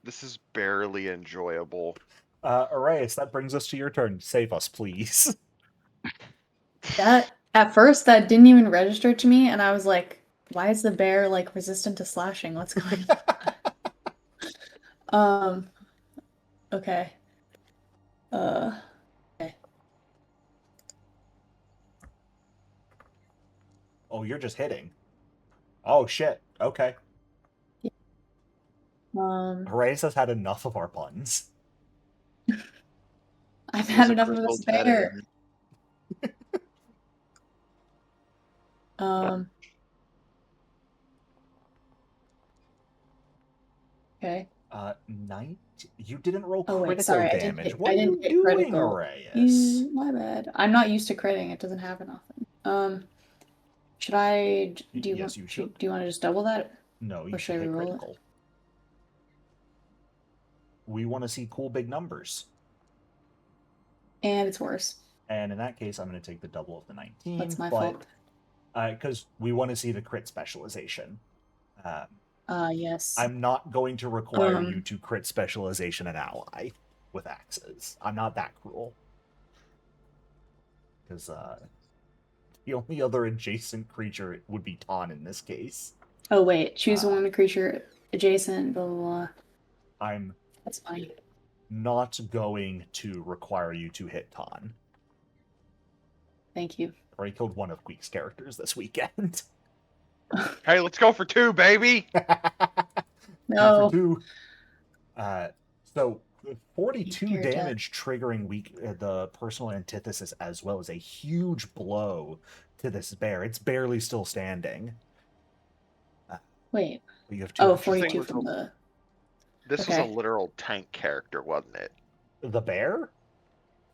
B: This is barely enjoyable.
A: Arias, that brings us to your turn. Save us, please.
E: That at first that didn't even register to me, and I was like, why is the bear like resistant to slashing? What's going on? Okay. Okay.
A: Oh, you're just hitting. Oh shit. Okay. Arias has had enough of our puns.
E: I've had enough of this bear. Okay.
A: You didn't roll critical damage.
E: I didn't hit
A: doing,
E: critical.
A: Arias?
E: My bad. I'm not used to critting. It doesn't happen often. Should I? Do you want to just double that?
A: No, you should hit critical. We want to see cool big numbers.
E: And it's worse.
A: And in that case, I'm going to take the double of the 19.
E: That's my fault.
A: Because we want to see the crit specialization.
E: Yes.
A: I'm not going to require you to crit specialization an ally with axes. I'm not that cruel. because the only other adjacent creature would be Ton in this case.
E: Oh wait, choose one creature adjacent. Blah blah blah.
A: I'm
E: That's fine.
A: not going to require you to hit Ton.
E: Thank you.
A: Already killed one of Gweek's characters this weekend.
B: Hey, let's go for 2, baby!
E: No.
A: Two. So 42
E: You're dead.
A: damage triggering the personal antithesis, as well as a huge blow to this bear. It's barely still standing.
E: Wait.
A: But you have two
E: Oh,
A: extra
E: 42
B: was
E: from the.
B: This was a
E: Okay.
B: literal tank character, wasn't it?
A: The bear?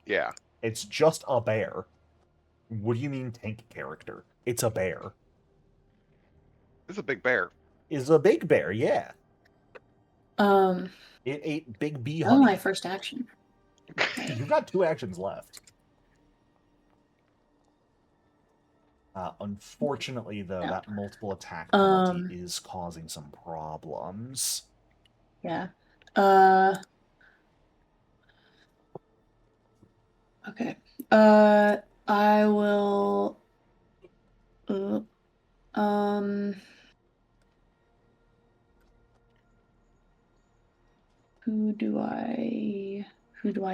B: Yeah.
A: It's just a bear. What do you mean tank character? It's a bear.
B: It's a big bear.
A: It's a big bear, yeah.
E: Um.
A: It ate big bee
E: Oh,
A: honey.
E: my first action.
A: You've got 2 actions left. Unfortunately, though,
E: No.
A: that multiple attack penalty
E: Um.
A: is causing some problems.
E: Yeah. Okay. I will. Who do I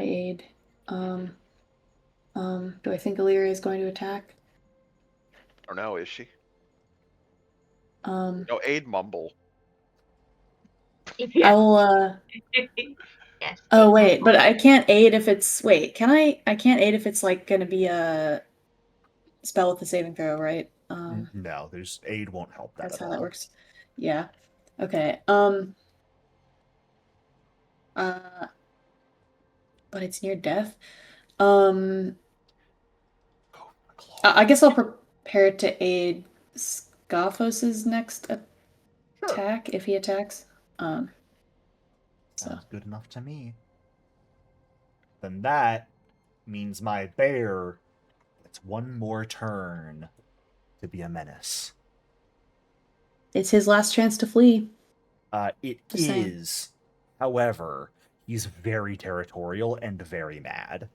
E: aid? Do I think Illyria is going to attack?
B: Or no, is she?
E: Um,
B: No, aid Mumble.
E: I will,
D: Yes.
E: oh wait, but I can't aid if it's, wait, can I can't aid if it's like gonna be a spell with a saving throw, right?
A: No, there's aid won't help that
E: That's
A: at
E: how
A: all.
E: that works. Yeah. Okay. But it's near death.
A: Go for the claw.
E: I guess I'll prepare to aid Scophos's next attack if he attacks. So
A: Sounds good enough to me. Then that means my bear gets one more turn to be a menace.
E: it's his last chance to flee.
A: It
E: Just saying.
A: is. However, he's very territorial and very mad.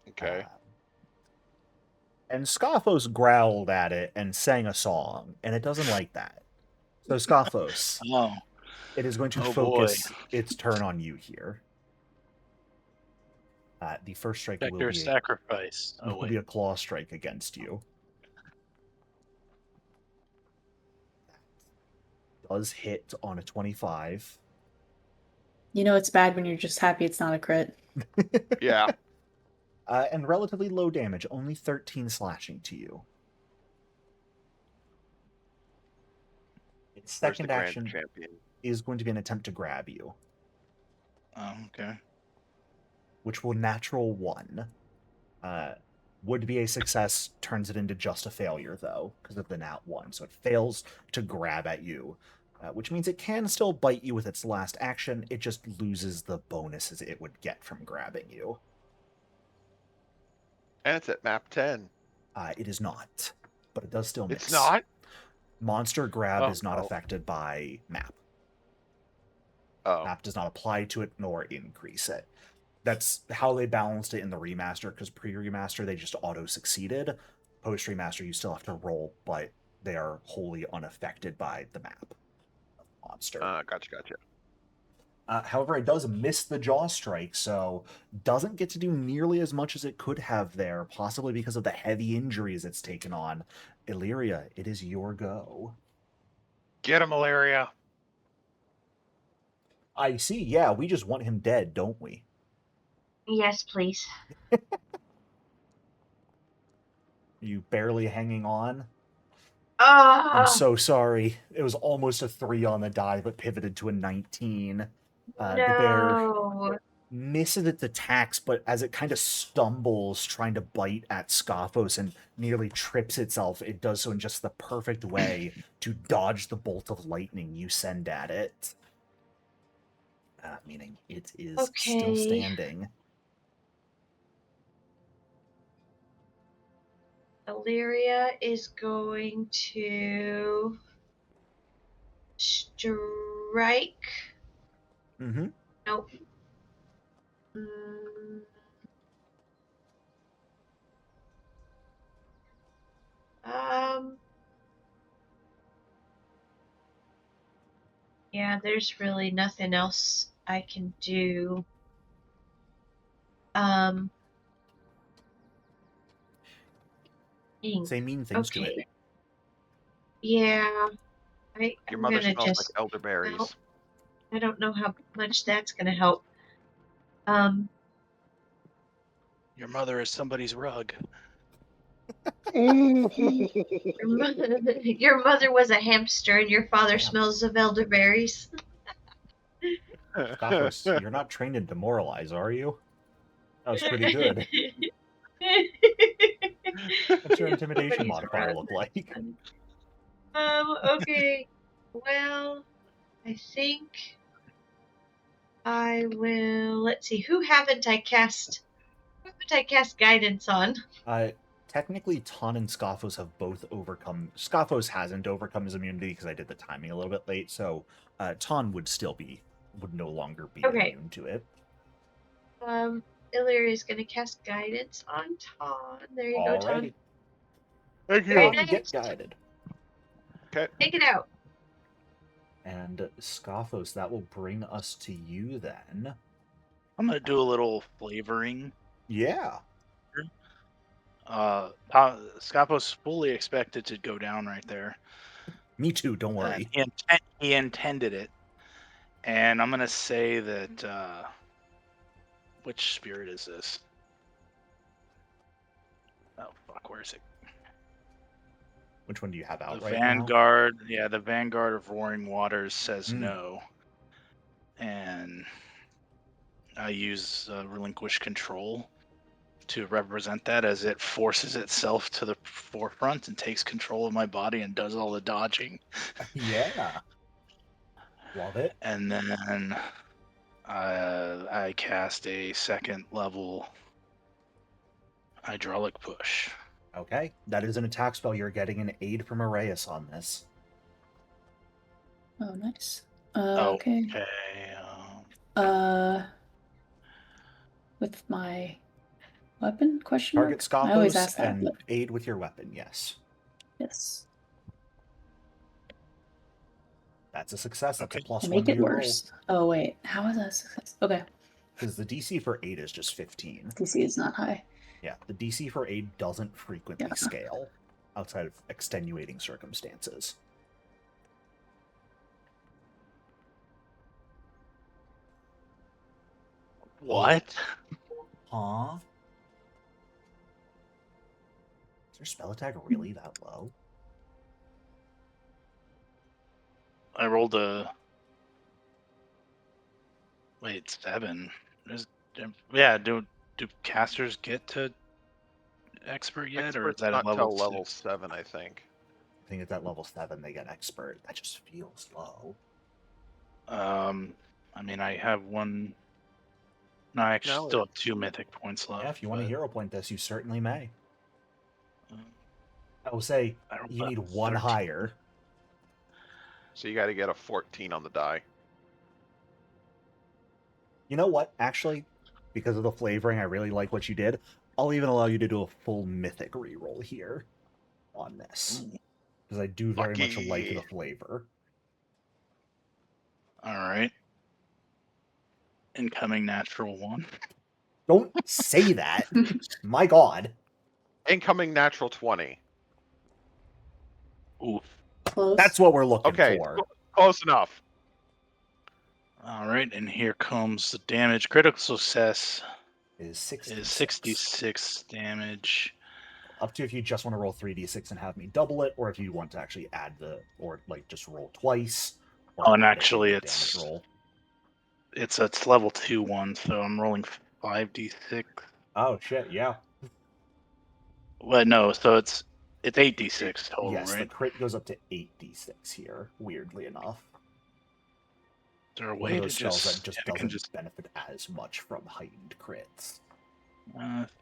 B: Okay.
A: And Scophos growled at it and sang a song, and it doesn't like that. So Scophos,
C: Oh,
A: it is going to
C: Oh,
A: focus its turn on you here. The first strike
C: check
A: will
C: your
A: be
C: sacrifice. Oh
A: will be
C: wait.
A: a claw strike against you. Does hit on a 25.
E: You know it's bad when you're just happy it's not a crit.
B: Yeah.
A: And relatively low damage, only 13 slashing to you. Its
B: Where's the
A: second
B: Grand
A: action
B: Champion?
A: is going to be an attempt to grab you,
C: Oh, okay.
A: which will natural 1. Would be a success, turns it into just a failure, though, because of the nat 1. So it fails to grab at you, which means it can still bite you with its last action. It just loses the bonuses it would get from grabbing you.
B: And it's at map 10.
A: It is not, but it does still miss.
B: It's not?
A: Monster grab
C: Oh,
A: is not
B: oh.
A: affected by map.
B: Oh.
A: Map does not apply to it nor increase it. That's how they balanced it in the remaster, because pre-remaster they just auto-succeeded. Post-remaster you still have to roll, but they are wholly unaffected by the map of the monster.
B: Gotcha.
A: However, it does miss the jaw strike, so doesn't get to do nearly as much as it could have there, possibly because of the heavy injuries it's taken on. Illyria, it is your go.
F: Get him, malaria.
A: I see, yeah, we just want him dead, don't we?
D: Yes, please.
A: You barely hanging on?
D: Oh,
A: I'm so sorry. It was almost a 3 on the die, but pivoted to a 19. The bear
D: no.
A: misses its attacks, but as it kind of stumbles trying to bite at Scophos and nearly trips itself, it does so in just the perfect way to dodge the bolt of lightning you send at it. Meaning it is still
D: Okay.
A: standing.
D: Illyria is going to strike.
A: Mm-hmm.
D: Nope. Mm, Yeah, there's really nothing else I can do. Dang.
A: Say mean things to it.
D: Okay. Yeah,
B: Your
D: I'm
B: mother
D: gonna
B: smells like
D: just.
B: elderberries.
D: Well, I don't know how much that's gonna help. Um,
C: Your mother is somebody's rug.
D: your mother was a hamster, and your father
A: Damn.
D: smells of elderberries.
A: Scoffos, you're not trained in demoralize, are you? That was pretty good. What's your intimidation
D: Somebody's
A: modifier
D: rug.
A: look like?
D: Okay. Well, I think I will. Let's see. Who haven't I cast guidance on?
A: Technically, Ton and Scoffos have both overcome. Scoffos hasn't overcome his immunity because I did the timing a little bit late, so Ton would no longer be
D: Okay.
A: immune to it.
D: Illyria's gonna cast guidance on Ton. There you go, Ton.
A: Alrighty.
B: Thank you.
D: Very
A: Ton, get
D: nice.
A: guided.
B: Okay.
D: Take it out.
A: And Scoffos, that will bring us to you then.
C: I'm gonna do a little flavoring.
A: Yeah.
C: Scapos fully expected to go down right there.
A: Me too, don't worry.
C: He intended it. And I'm gonna say that which spirit is this? Oh fuck, where is it?
A: Which one do you have out
C: The
A: right
C: Vanguard, yeah, the Vanguard of Roaring Waters says
A: Mm.
C: no. And I use Relinquish Control to represent that as it forces itself to the forefront and takes control of my body and does all the dodging.
A: now? Yeah. Love it.
C: And then I cast a second level hydraulic push.
A: Okay. That is an attack spell. You're getting an aid from Arrayus on this.
E: Oh, nice.
C: Oh,
E: Okay. With my weapon? Question mark?
A: Target
E: I always
A: Scoffos
E: ask that.
A: and
E: But
A: aid with your weapon, yes.
E: yes.
A: That's a success. That's
C: Okay.
A: a plus
E: To
A: one
E: make
A: to
E: it
A: your
E: worse. Oh wait, how is that a success? Okay.
A: Because the DC for aid is just 15.
E: DC is not high.
A: Yeah, the DC for aid doesn't frequently
E: Yeah.
A: scale outside of extenuating circumstances.
C: What?
A: Huh? Is your spell attack really that low?
C: I rolled a. Wait, 7. Yeah, do casters get to expert yet, or is
B: Expert's
C: that
B: not
C: a level
B: till level
C: 6?
B: 7, I think.
A: I think at level 7 they get expert. That just feels low.
C: I mean, I have one. No, I actually
B: No,
C: still have 2 mythic points left.
A: Yeah, if you want to
C: but,
A: hero point this, you certainly may.
C: uh,
A: I will say
C: I rolled
A: you
C: a
A: need one
C: 13.
A: higher.
B: So you got to get a 14 on the die.
A: You know what? Actually, because of the flavoring, I really like what you did. I'll even allow you to do a full mythic reroll here on this.
C: Ooh.
A: Because I do very much like
B: Lucky.
A: the flavor.
C: All right. Incoming natural 1.
A: Don't say that. My god.
B: Incoming natural 20.
C: Oof.
E: Close.
A: That's what we're looking
B: Okay,
A: for.
B: close enough.
C: All right, and here comes the damage. Critical success
A: Is 66.
C: is 66 damage.
A: Up to if you just want to roll 3d6 and have me double it, or if you want to actually add just roll twice. Or
C: Oh, and
A: add it to
C: actually
A: the
C: it's
A: damage roll.
C: it's level 2 1, so I'm rolling 5d6.
A: Oh shit, yeah.
C: Well, no, so it's 8d6 total,
A: Yes, the
C: right?
A: crit goes up to 8d6 here, weirdly enough.
C: Is there a
A: One
C: way
A: of
C: to
A: those spells that
C: just
A: just
C: I can
A: doesn't benefit as much from heightened crits.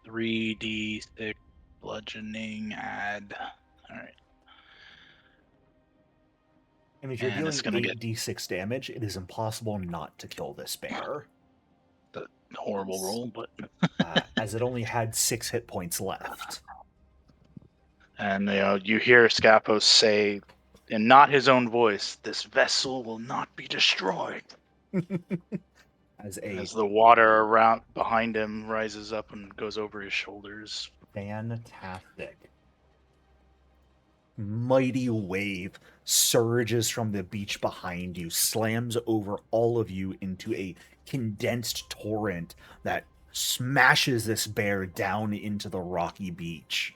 C: 3d6 bludgeoning add. All right.
A: And if you're
C: And
A: dealing
C: it's gonna get
A: 8d6 damage, it is impossible not to kill this bear.
C: the horrible roll, but
A: As it only had 6 hit points left.
C: And you hear Scapos say, in not his own voice, "This vessel will not be destroyed."
A: As a
C: As the water around behind him rises up and goes over his shoulders.
A: fantastic mighty wave surges from the beach behind you, slams over all of you into a condensed torrent that smashes this bear down into the rocky beach,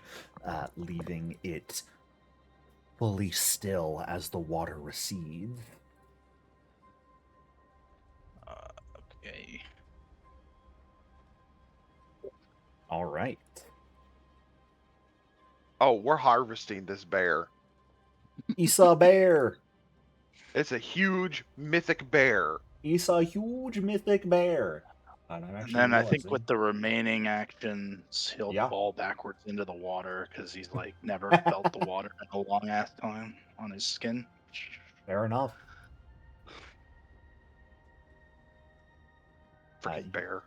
A: leaving it fully still as the water recedes.
C: Okay.
A: All right.
B: Oh, we're harvesting this bear.
A: Isa bear.
B: It's a huge mythic bear.
A: Isa huge mythic bear. And I'm
C: And
A: actually
C: then I think
A: realizing-
C: with the remaining actions, he'll
A: Yeah.
C: fall backwards into the water because he's like never felt the water in a long ass time on his skin.
A: Fair enough.
B: Freaking bear.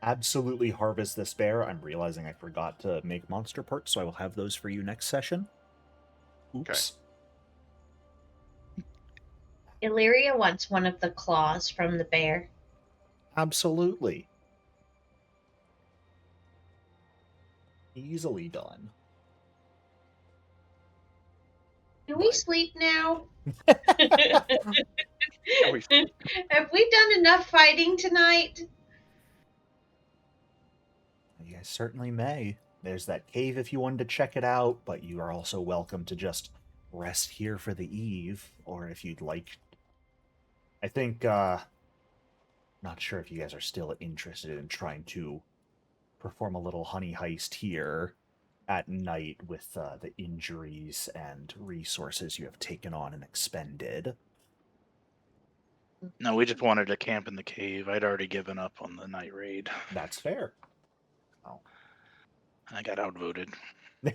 A: Absolutely harvest this bear. I'm realizing I forgot to make monster parts, so I will have those for you next session. Oops.
D: Illyria wants one of the claws from the bear.
A: Absolutely. Easily done.
D: Can we sleep now?
B: we-
D: Have we done enough fighting tonight?
A: You guys certainly may. There's that cave if you wanted to check it out, but you are also welcome to just rest here for the eve, or if you'd like. I think, not sure if you guys are still interested in trying to perform a little honey heist here at night with the injuries and resources you have taken on and expended.
C: No, we just wanted to camp in the cave. I'd already given up on the night raid.
A: That's fair.
C: I got outvoted.
A: Uh,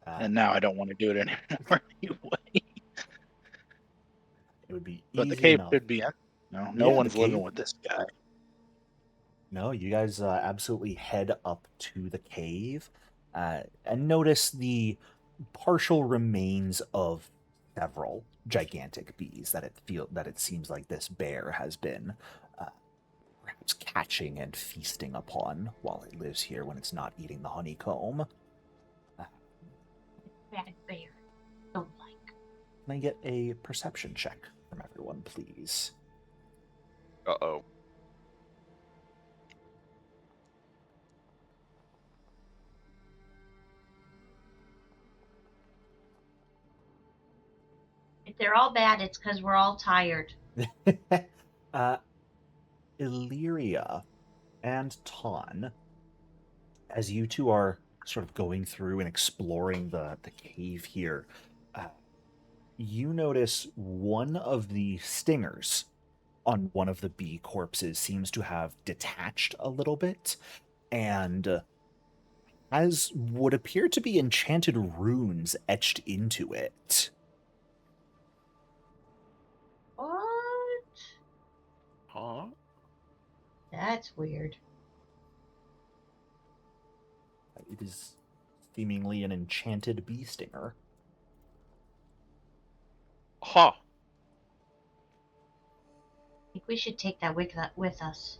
C: And now I don't want to do it anymore anyway.
A: it would be
C: But the
A: easy
C: cave
A: enough.
C: could be empty. No
A: Yeah, the
C: one's living
A: cave-
C: with this guy.
A: No, you guys absolutely head up to the cave and notice the partial remains of several gigantic bees that it seems like this bear has been perhaps catching and feasting upon while it lives here when it's not eating the honeycomb.
D: Bad bear. Don't like.
A: Can I get a perception check from everyone, please?
B: Uh-oh.
D: If they're all bad, it's because we're all tired.
A: Illyria and Ton, as you two are sort of going through and exploring the cave here, you notice one of the stingers on one of the bee corpses seems to have detached a little bit and has what appear to be enchanted runes etched into it.
D: What?
B: Huh?
D: That's weird.
A: It is seemingly an enchanted bee stinger.
B: Huh.
D: I think we should take that with us.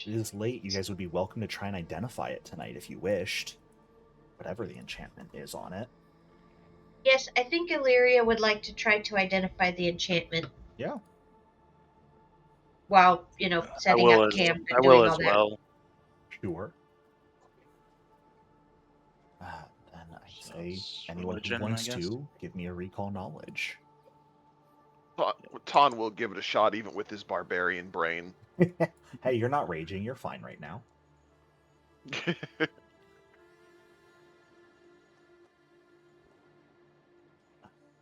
A: It is late. You guys would be welcome to try and identify it tonight if you wished. Whatever the enchantment is on it.
D: Yes, I think Illyria would like to try to identify the enchantment.
A: Yeah.
D: While, setting up camp and doing all that.
C: Well.
A: Sure. Then I say
C: Sounds
A: anyone
C: religion,
A: who
C: I
A: wants
C: guess.
A: to, give me a recall knowledge.
B: Ton will give it a shot even with his barbarian brain.
A: Hey, you're not raging. You're fine right now.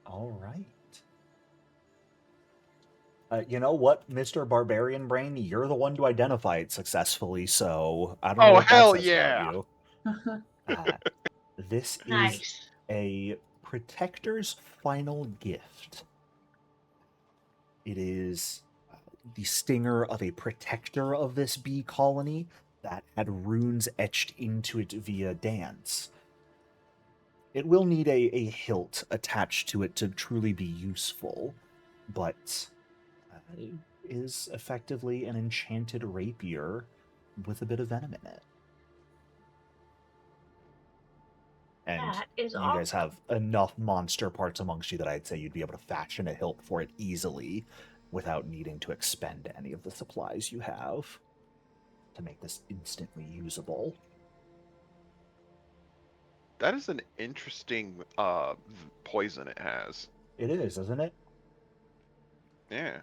A: All right. You know what, Mr. Barbarian Brain? You're the one to identify it successfully, so I don't know
B: Oh,
A: what
B: hell
A: that says
B: yeah.
A: about you. This is
D: Nice.
A: a protector's final gift. It is the stinger of a protector of this bee colony that had runes etched into it via dance. It will need a hilt attached to it to truly be useful, but it is effectively an enchanted rapier with a bit of venom in it. And
D: That is
A: you guys
D: awesome.
A: have enough monster parts amongst you that I'd say you'd be able to fashion a hilt for it easily without needing to expend any of the supplies you have to make this instantly usable.
B: That is an interesting poison it has.
A: It is, isn't it?
B: Yeah.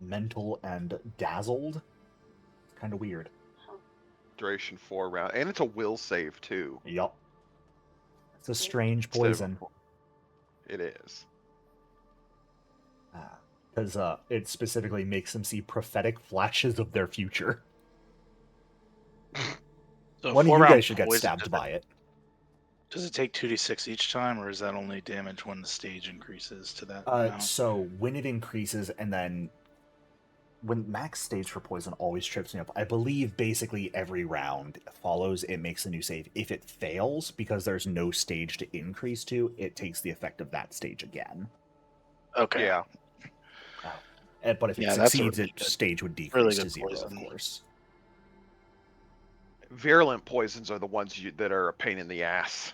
A: Mental and dazzled. Kind of weird.
B: Duration 4 round. And it's a will save, too.
A: Yup. It's a strange
B: Instead of
A: poison.
B: It is.
A: Because it specifically makes them see prophetic flashes of their future.
C: So
A: One of you
C: 4-round
A: guys should get
C: poison,
A: stabbed by it.
C: Does it take 2d6 each time, or is that only damage when the stage increases to that amount?
A: So when it increases, and then when max stage for poison always trips me up. I believe basically every round follows, it makes a new save. If it fails, because there's no stage to increase to, it takes the effect of that stage again.
C: Okay.
B: Yeah.
A: But if it
C: Yeah, that's a
A: succeeds,
C: really
A: its
C: good-
A: stage would decrease
C: really
A: to
C: good
A: 0,
C: poison.
A: of course.
B: Virulent poisons are the ones that are a pain in the ass.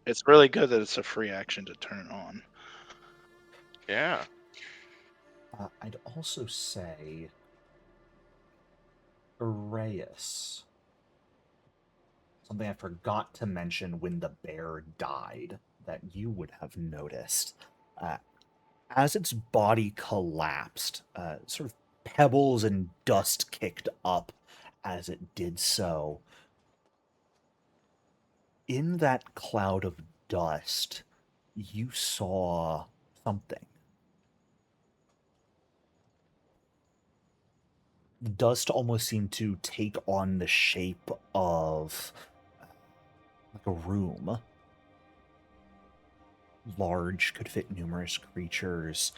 C: It's really good that it's a free action to turn it on.
B: Yeah.
A: I'd also say Erosthes. Something I forgot to mention when the bear died that you would have noticed. As its body collapsed, sort of pebbles and dust kicked up as it did so. In that cloud of dust, you saw something. The dust almost seemed to take on the shape of like a room. Large, could fit numerous creatures.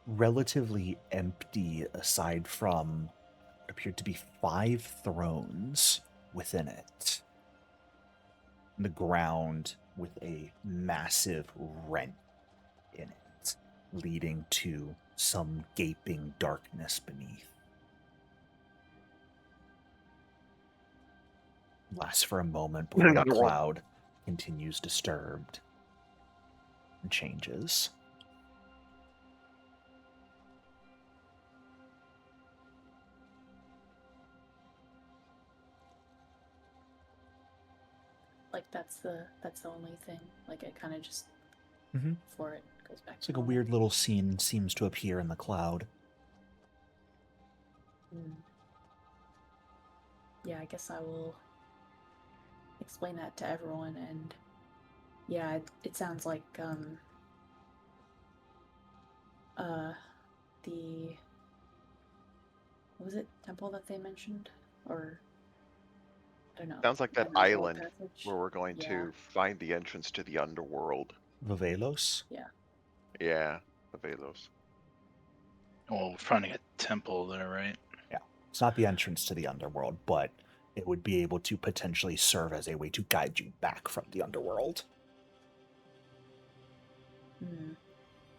A: Relatively empty aside from what appeared to be 5 thrones within it. The ground with a massive rent in it, leading to some gaping darkness beneath. Lasts for a moment before the cloud continues disturbed and changes.
E: Like that's the only thing. Like it kind of just
A: Mhm.
E: before it goes back.
A: It's
E: to
A: like a
E: normal.
A: weird little scene seems to appear in the cloud.
E: Yeah, I guess I will explain that to everyone, and yeah, it sounds like the what was it, temple that they mentioned, or I don't know.
B: Sounds like that
E: Underworld
B: island
E: passage?
B: where we're going to find the entrance to the underworld.
A: Vivelos?
B: Yeah, Mythic.
C: Well, we're finding a temple there, right?
A: Yeah. It's not the entrance to the underworld, but it would be able to potentially serve as a way to guide you back from the underworld.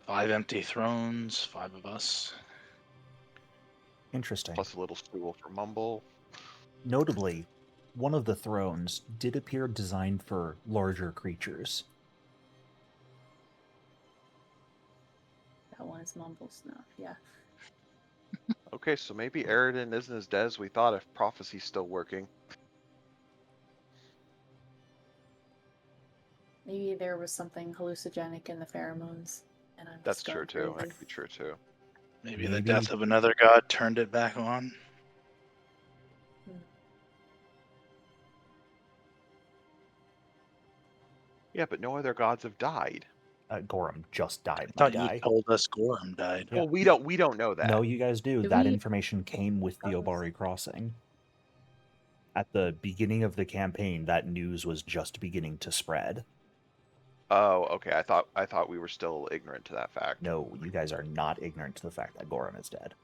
C: 5 empty thrones, 5 of us.
A: Interesting.
B: Plus a little stool for Mumble.
A: Notably, one of the thrones did appear designed for larger creatures.
E: That one is Mumble Snuff, yeah.
B: Okay, so maybe Eridan isn't as dead as we thought if prophecy's still working.
E: Maybe there was something hallucinogenic in the pheromones, and I'm
B: That's
E: just going
B: true too. That
E: crazy.
B: could be true too.
C: Maybe the
A: Maybe-
C: death of another god turned it back on.
B: Yeah, but no other gods have died.
A: Gorum just died,
C: I
A: my
C: thought you
A: guy.
C: told us Gorum died.
A: Yeah.
B: Well, we don't know that.
A: No, you guys do.
E: Do
A: That
E: we-
A: information came with the
E: Oh.
A: Obari Crossing. At the beginning of the campaign, that news was just beginning to spread.
B: Oh, okay. I thought we were still ignorant to that fact.
A: No, you guys are not ignorant to the fact that Gorum is dead.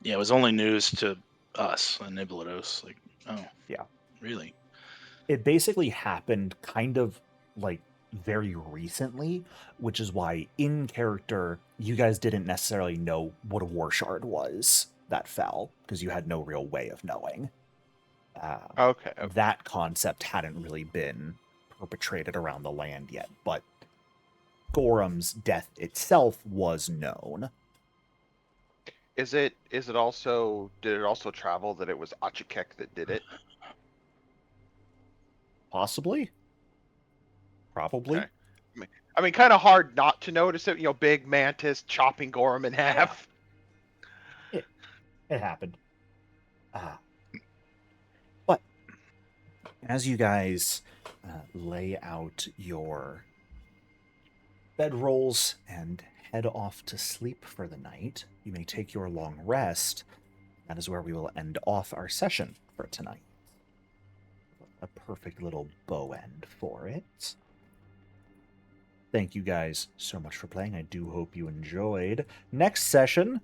C: Yeah, it was only news to us and Iblydos. Like, oh,
A: Yeah.
C: really?
A: It basically happened kind of like very recently, which is why in character you guys didn't necessarily know what a war shard was that fell, because you had no real way of knowing.
B: Okay.
A: That concept hadn't really been perpetrated around the land yet, but Gorum's death itself was known.
B: Is it also, did it also travel that it was Achikek that did it?
A: Possibly? Probably?
B: Okay. I mean, kind of hard not to notice it. Big mantis chopping Gorum in half.
A: It happened. But as you guys lay out your bedrolls and head off to sleep for the night, you may take your long rest. That is where we will end off our session for tonight. A perfect little bow end for it. Thank you guys so much for playing. I do hope you enjoyed. Next session,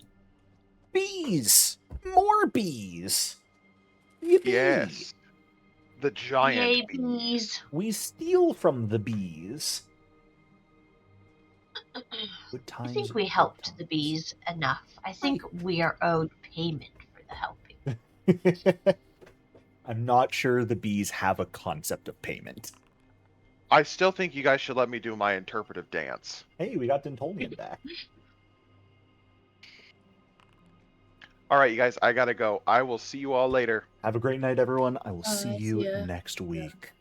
A: bees! More bees! Yippee!
B: Yes. The giant
D: Yay,
B: bee.
D: bees.
A: We steal from the bees. Good
D: I
A: times.
D: think we
A: good
D: helped
A: times.
D: the bees enough. I think we are owed payment for the helping.
A: I'm not sure the bees have a concept of payment.
B: I still think you guys should let me do my interpretive dance.
A: Hey, we got Dentolian back.
B: All right, you guys, I gotta go. I will see you all later.
A: Have a great night, everyone. I will see
E: Alright,
A: you
E: see ya.
A: next week.